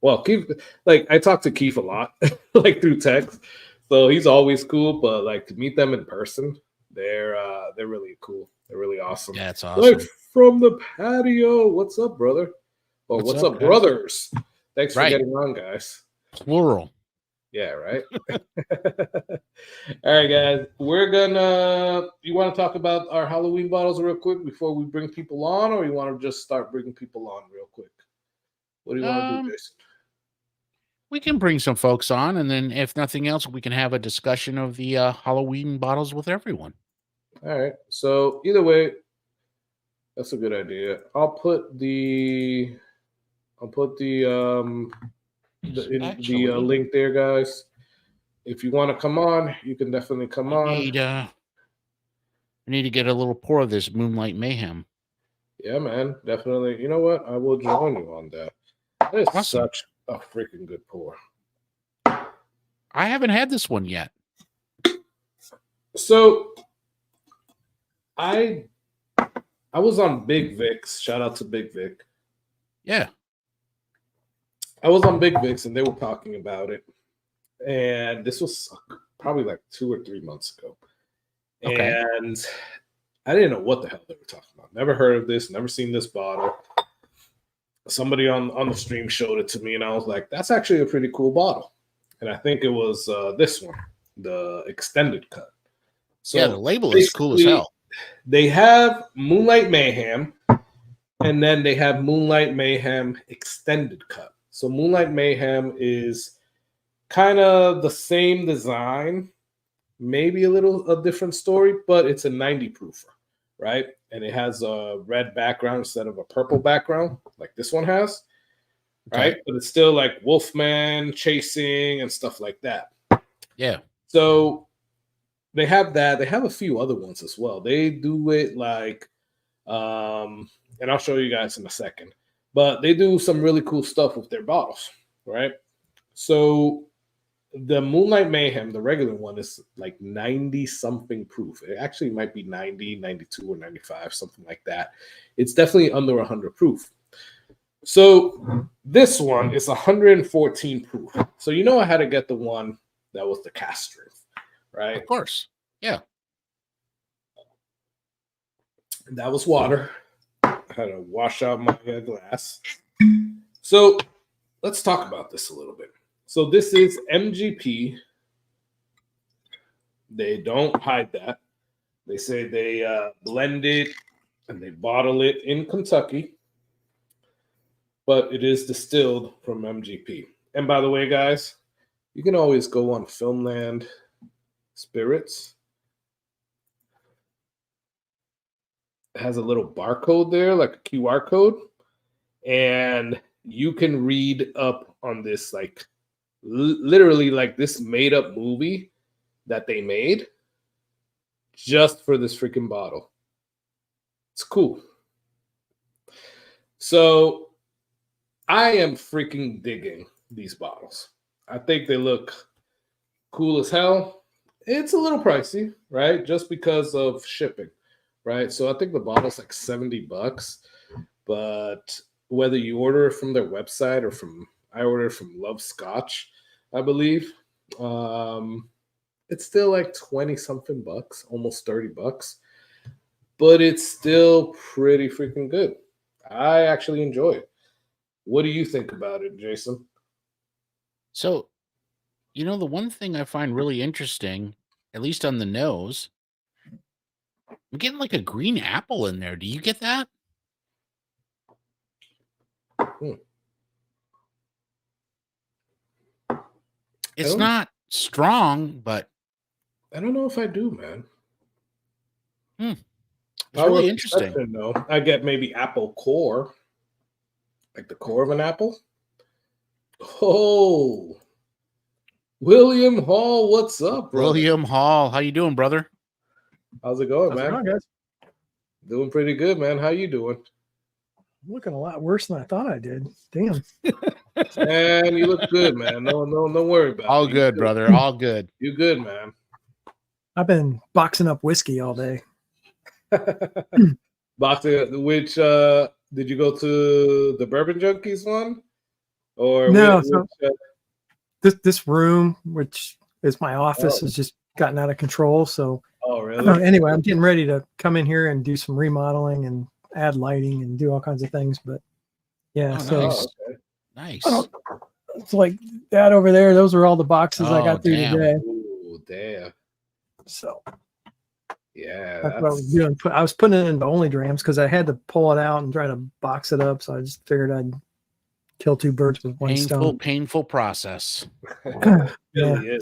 Well, Keith, like I talk to Keith a lot, like through text. So he's always cool, but like to meet them in person, they're really cool. They're really awesome. Yeah, it's awesome. Like from the patio. What's up, brother? Or what's up, brothers? Thanks for getting on, guys. Plural. Yeah, right. All right, guys. We're gonna. You want to talk about our Halloween bottles real quick before we bring people on, or you want to just start bringing people on real quick? What do you want to do, Jason? We can bring some folks on, and then if nothing else, we can have a discussion of the Halloween bottles with everyone. All right. So either way, that's a good idea. I'll put the link there, guys. If you want to come on, you can definitely come on. I need to get a little pour of this Moonlight Mayhem. Yeah, man, definitely. You know what? I will join you on that. That is awesome. Such a freaking good pour. I haven't had this one yet. So I was on Big Vic's. Shout out to Big Vic. Yeah. I was on Big Vic's and they were talking about it. And this was probably like 2 or 3 months ago. Okay. And I didn't know what the hell they were talking about. Never heard of this, never seen this bottle. Somebody on the stream showed it to me, and I was like, that's actually a pretty cool bottle. And I think it was this one, the extended cut. So yeah, the label is cool as hell. They have Moonlight Mayhem, and then they have Moonlight Mayhem extended cut. So Moonlight Mayhem is kind of the same design, maybe a different story, but it's a 90 proofer, right? And it has a red background instead of a purple background like this one has, right? But it's still like Wolfman chasing and stuff like that. Yeah. So they have that. They have a few other ones as well. They do it like, and I'll show you guys in a second, but they do some really cool stuff with their bottles, right? So the Moonlight Mayhem, the regular one, is like 90 something proof. It actually might be 90, 92, or 95, something like that. It's definitely under 100 proof. So this one is 114 proof. So you know I had to get the one that was the cast strength, right? Of course. Yeah. And that was water. I had to wash out my glass. So let's talk about this a little bit. So this is MGP. They don't hide that. They say they blend it and they bottle it in Kentucky, but it is distilled from MGP. And by the way, guys, you can always go on Filmland Spirits. It has a little barcode there, like a QR code, and you can read up on this, like literally like this made up movie that they made just for this freaking bottle. It's cool. So I am freaking digging these bottles. I think they look cool as hell. It's a little pricey, right? Just because of shipping, right? So I think the bottle's like $70, but whether you order it from their website or I ordered from Love Scotch, I believe. It's still like 20 something bucks, almost $30, but it's still pretty freaking good. I actually enjoy it. What do you think about it, Jason? So, the one thing I find really interesting, at least on the nose, I'm getting like a green apple in there. Do you get that? It's not strong, but I don't know if I do, man. It's really interesting. No, I get maybe apple core, like the core of an apple. Oh, William Hall, what's up, brother? William Hall, how you doing, brother? How's it going, man? How's it going, guys? Doing pretty good, man. How you doing? I'm looking a lot worse than I thought I did. Damn. Man, you look good, man. No worry about it. All good, brother. All good. You good, man. I've been boxing up whiskey all day. Boxing, which did you go to the Bourbon Junkies one? Or no, this room, which is my office, has just gotten out of control. So really? Anyway, I'm getting ready to come in here and do some remodeling and add lighting and do all kinds of things. But yeah, nice. It's like that over there. Those are all the boxes I got through today. Oh, damn. So yeah, that's what I was doing. I was putting it into only drams because I had to pull it out and try to box it up. So I just figured I'd kill two birds with one stone. Painful process. Yeah, if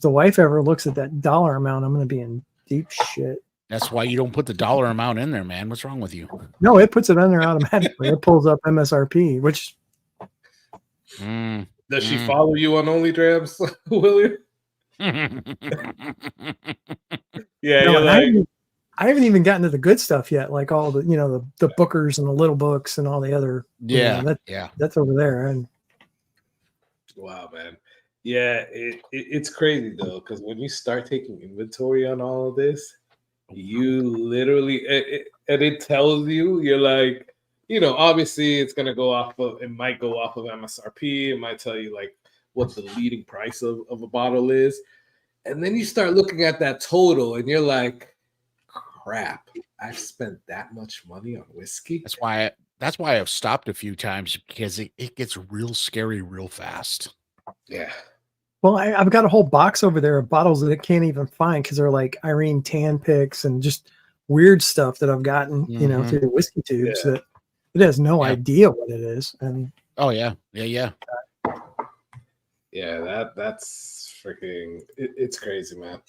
the wife ever looks at that dollar amount, I'm going to be in deep shit. That's why you don't put the dollar amount in there, man. What's wrong with you? No, it puts it in there automatically. It pulls up MSRP, which. Does she follow you on OnlyDrams, William? Yeah, no, I haven't even gotten to the good stuff yet, like all the the bookers and the little books and all the other. That's over there. And wow, man. Yeah, it's crazy though, because when you start taking inventory on all of this, you literally and it tells you, you're like, obviously it's gonna go off of, it might go off of MSRP, it might tell you like what the leading price of a bottle is, and then you start looking at that total and you're like, crap, I've spent that much money on whiskey. That's why I've stopped a few times, because it gets real scary real fast. Yeah. Well, I've got a whole box over there of bottles that I can't even find because they're like Irene Tan picks and just weird stuff that I've gotten, through the whiskey tubes that it has no idea what it is. And yeah, that's freaking, it's crazy, man.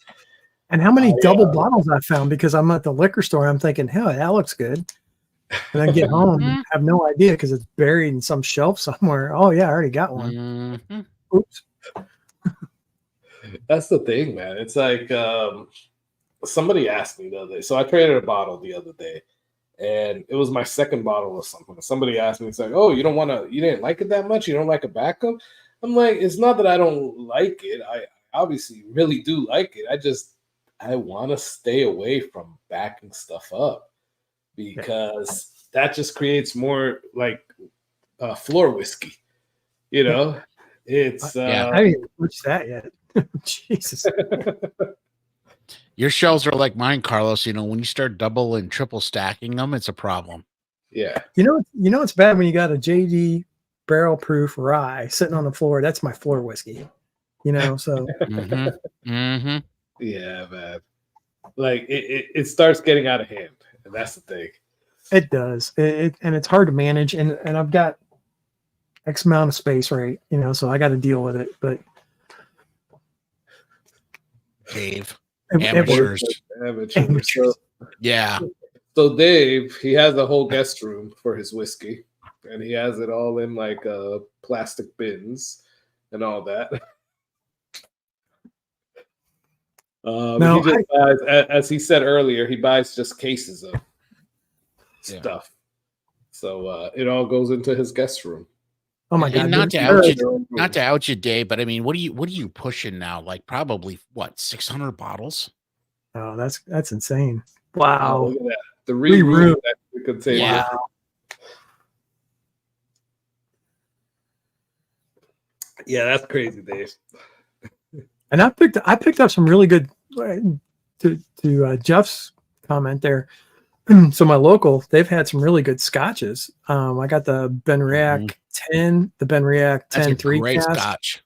And how many double bottles I found because I'm at the liquor store. I'm thinking, hell, that looks good. And then get home, and have no idea because it's buried in some shelf somewhere. Oh yeah, I already got one. Oops. That's the thing, man. It's like somebody asked me the other day. So I traded a bottle the other day, and it was my second bottle of something. Somebody asked me, it's like, oh, you didn't like it that much? You don't like a backup? I'm like, it's not that I don't like it. I obviously really do like it. I want to stay away from backing stuff up because that just creates more like floor whiskey. You know, it's I haven't touched that yet. Jesus. Your shells are like mine, Carlos. You know, when you start double and triple stacking them, it's a problem. Yeah. You know it's bad when you got a JD barrel proof rye sitting on the floor. That's my floor whiskey. You know, so Yeah, man. Like it starts getting out of hand, and that's the thing. It does. And it's hard to manage, and I've got X amount of space, right? You know, so I got to deal with it. But Dave, Amateurs. So, yeah. So Dave, he has a whole guest room for his whiskey, and he has it all in like plastic bins and all that. He just buys, as he said earlier, he buys just cases of stuff. So it all goes into his guest room. Oh my God! And not to out you, Dave, but I mean, what are you pushing now? Like probably what 600 bottles? Oh, that's insane! Wow, look at that. The room that we could say. Yeah. Yeah, that's crazy, Dave. And I picked up some really good to Jeff's comment there. So my local, they've had some really good scotches. I got the Benriach 10, the Benriach 10 3 great cask. Scotch.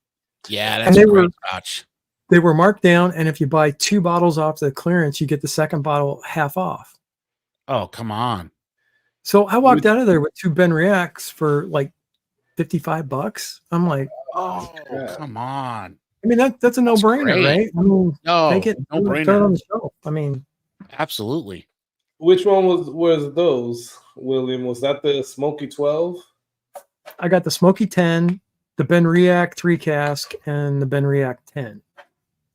Yeah, that's a great Scotch. They were marked down, and if you buy 2 bottles off the clearance, you get the second bottle half off. Oh, come on. So I walked out of there with 2 Benriachs for like $55. I'm like, oh, come on. I mean, that's a no-brainer, right? I mean, take it, no-brainer. throw it on the shelf. I mean, absolutely. Which one was those, William? Was that the Smoky 12? I got the Smoky 10, the Benriach 3 cask, and the Benriach 10.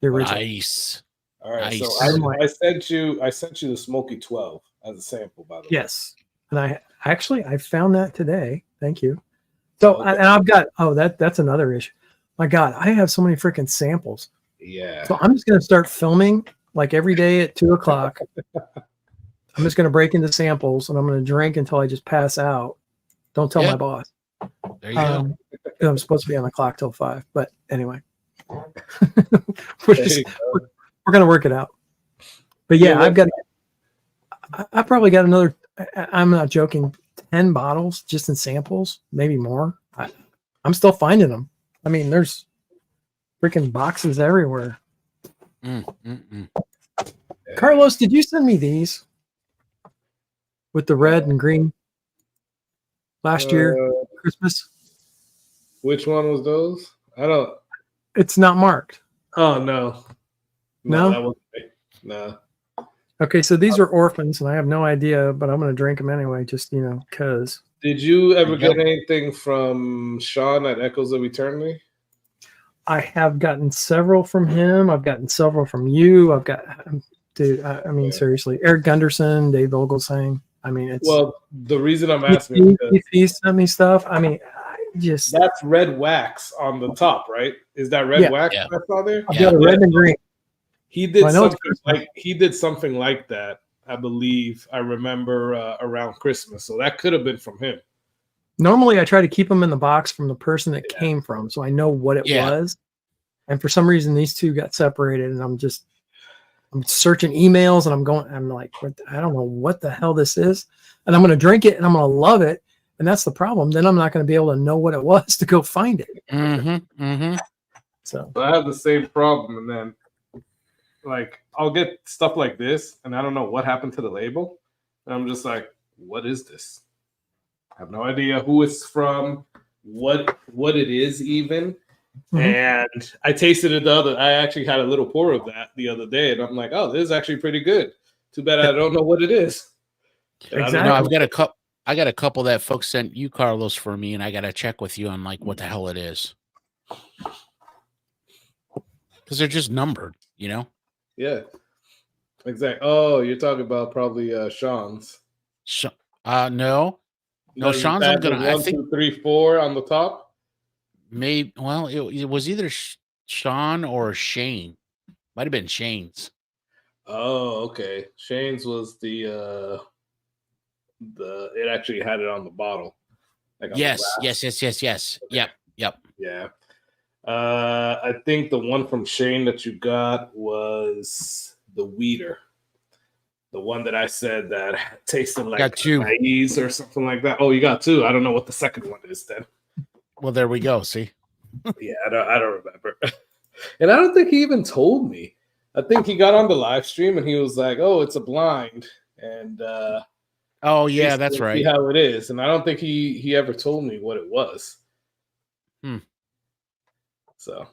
The original. Nice. All right. Nice. So I sent you the Smoky 12 as a sample, by the way. Yes. And I found that today. Thank you. So and I've got that's another issue. My God, I have so many freaking samples. Yeah. So I'm just gonna start filming like every day at 2:00. I'm just gonna break into samples and I'm gonna drink until I just pass out. Don't tell my boss. There you go. I'm supposed to be on the clock till 5, but anyway. we're gonna work it out. But yeah, I probably got another, I'm not joking, 10 bottles just in samples, maybe more. I'm still finding them. I mean, there's freaking boxes everywhere. Carlos, did you send me these with the red and green last year Christmas? Which one was those? I don't. It's not marked. Oh no. No? That wasn't me. No. Okay, so these are orphans, and I have no idea, but I'm going to drink them anyway, just, because. Did you ever get anything from Sean at Echoes of Eternity? I have gotten several from him. I've gotten several from you. I've got, dude, I mean, seriously. Eric Gunderson, Dave Vogelsang. I mean, it's. Well, the reason I'm asking is he sent me stuff. I mean, that's red wax on the top, right? Is that red wax that's on there? I've got a red and green. He did something like that. I believe I remember around Christmas, so that could have been from him. Normally, I try to keep them in the box from the person it came from, so I know what it was. And for some reason, these two got separated, and I'm searching emails, and I'm like, I don't know what the hell this is, and I'm going to drink it, and I'm going to love it, and that's the problem. Then I'm not going to be able to know what it was to go find it. So I have the same problem, and then. Like I'll get stuff like this, and I don't know what happened to the label, and I'm just like, "What is this?" I have no idea who it's from, what it is even. And I tasted it I actually had a little pour of that the other day, and I'm like, "Oh, this is actually pretty good." Too bad I don't know what it is. Exactly. No, I got a couple that folks sent you, Carlos, for me, and I got to check with you on like what the hell it is, because they're just numbered, Yeah, exactly. Oh, you're talking about probably Sean's. No, Sean's. I'm gonna. 1, 2, 3, 4 on the top. Maybe. Well, it was either Sean or Shane. Might have been Shane's. Oh, okay. Shane's was the. It actually had it on the bottle. Like on Yes, the glass? yes. Yep. Yeah. I think the one from Shane that you got was the Weeder. The one that I said that tasted like Got two. maize or something like that. Oh, you got two. I don't know what the second one is then. Well, there we go. See? Yeah, I don't remember. And I don't think he even told me. I think he got on the live stream and he was like, "Oh, it's a blind." And oh yeah, that's right. See how it is. And I don't think he ever told me what it was. So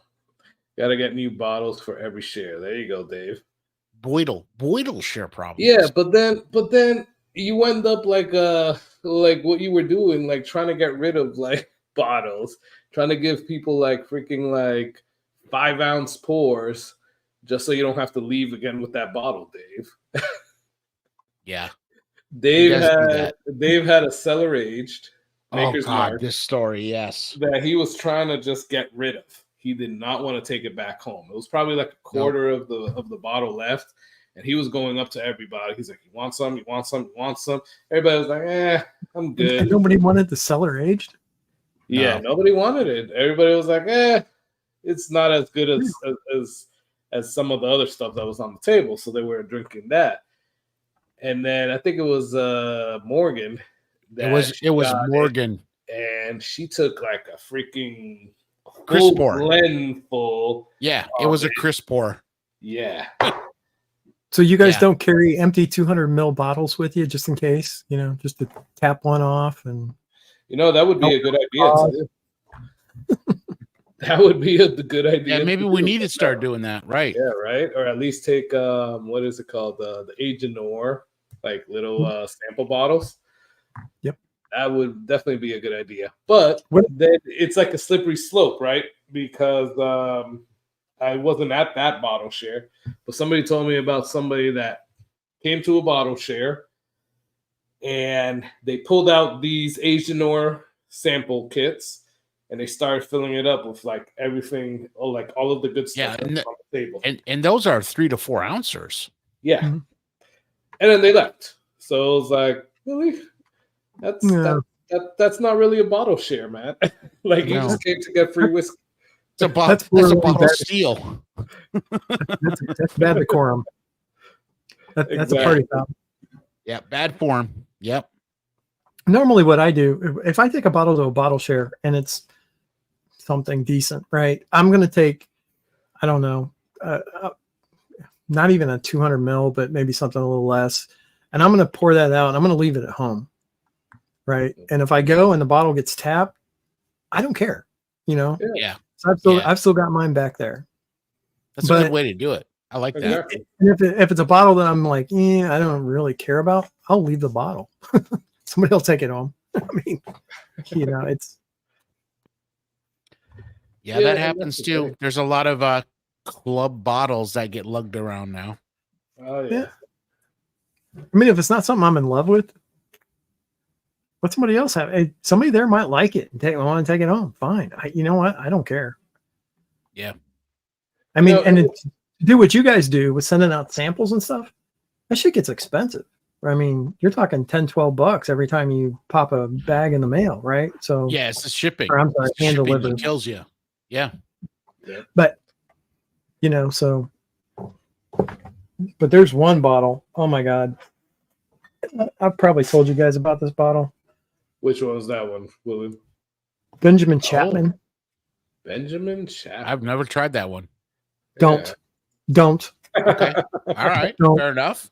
gotta get new bottles for every share. There you go, Dave. Boydle share problems. Yeah, but then you end up like what you were doing, like trying to get rid of like bottles, trying to give people like freaking like 5-ounce pours just so you don't have to leave again with that bottle, Dave. Yeah. Dave had a cellar aged Maker's Mark. This story, yes. That he was trying to just get rid of. He did not want to take it back home. It was probably like a quarter of the bottle left, and he was going up to everybody. He's like, "You want some? You want some? You want some?" Everybody was like, I'm good." And nobody wanted the cellar aged. Yeah, nobody wanted it. Everybody was like, it's not as good as some of the other stuff that was on the table, so they were drinking that. And then I think it was Morgan. It was Morgan, and she took like a freaking Chris pour. Blend full. Yeah, it was a Chris pour. Yeah. So you guys don't carry empty 200 ml bottles with you just in case, just to cap one off and. That would be a good idea. That would be a good idea. Yeah, maybe we need to start doing that, right? Yeah, right. Or at least take what is it called, the Agenor, like little sample bottles. Yep. That would definitely be a good idea. But then it's like a slippery slope, right? Because I wasn't at that bottle share, but somebody told me about somebody that came to a bottle share and they pulled out these Agenor sample kits and they started filling it up with like everything, like all of the good stuff on the table. And those are 3 to 4 ounces. Yeah. Mm-hmm. And then they left. So it was like, really? That's not really a bottle share, man. Like you just came to get free whiskey. It's a bottle steal. That's bad decorum. That's a party foul. Yeah, bad form. Yep. Normally what I do, if I take a bottle to a bottle share and it's something decent, right? I'm going to take, I don't know, not even a 200 ml, but maybe something a little less. And I'm going to pour that out and I'm going to leave it at home. Right. And if I go and the bottle gets tapped, I don't care, Yeah. So I've still got mine back there. That's a good way to do it. I like that. And if it's a bottle that I'm like, I don't really care about, I'll leave the bottle. Somebody will take it home. I mean, it's. Yeah, that happens too. There's a lot of club bottles that get lugged around now. Oh yeah. I mean, if it's not something I'm in love with, let somebody else have it. Somebody there might like it and want to take it home. Fine. You know what? I don't care. Yeah. I mean, to do what you guys do with sending out samples and stuff, that shit gets expensive. I mean, you're talking $10-12 every time you pop a bag in the mail, right? So yeah, it's the shipping. Or I'm sorry, hand delivered kills you. Yeah. But but there's one bottle. Oh my God. I've probably told you guys about this bottle. Which one was that one, William? Benjamin Chapman. Benjamin Chapman. I've never tried that one. Don't. Okay. All right. Don't. Fair enough.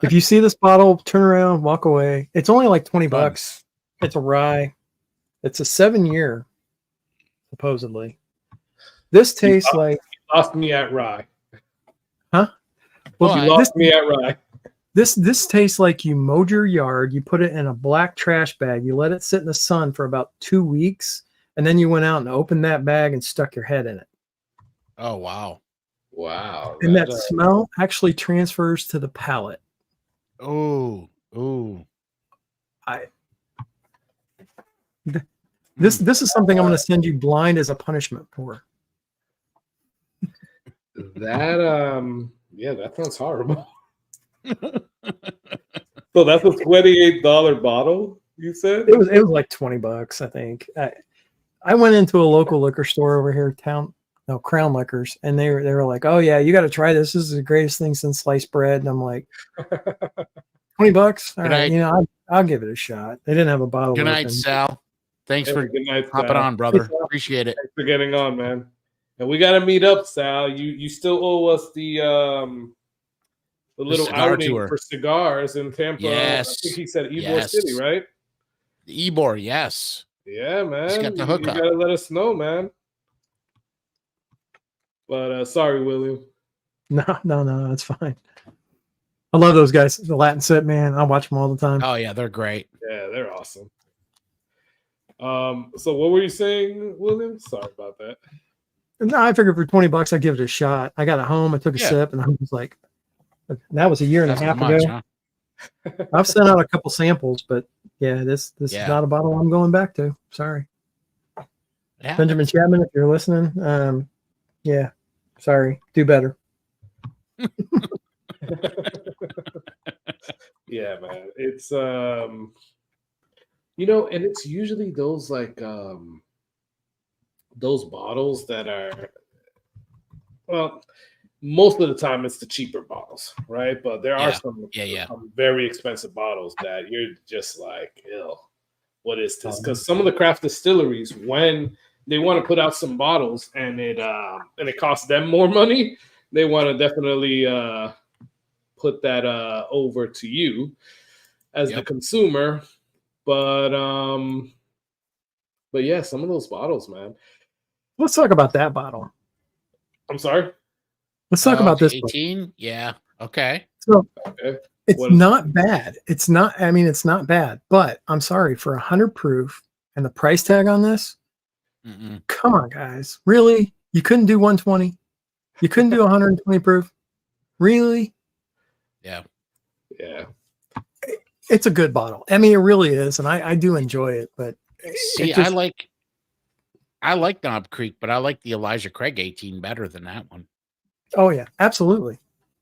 If you see this bottle, turn around, walk away. It's only like $20. It's a rye. It's a 7-year, supposedly. This tastes like. You lost me at rye. Huh? Well, you lost me at rye. This tastes like you mowed your yard, you put it in a black trash bag, you let it sit in the sun for about 2 weeks, and then you went out and opened that bag and stuck your head in it. Oh, wow. Wow. And that smell actually transfers to the palate. Oh. This is something I'm going to send you blind as a punishment for. That sounds horrible. So that's a $28 bottle. You said it was like $20, I think. I went into a local liquor store over here, Crown Liquors, and they were like, "Oh yeah, you got to try this. This is the greatest thing since sliced bread." And I'm like, $20? All right, I'll give it a shot. They didn't have a bottle. Good night, open. Sal. Thanks for good night, hopping Sal. on, brother. Appreciate it. Thanks for getting on, man. And we got to meet up, Sal. You still owe us the little outing tour for cigars in Tampa. Yes. I think he said Ybor City, right? The Ybor, yes. Yeah, man. Just got the hookup. You gotta let us know, man. But sorry, William. No, that's fine. I love those guys. The Latin Set, man. I watch them all the time. Oh yeah, they're great. Yeah, they're awesome. So what were you saying, William? Sorry about that. No, I figured for $20 I'd give it a shot. I got it home, I took a sip, and I was like, that was a year and a half ago. Huh? I've sent out a couple samples, but yeah, this is not a bottle I'm going back to. Sorry. Benjamin Chapman, if you're listening, yeah, sorry. Do better. Yeah, man. It's you know, and it's usually those like those bottles that are, well, most of the time it's the cheaper bottles, right? But there are some very expensive bottles that you're just like, ew, what is this? Because some of the craft distilleries, when they want to put out some bottles and it costs them more money, they want to definitely put that over to you as the consumer. But yeah, some of those bottles, man. Let's talk about that bottle. I'm sorry. Let's talk about this 18. One. Yeah. Okay. So it's not bad. It's not. I mean, it's not bad. But I'm sorry, for 100 proof and the price tag on this. Come on, guys. Really? You couldn't do 120? You couldn't do 120 proof? Really? Yeah. Yeah. It's a good bottle. I mean, it really is, and I do enjoy it. But see, I like Knob Creek, but I like the Elijah Craig 18 better than that one. Oh yeah, absolutely.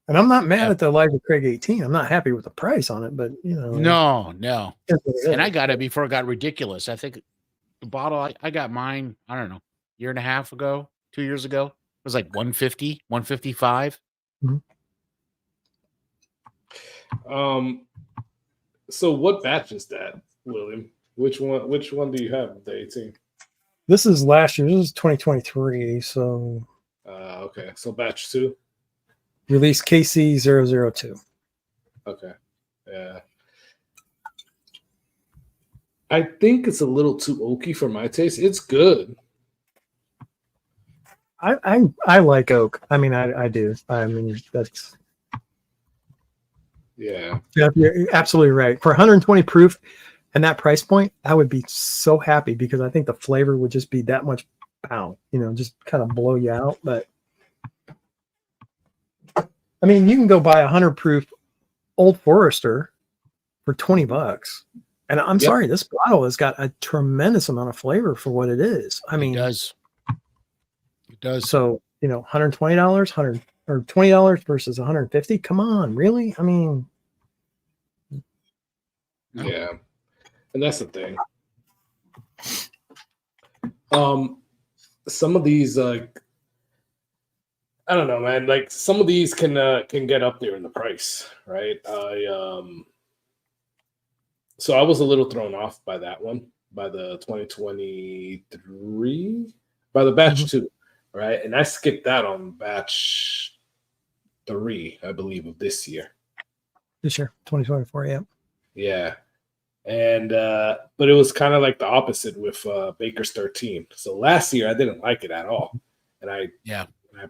And I'm not mad at the Elijah Craig 18. I'm not happy with the price on it, but you know. No. And I got it before it got ridiculous. I think the bottle I got mine, I don't know, year and a half ago, 2 years ago. It was like 150, 155. So what batch is that, William? Which one do you have of the 18? This is last year. This is 2023. So okay. So batch 2. Release KC002. Okay. Yeah. I think it's a little too oaky for my taste. It's good. I like oak. I mean, I do. I mean, that's. Yeah. You're absolutely right. For 120 proof and that price point, I would be so happy because I think the flavor would just be that much pound, you know, just kind of blow you out. But I mean, you can go buy 100 proof Old Forester for $20. And I'm sorry, this bottle has got a tremendous amount of flavor for what it is. I mean, it does. So, you know, $120, or $20 versus $150. Come on, really? I mean, yeah, and that's the thing. Some of these, like, I don't know, man. Like, some of these can get up there in the price, right? So I was a little thrown off by that one, by the 2023, by the batch 2, right? And I skipped that on batch 3, I believe, of this year. This year, 2024, yeah. Yeah. And but it was kind of like the opposite with Baker's 13. So last year I didn't like it at all. And I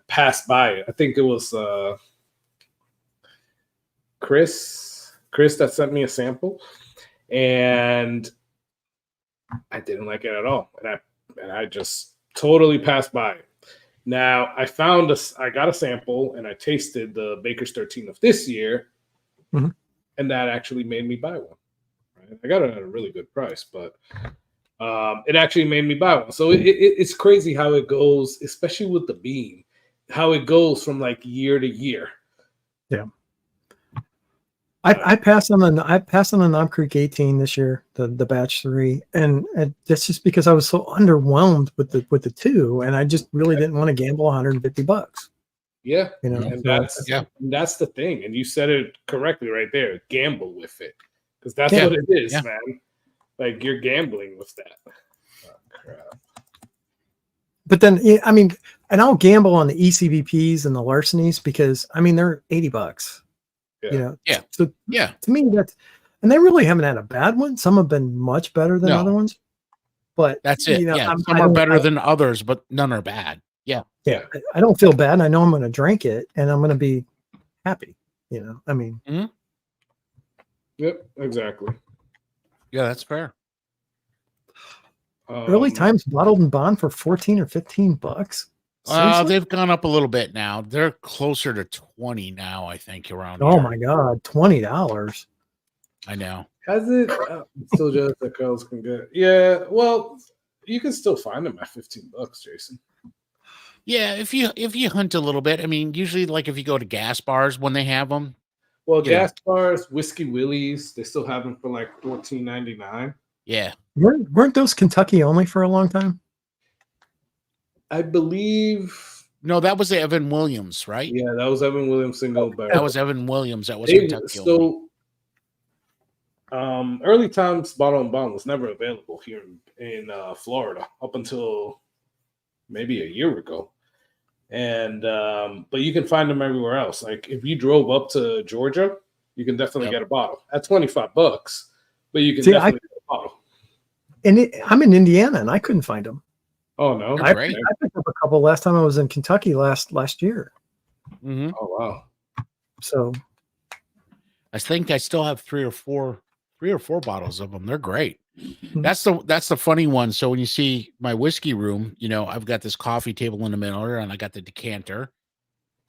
passed by it. I think it was Chris that sent me a sample, and I didn't like it at all. And I just totally passed by it. Now I got a sample and I tasted the Baker's 13 of this year, and that actually made me buy one. Right? I got it at a really good price, but it actually made me buy one. So it's crazy how it goes, especially with the bean, how it goes from like year to year. Yeah. I passed on the Knob Creek 18 this year, the batch 3, and that's just because I was so underwhelmed with the 2, and I just really didn't want to gamble $150. Yeah, you know, and so that's the thing, and you said it correctly right there. Gamble with it, because that's Yeah. what it is, Yeah. man. Like you're gambling with that. Oh, crap. But then, yeah, I mean, and I'll gamble on the ECVPs and the larcenies because I mean they're $80. Yeah. You know, Yeah. So Yeah. to me, that's, and they really haven't had a bad one. Some have been much better than No. other ones. But That's it. You know, Yeah. I Some are don't- better than others, but none are bad. Yeah. Yeah, I don't feel bad. I know I'm going to drink it, and I'm going to be happy. You know, I mean, Yep, exactly. Yeah, that's fair. early times bottled and bond for $14 or $15. Seriously? They've gone up a little bit now. They're closer to 20 now, I think, around Oh here. my God, $20. I know. Has it still just that girls can get? Yeah, well, you can still find them at $15, Jason. Yeah, if you hunt a little bit, I mean, usually like if you go to gas bars when they have them. Well, You gas bars, Whiskey Willie's, they still have them for like $14.99. Yeah. Weren't those Kentucky only for a long time? I believe. No, that was Evan Williams, right? Yeah, that was Evan Williams single barrel. That was Evan Williams. That was Kentucky only. So, early times bottle and bond was never available here in Florida up until maybe a year ago. And but you can find them everywhere else. Like if you drove up to Georgia, you can definitely get a bottle at $25, but you can definitely get a bottle. And I'm in Indiana, and I couldn't find them. Oh no! They're I great. picked up a couple last time I was in Kentucky last year. Mm-hmm. Oh wow! So I think I still have three or four bottles of them. They're great. That's the funny one. So when you see my whiskey room, you know, I've got this coffee table in the middle and I got the decanter,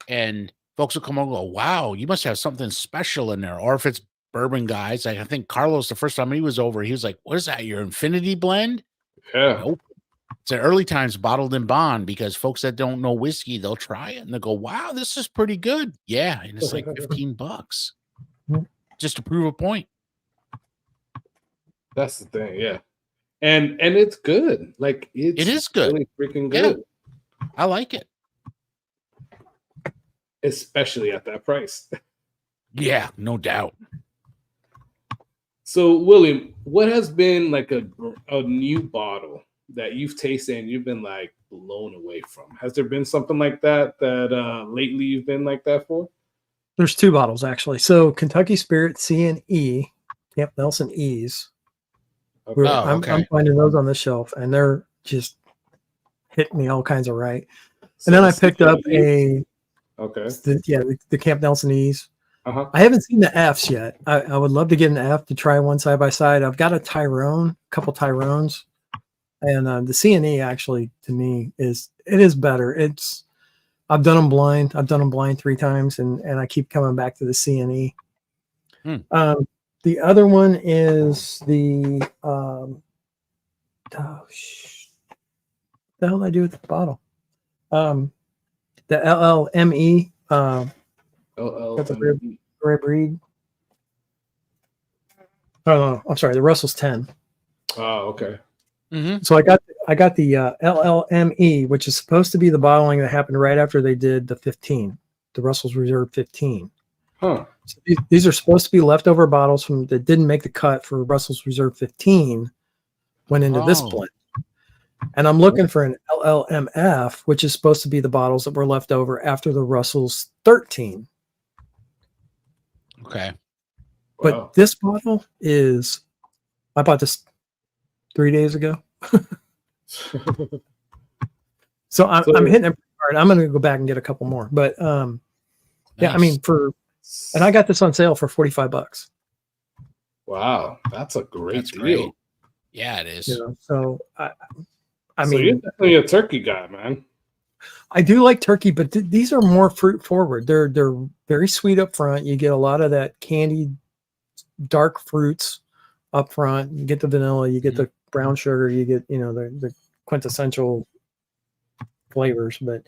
and folks will come over and go, wow, you must have something special in there. Or if it's bourbon guys, like I think Carlos, the first time he was over, he was like, what is that? Your Infinity blend? Yeah. Nope. It's an early times bottled in bond, because folks that don't know whiskey, they'll try it and they'll go, wow, this is pretty good. Yeah. And it's like $15 just to prove a point. That's the thing, yeah. And it's good. Like it is good. Really freaking good. Yeah. I like it. Especially at that price. Yeah, no doubt. So, William, what has been like a new bottle that you've tasted and you've been like blown away from? Has there been something like that lately you've been like that for? there's 2 bottles actually. So Kentucky Spirit C and E, Camp Nelson E's. Okay. I'm finding those on the shelf, and they're just hitting me all kinds of right. And then I picked up the Camp Nelson E's. Uh-huh. I haven't seen the F's yet. I would love to get an F to try one side by side. I've got a couple Tyrones, and the C and E actually to me is better. I've done them blind. I've done them blind 3 times, and I keep coming back to the C and E. The other one is the the hell did I do with the bottle? The LLME. That's a rare breed. Oh, I'm sorry, the Russell's 10. Oh, okay. Mm-hmm. So I got the LLME, which is supposed to be the bottling that happened right after they did the 15, the Russell's Reserve 15. Huh. So these are supposed to be leftover bottles that didn't make the cut for Russell's Reserve 15, went into this blend. And I'm looking for an LLMF, which is supposed to be the bottles that were left over after the Russell's 13. Okay. But this bottle I bought this 3 days ago. So I'm hitting it hard. I'm going to go back and get a couple more. But yeah, I mean, and I got this on sale for $45. Wow, that's a great deal. Great. Yeah, it is. You know, so I So mean, you're definitely a turkey guy, man. I do like turkey, but these are more fruit forward. They're very sweet up front. You get a lot of that candied dark fruits up front. You get the vanilla, you get the brown sugar, you get, you know, the quintessential flavors. But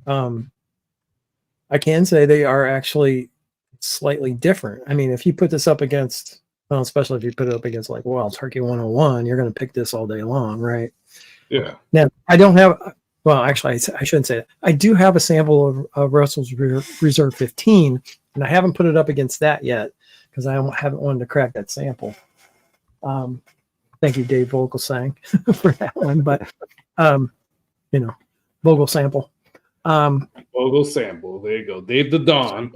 I can say they are actually slightly different. I mean, if you put this up against, well, especially if you put it up against like Wild Turkey 101, you're going to pick this all day long, right? Yeah. Now, I don't have, well, actually, I shouldn't say that. I do have a sample of Russell's Reserve 15, and I haven't put it up against that yet because I haven't wanted to crack that sample. Thank you, Dave Vogelsang, for that one. But, you know, Vogel sample. Vogel sample. There you go. Dave the Don.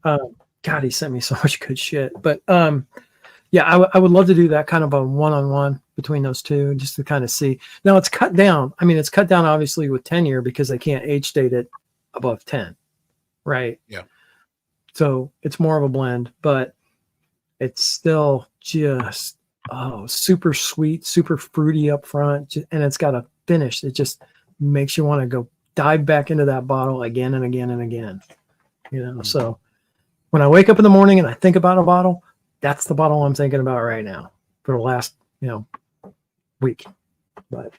God, he sent me so much good shit. But yeah, I would love to do that kind of a one-on-one between those two, just to kind of see. Now it's cut down. I mean, it's cut down obviously with 10-year because they can't age date it above 10, right? Yeah. So it's more of a blend, but it's still just super sweet, super fruity up front, and it's got a finish that just makes you want to go dive back into that bottle again and again and again. You know, so when I wake up in the morning and I think about a bottle, that's the bottle I'm thinking about right now for the last, week. But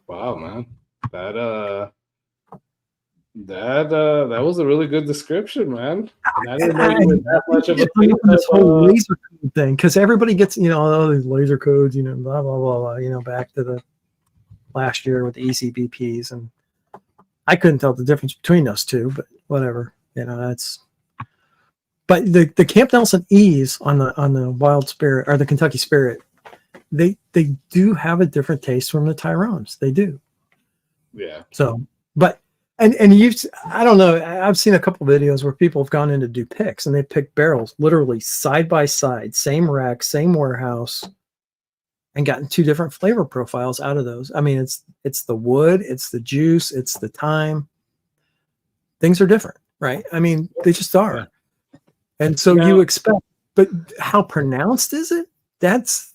wow, man, that was a really good description, man. I didn't know you were that much of a this whole laser code thing, because everybody gets, all these laser codes, blah blah blah blah, back to the last year with the ECBPs, and I couldn't tell the difference between those two, but whatever, that's. But the Camp Nelson E's on the Wild Spirit or the Kentucky Spirit, they do have a different taste from the Tyrones. They do. Yeah. So, but and I don't know. I've seen a couple videos where people have gone in to do picks and they pick barrels literally side by side, same rack, same warehouse, and gotten two different flavor profiles out of those. I mean, it's the wood, it's the juice, it's the time. Things are different, right? I mean, they just are. Yeah. And so you expect, but how pronounced is it? That's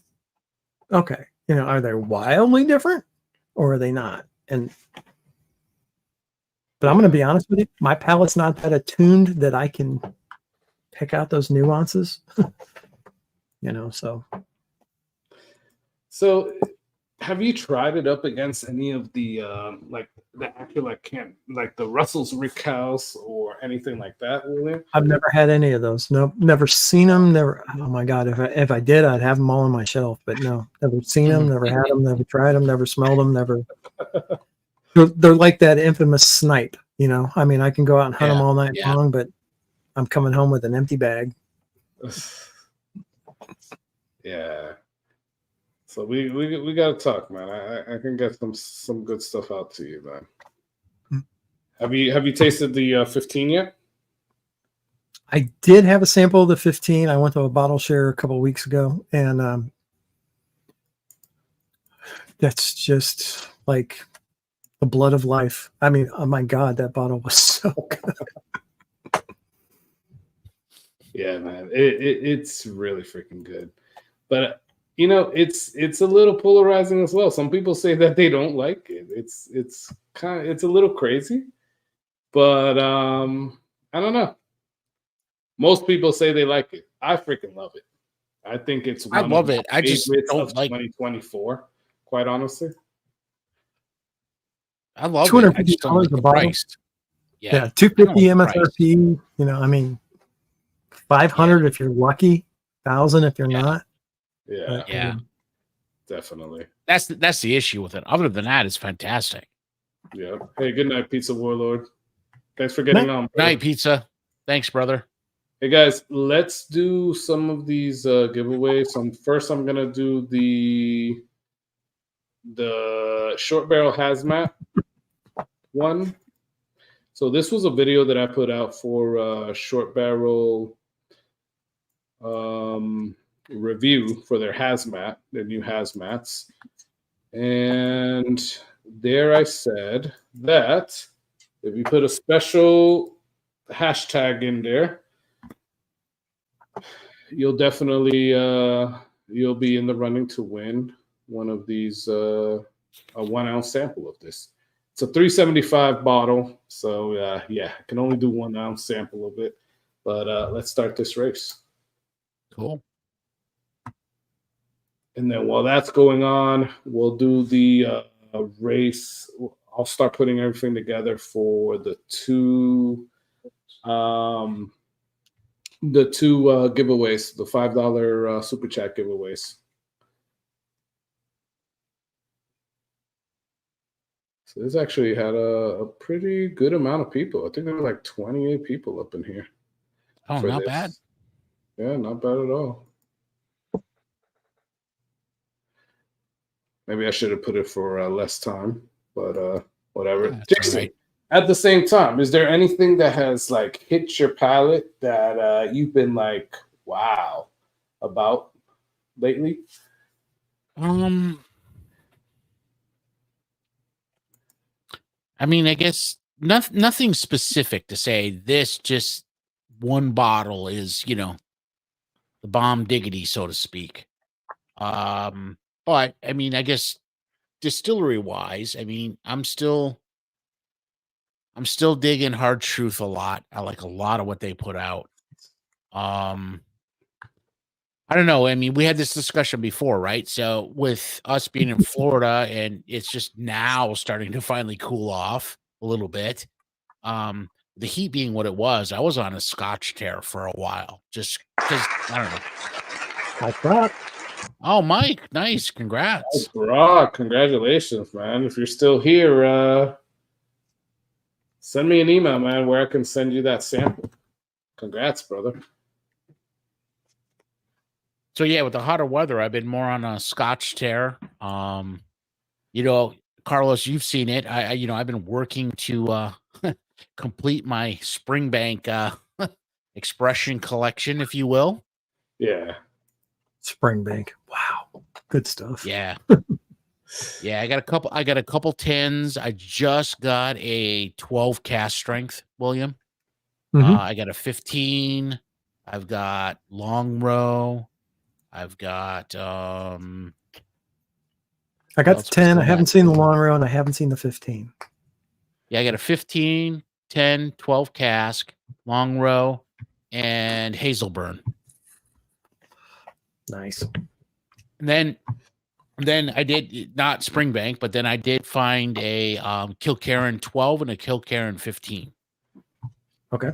okay. Are they wildly different or are they not? But I'm going to be honest with you. My palate's not that attuned that I can pick out those nuances, So have you tried it up against any of the the Russell's Rick House or anything like that, William? I've never had any of those. Nope, never seen them. Never. Oh my God, if I did, I'd have them all on my shelf. But no, never seen them. Never had them. Never tried them. Never smelled them. Never. They're like that infamous snipe. I mean, I can go out and hunt them all night long, but I'm coming home with an empty bag. Yeah. So we got to talk, man. I can get some good stuff out to you, man. Have you tasted the 15 yet? I did have a sample of the 15. I went to a bottle share a couple of weeks ago, and that's just like the blood of life. I mean, oh my God, that bottle was so good. Yeah, man, it's really freaking good, but. It's a little polarizing as well. Some people say that they don't like it. It's a little crazy, but I don't know. Most people say they like it. I freaking love it. I think it's one I love of it. I just don't like 2024. Quite honestly, I love it. I just don't like the price. Yeah, $250 MSRP. I mean, $500 if you're lucky, $1,000 if you're not. Yeah, definitely. That's the issue with it. Other than that, it's fantastic. Yeah. Hey, good night, Pizza Warlord. Thanks for getting on. Brother. Night, Pizza. Thanks, brother. Hey guys, let's do some of these giveaways. First, I'm gonna do the short barrel hazmat one. So this was a video that I put out for short barrel. Review for their new hazmats, and there I said that if you put a special hashtag in there, you'll definitely you'll be in the running to win one of these a 1 ounce sample of this. It's a 375 bottle, so I can only do 1 ounce sample of it, but let's start this race. Cool. And then while that's going on, we'll do the race. I'll start putting everything together for the two the two giveaways, the $5 super chat giveaways. So this actually had a pretty good amount of people. I think there were like 28 people up in here. Oh, not bad. Yeah, not bad at all. Maybe I should have put it for less time, but whatever. Yeah, Jason, right. at the same time, is there anything that has like hit your palate that you've been like, wow, about lately? I mean, I guess nothing specific to say. This just one bottle is, the bomb diggity, so to speak. But I mean, I guess distillery wise, I mean, I'm still digging Hard Truth a lot. I like a lot of what they put out. I don't know. I mean, we had this discussion before, right? So with us being in Florida and it's just now starting to finally cool off a little bit. The heat being what it was, I was on a Scotch tear for a while, just because I don't know. Hi, Brock. Oh, Mike, nice, congrats. Oh, Brock, congratulations, man. If you're still here, send me an email, man, where I can send you that sample. Congrats, brother. So yeah, with the hotter weather, I've been more on a Scotch tear. Carlos, you've seen it. I've been working to complete my Springbank expression collection, if you will. Yeah. Springbank. Wow. Good stuff. Yeah. Yeah, I got a couple tins. I just got a 12 cask strength, William. Mm-hmm. I got a 15. I've got long row. I've got I got the 10. I haven't seen the long row and I haven't seen the 15. Yeah, I got a 15, 10, 12 cask, long row, and Hazelburn. Nice. And then I did not Springbank, but then I did find a Kilkerran 12 and a Kilkerran 15. Okay.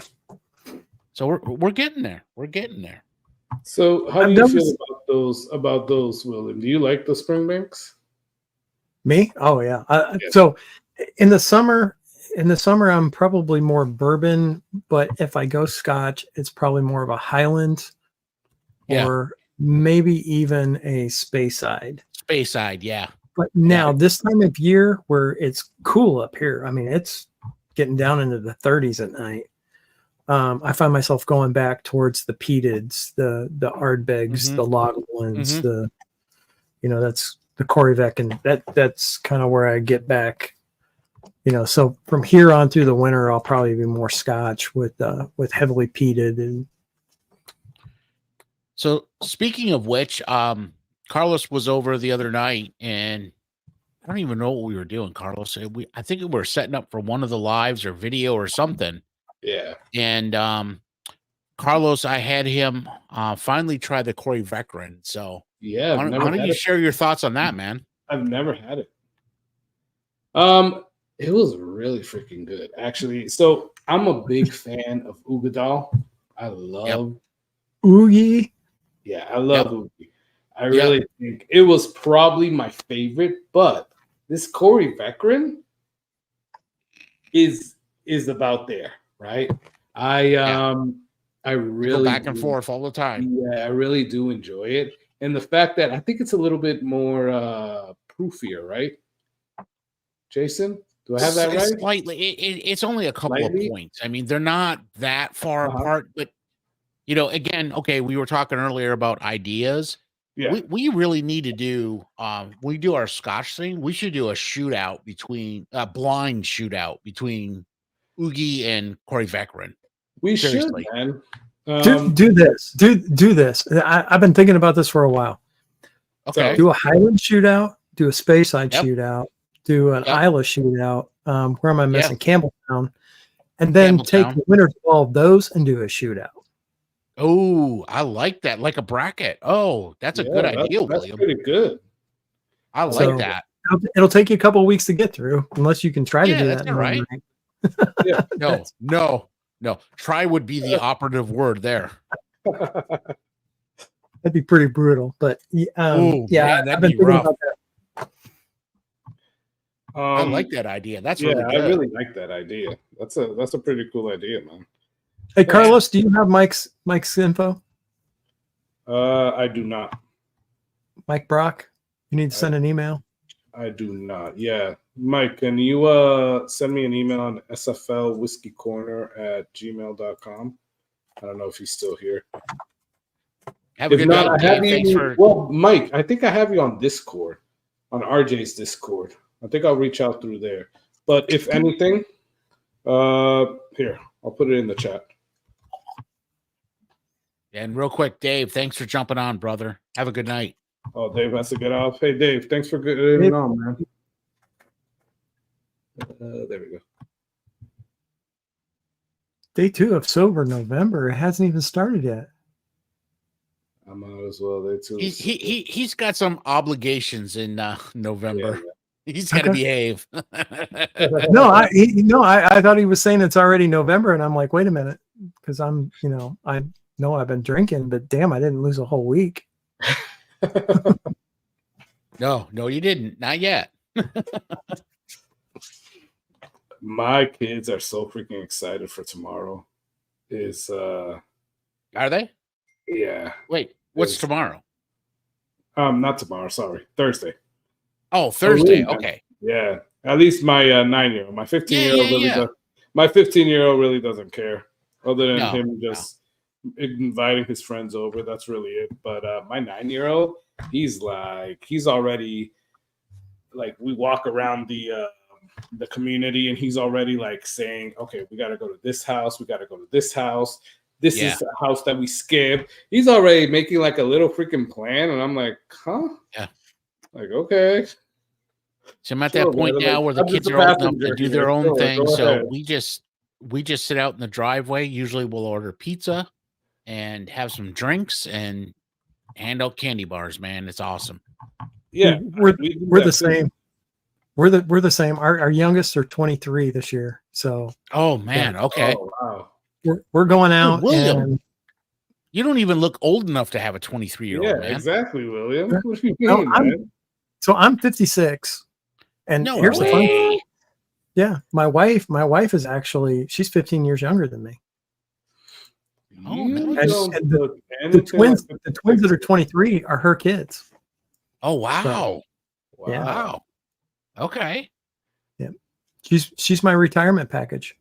So we're getting there. We're getting there. So how do you feel about those, William? Do you like the Springbanks? Me? Oh yeah. So in the summer, I'm probably more bourbon, but if I go Scotch, it's probably more of a Highland or maybe even a Speyside. Speyside, yeah. But now this time of year where it's cool up here, I mean, it's getting down into the 30s at night. I find myself going back towards the peateds, the Ardbegs, the Lagavulins, that's the Corryvec, and that's kind of where I get back. So from here on through the winter, I'll probably be more Scotch with heavily peated. And so speaking of which, Carlos was over the other night, and I don't even know what we were doing, Carlos. I think we were setting up for one of the lives or video or something. Yeah. And Carlos, I had him finally try the Corryvec. So yeah, why don't you share your thoughts on that, man? I've never had it. It was really freaking good, actually. So I'm a big fan of Ugadal. I love Oogie. Yeah, I love Oogie. I really think it was probably my favorite, but this Corryvec is about there, right? I really go back and forth all the time. Yeah, I really do enjoy it. And the fact that I think it's a little bit more proofier, right? Jason, do I have that right? Slightly. It's only a couple of points. I mean, they're not that far apart, but again, okay, we were talking earlier about ideas. Yeah. We really need to do we do our Scotch thing. We should do a shootout between blind shootout between Oogie and Corryvec. We should, man. Do this. Do this. I've been thinking about this for a while. Okay. Do a Highland shootout, do a Speyside shootout, do an Isla shootout. Where am I missing? Campbelltown. And then take the winners of all of those and do a shootout. Oh, I like that. Like a bracket. Oh, that's a good idea, William. That's pretty good. I like that. It'll take you a couple of weeks to get through, unless you can try to do that. That's all right. No. No, try would be the operative word there. That'd be pretty brutal, but Ooh, yeah, man, that'd I've been be thinking rough. about that. I like that idea. That's yeah, really good. I really like that idea. That's a pretty cool idea, man. Hey, Carlos, do you have Mike's info? I do not. Mike Brock, you need to send an email. I do not. Yeah, Mike, can you send me an email on sflwhiskeycorner@gmail.com? I don't know if he's still here. Have a If good not, night, I have Dave. Thanks you. for. Well, Mike, I think I have you on Discord, on RJ's Discord. I think I'll reach out through there. But if anything, here, I'll put it in the chat. And real quick, Dave, thanks for jumping on, brother. Have a good night. Oh, Dave has to get off. Hey, Dave, thanks for getting on, man. There we go. Day 2 of Sober November. It hasn't even started yet. I'm out as well. Day 2. He's got some obligations in November. Yeah. He's got to behave. No, I thought he was saying it's already November, and I'm like, wait a minute, because I know I've been drinking, but damn, I didn't lose a whole week. No, you didn't. Not yet. My kids are so freaking excited for tomorrow. Are they? Yeah. Wait, what's tomorrow? Not tomorrow. Sorry, Thursday. Oh, Thursday. Okay. Yeah. At least my 9-year-old. My 15-year-old really my 15-year-old really doesn't care. Other than him just inviting his friends over. That's really it. But my 9-year-old, he's already like, we walk around the community and he's already like saying, okay, we got to go to this house. We got to go to this house. This is the house that we skipped. He's already making like a little freaking plan. And I'm like, huh? Yeah. Like, okay. So I'm at that point now where the kids are old enough to do their own thing. So we just sit out in the driveway. Usually we'll order pizza and have some drinks and hand out candy bars, man. It's awesome. Yeah. We're the same. We're the same. Our youngest are 23 this year. So oh man, okay. Oh, wow. We're going out. William, and you don't even look old enough to have a 23-year-old. Yeah, man. Exactly, William. What do you mean, man? So I'm 56. And here's the fun thing. Yeah, my wife is actually, she's 15 years younger than me. Oh, and the twins that are 23 are her kids. Oh wow. So, yeah. Wow. Okay. Yeah. She's my retirement package.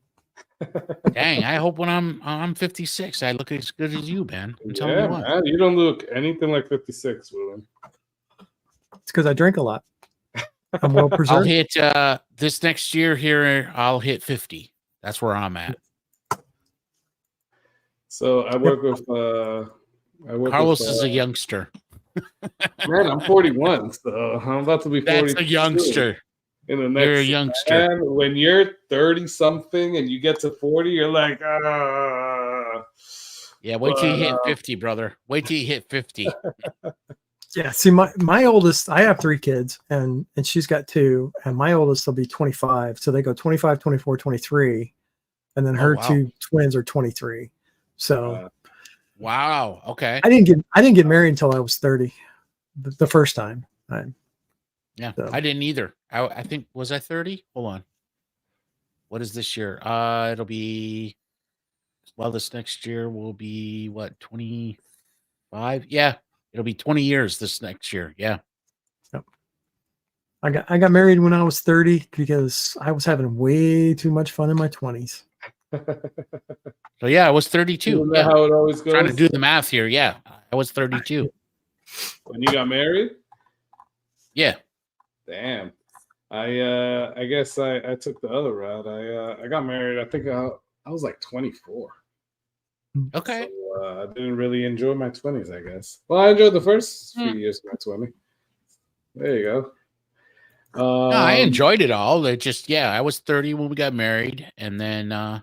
Dang, I hope when I'm 56, I look as good as you, man. I'm telling you what. Man, you don't look anything like 56, William. It's because I drink a lot. I'm well preserved. I'll hit this next year here. I'll hit 50. That's where I'm at. So I work with Carlos is a youngster. Man, I'm 41, so I'm about to be 40. That's a youngster. In the next, you're a youngster. And when you're 30 something and you get to 40, you're like, yeah, wait till you hit 50, brother. Wait till you hit 50. Yeah, see, my oldest, I have 3 kids, and she's got 2, and my oldest will be 25. So they go 25, 24, 23, and then her 2 twins are 23. So wow, okay. I didn't get married until I was 30, the first time. Yeah, so. I didn't either. I think, was I 30? Hold on. What is this year? It'll be, well, this next year will be what, 25? Yeah, it'll be 20 years this next year. Yeah. Yep. I got married when I was 30 because I was having way too much fun in my 20s. So yeah, I was 32. Isn't that how it always goes? Trying to do the math here. Yeah, I was 32. When you got married? Yeah. Damn. I guess I took the other route. I got married. I think I was like 24. Okay. So, I didn't really enjoy my 20s, I guess. Well, I enjoyed the first few years of my 20s. There you go. No, I enjoyed it all. It just, I was 30 when we got married, and then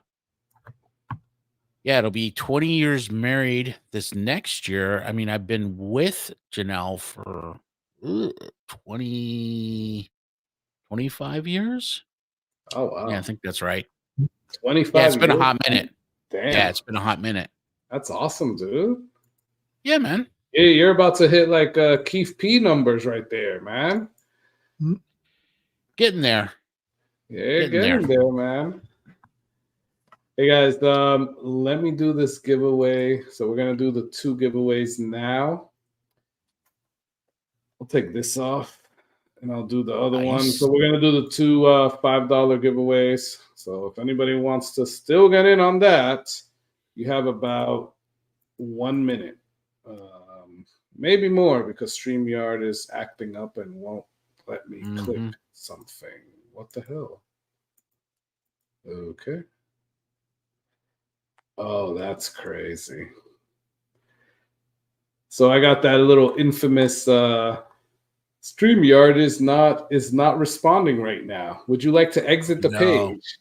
it'll be 20 years married this next year. I mean, I've been with Janelle for 25 years. Oh wow. Yeah, I think that's right. 25. Yeah, it's been a hot minute. Damn. Yeah, it's been a hot minute. That's awesome, dude. Yeah, man. Yeah, you're about to hit like Keith P numbers right there, man. Getting there. Yeah, getting there, man. Hey guys, let me do this giveaway. So we're gonna do the 2 giveaways now. I'll take this off and I'll do the other one. So we're gonna do the 2 $5 giveaways. So if anybody wants to still get in on that, you have about 1 minute. Maybe more because StreamYard is acting up and won't let me click something. What the hell? Okay. Oh, that's crazy. So I got that little infamous StreamYard is not responding right now. Would you like to exit the page?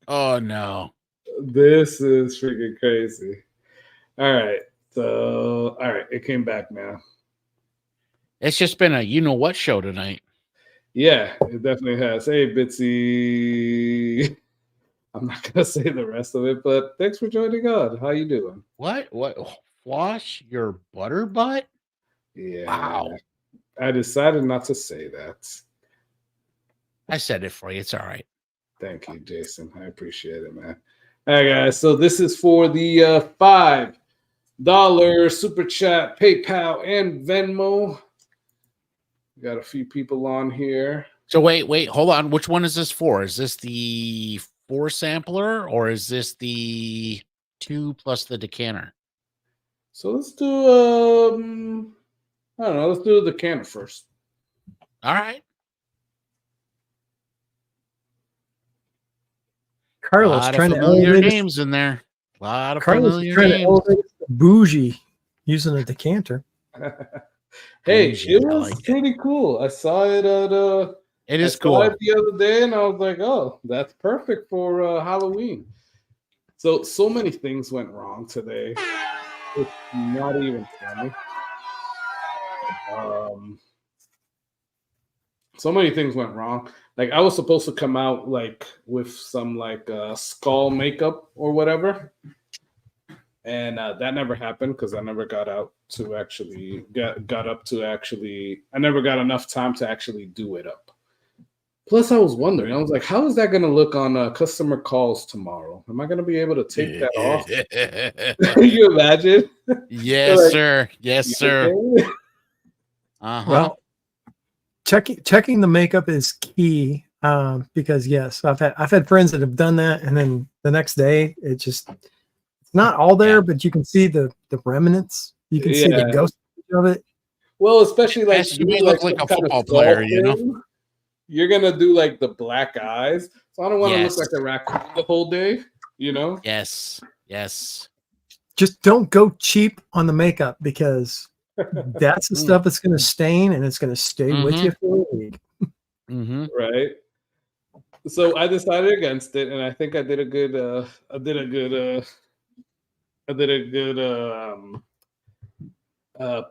Oh no. This is freaking crazy. All right. So all right, it came back now. It's just been a you know what show tonight. Yeah, it definitely has. Hey, Bitsy. I'm not gonna say the rest of it, but thanks for joining on. How you doing? What? Wash your butter butt? Yeah. Wow. I decided not to say that. I said it for you. It's all right. Thank you, Jason. I appreciate it, man. All right, guys. So this is for the $5 Super Chat, PayPal, and Venmo. We got a few people on here. So wait, hold on. Which one is this for? Is this the 4 sampler or is this the 2 plus the decanter? So let's do I don't know. Let's do the decanter first. All right. Carlos trying to elevate names in there. A lot of Carlos familiar trying names. to elevate bougie using a decanter. Hey, Bougie, it I was like pretty cool. I saw it at It is I saw cool. it the other day, and I was like, "Oh, that's perfect for Halloween." So many things went wrong today. It's not even funny. So many things went wrong. Like I was supposed to come out like with some like skull makeup or whatever, and that never happened because I never got out to actually got up to actually. I never got enough time to actually do it up. Plus, I was wondering. I was like, how is that going to look on customer calls tomorrow? Am I going to be able to take that off? Can you imagine? Yes, like, sir. Yes, sir. Okay? Well, checking the makeup is key because yes, I've had friends that have done that, and then the next day it's not all there, but you can see the remnants. You can see the ghost of it. Well, especially like you may look like a football player, you know. You're gonna do like the black eyes, so I don't want to look like a raccoon the whole day, you know. Yes. Just don't go cheap on the makeup because that's the stuff that's going to stain and it's going to stay with you for a week. Right. So I decided against it, and I think I did a good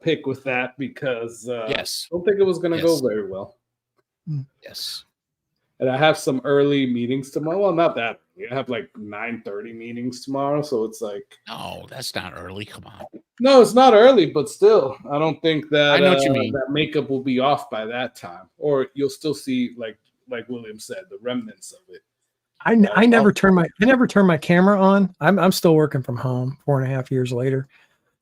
pick with that because I don't think it was going to go very well. Yes. And I have some early meetings tomorrow. Well, not that early. I have like 9:30 meetings tomorrow, so it's like no, that's not early. Come on. No, it's not early, but still, I don't think that I know what you mean. that makeup will be off by that time, or you'll still see like William said, the remnants of it. I never turn my camera on. I'm still working from home 4.5 years later,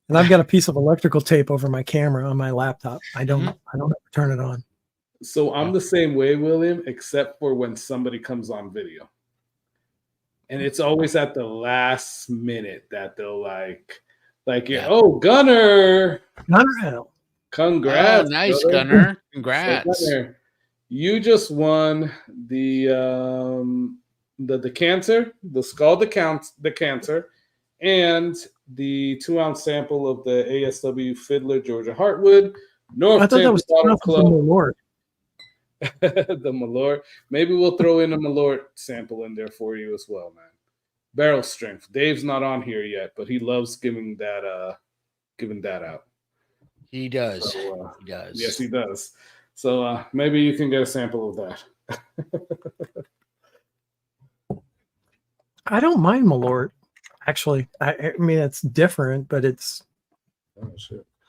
and I've got a piece of electrical tape over my camera on my laptop. I don't ever turn it on. So I'm the same way, William, except for when somebody comes on video. And it's always at the last minute that they'll oh, Gunner. Congrats. Oh, nice, brother. Gunner. Congrats. So, Gunner, you just won the decanter, the skull decanter, and the 2-ounce sample of the ASW Fiddler Georgia Heartwood. I thought that was Malort. The Malort. Maybe we'll throw in a Malort sample in there for you as well, man. Barrel strength. Dave's not on here yet, but he loves giving that out. He does. So, he does. Yes, he does. So maybe you can get a sample of that. I don't mind Malort. actually. I mean, it's different, but it's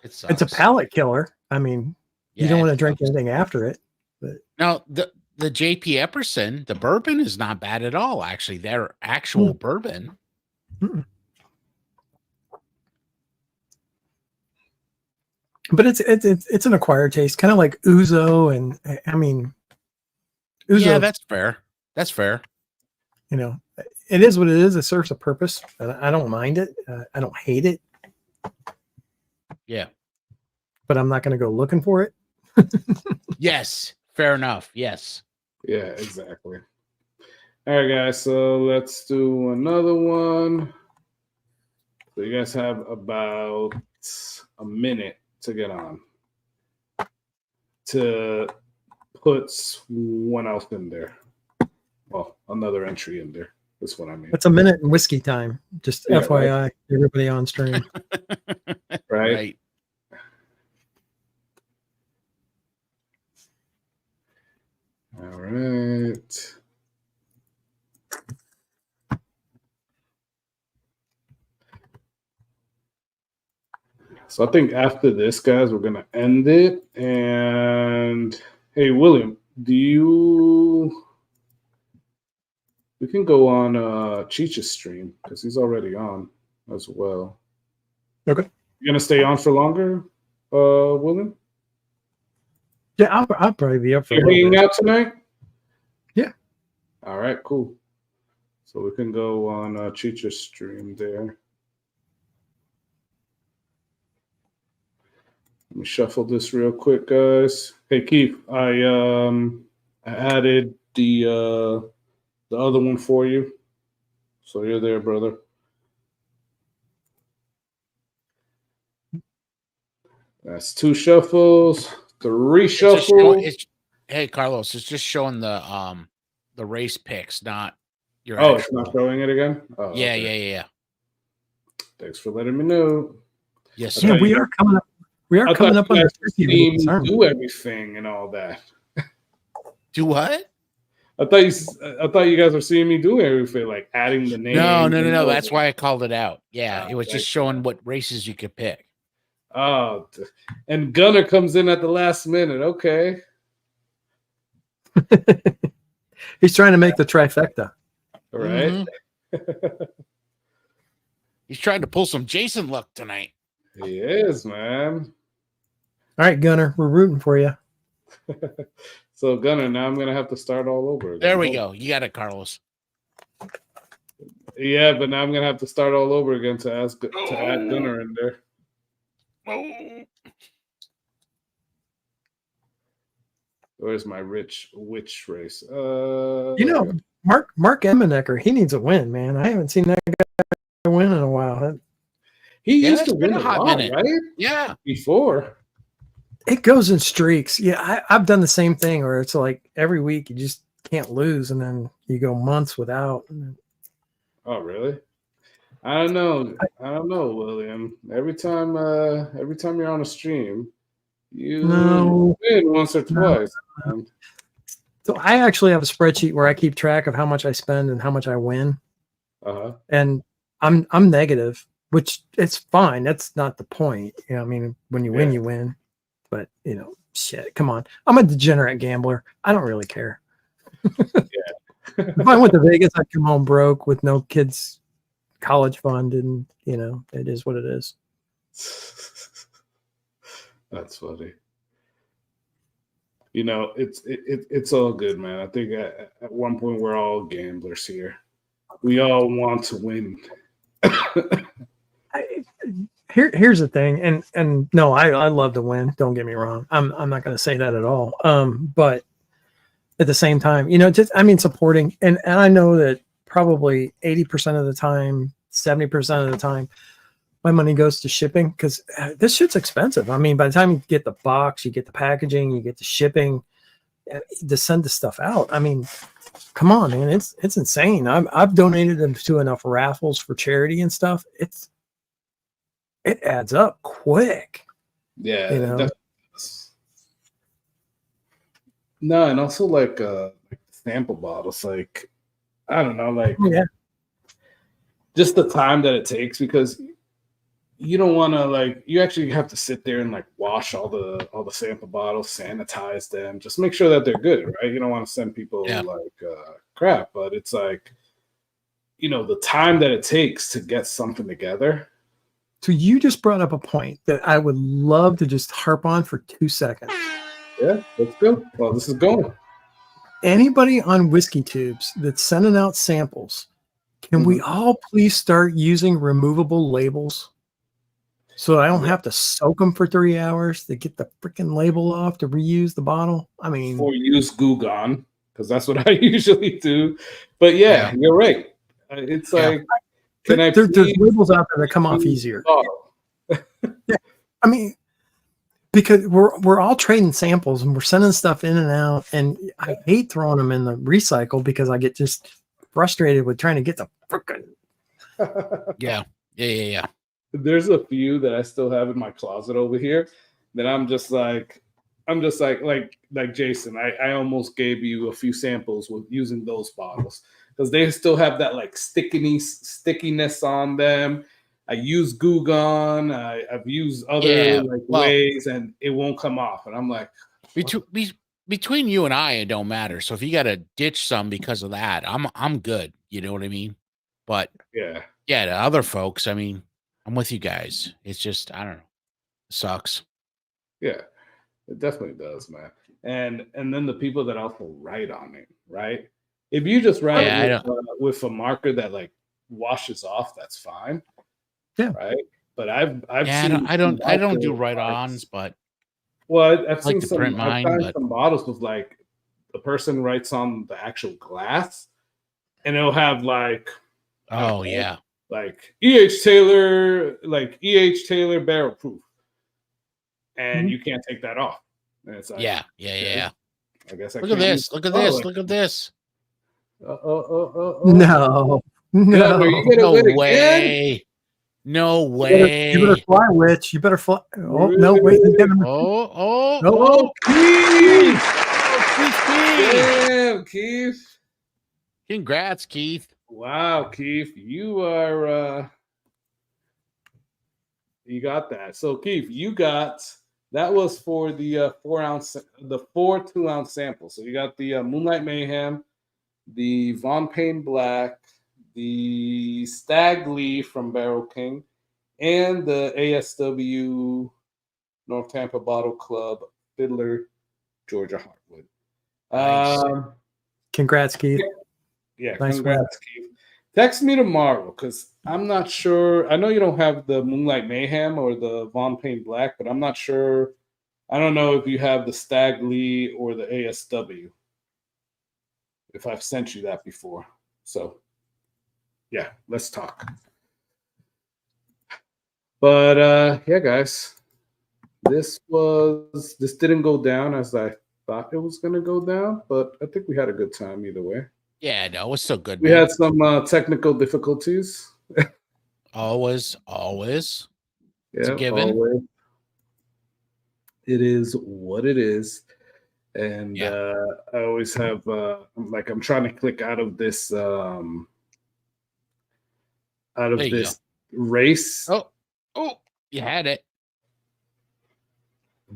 It's a palate killer. I mean, you don't want to drink anything after it. But now the JP Epperson, the bourbon is not bad at all. Actually, their actual bourbon. Mm-mm. But it's an acquired taste, kind of like ouzo, and I mean, ouzo. Yeah, that's fair. That's fair. You know, it is what it is. It serves a purpose. I don't mind it. I don't hate it. Yeah, but I'm not going to go looking for it. Yes, fair enough. Yes. Yeah, exactly. All right, guys. So let's do another one. So you guys have about a minute to get on to put one else in there. Well, another entry in there. That's what I mean. It's a minute in whiskey time. Just FYI, right. Everybody on stream. Right. All right. So I think after this, guys, we're going to end it. And hey, William, we can go on Cheech's stream because he's already on as well. Okay. You going to stay on for longer, William? Yeah, I'll probably be up for You're hanging out tonight? Yeah. All right, cool. So we can go on Cheech's stream there. Let me shuffle this real quick, guys. Hey, Keith, I added the other one for you. So you're there, brother. That's 2 shuffles, 3 shuffles. Hey, Carlos, it's just showing the race picks, not your. Oh, it's not showing it again. Oh, yeah, okay. yeah. Thanks for letting me know. Yes, yeah, we are coming up. We are coming up on the do everything and all that. Do what? I thought you guys were seeing me do everything, like adding the name. No. That's why I called it out. Yeah, it was just showing what races you could pick. Oh, and Gunner comes in at the last minute. Okay. He's trying to make the trifecta. All right. Mm-hmm. He's trying to pull some Jason luck tonight. He is, man. All right, Gunner, we're rooting for you. So, Gunner, now I'm going to have to start all over again. There we go. You got it, Carlos. Yeah, but now I'm going to have to start all over again to add Gunner in there. Where's my witch race? Mark Emmenecker, he needs a win, man. I haven't seen that guy win in a while. He used to win a hot minute, right? Yeah. Before. It goes in streaks. Yeah, I've done the same thing where it's like every week you just can't lose, and then you go months without. Oh, really? I don't know, William. Every time you're on a stream, you win once or twice. So I actually have a spreadsheet where I keep track of how much I spend and how much I win. And I'm negative, which it's fine. That's not the point. You know, I mean, when you win, you win. But shit, come on. I'm a degenerate gambler. I don't really care. If I went to Vegas, I'd come home broke with no kids' college fund, and it is what it is. That's funny. It's all good, man. I think at one point we're all gamblers here. We all want to win. Here's the thing, and no, I love to win. Don't get me wrong. I'm not going to say that at all. But at the same time, supporting, and I know that probably 80% of the time, 70% of the time, my money goes to shipping because this shit's expensive. I mean, by the time you get the box, you get the packaging, you get the shipping, to send the stuff out. I mean, come on, man, it's insane. I've donated them to enough raffles for charity and stuff. It adds up quick. Yeah. No, and also like sample bottles, like I don't know, like just the time that it takes, because you don't want to, like, you actually have to sit there and like wash all the sample bottles, sanitize them, just make sure that they're good, right? You don't want to send people like crap, but it's like, you know, the time that it takes to get something together. So you just brought up a point that I would love to just harp on for 2 seconds. Yeah, let's go. Well, this is going. Anybody on Whiskey Tubes that's sending out samples, can we all please start using removable labels? So I don't have to soak them for 3 hours to get the freaking label off to reuse the bottle. I mean, or use Goo Gone, because that's what I usually do. But yeah, you're right. It's like, there's labels out there that come off easier. Yeah, I mean, because we're all trading samples and we're sending stuff in and out, and I hate throwing them in the recycle because I get just frustrated with trying to get the freaking. Yeah. There's a few that I still have in my closet over here that I'm just like Jason. I almost gave you a few samples with using those bottles because they still have that like stickiness on them. I use Goo Gone. I've used other ways, and it won't come off. And I'm like, between you and I, it don't matter. So if you got to ditch some because of that, I'm good. You know what I mean? But yeah, to other folks, I mean, I'm with you guys. It's just, I don't know. It sucks. Yeah, it definitely does, man. And then the people that also write on it, right? If you just write it with a marker that like washes off, that's fine. Yeah. Right. But I've seen I don't do write-ons, but I've seen some print mine, some bottles with like the person writes on the actual glass, and it'll have like like E.H. Taylor barrel proof, and you can't take that off. And it's like, yeah. I guess Look at this. Look at this. No. No way. No way. You better fly, witch. You better fly. Oh, no, wait. Keith. Keith. Damn, Keith. Congrats, Keith. Wow, Keith. You are, you got that. So, Keith, that was for the 4 2-ounce sample. So you got the Moonlight Mayhem, the Von Payne Black, the Stag Lee from Barrel King, and the ASW North Tampa Bottle Club Fiddler Georgia Heartwood. Nice. Congrats, Keith. Yeah, nice congrats, Keith. Text me tomorrow because I'm not sure. I know you don't have the Moonlight Mayhem or the Von Payne Black, but I'm not sure. I don't know if you have the Stag Lee or the ASW. If I've sent you that before. So, yeah, let's talk. But yeah, guys, this didn't go down as I thought it was going to go down, but I think we had a good time either way. Yeah, no, it was so good. We had some technical difficulties. Always. Yeah, it's a given. Always. It is what it is. And I always have I'm trying to click out of this race. Oh, you had it.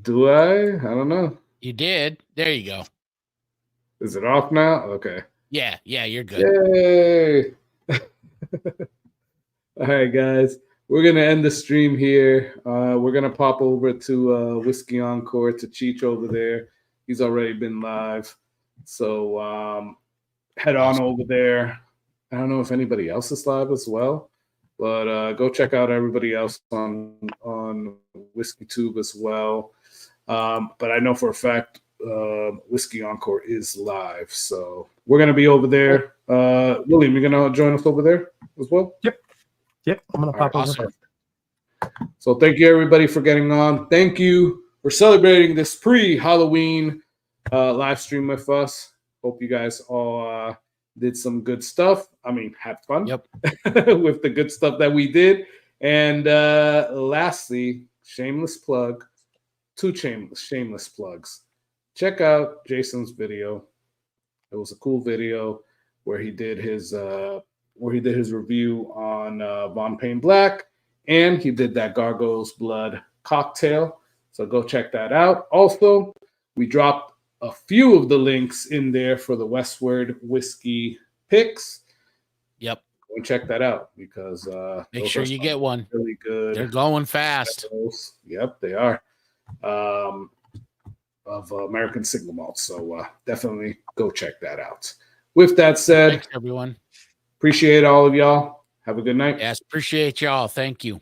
Do I? I don't know. You did. There you go. Is it off now? Okay. Yeah, you're good. Yay! All right, guys. We're gonna end the stream here. We're gonna pop over to Whiskey Encore to Cheech over there. He's already been live. So head on over there. I don't know if anybody else is live as well, but go check out everybody else on Whiskey Tube as well. But I know for a fact Whiskey Encore is live. So we're going to be over there. William, you're going to join us over there as well? Yep. I'm going to pop over. Awesome. So thank you, everybody, for getting on. Thank you for celebrating this pre-Halloween live stream with us. Hope you guys all did some good stuff. I mean, had fun with the good stuff that we did. And lastly, shameless plug, 2 shameless plugs. Check out Jason's video. It was a cool video where he did his where he did his review on Von Payne Black, and he did that Gargoyle's Blood cocktail. So go check that out. Also, we dropped a few of the links in there for the Westward whiskey picks. Yep. Go check that out because make sure you get one. Really good. They're going fast. Yep, they are. Of American single malt. So definitely go check that out. With that said, thanks everyone. Appreciate all of y'all. Have a good night. Yes, appreciate y'all. Thank you.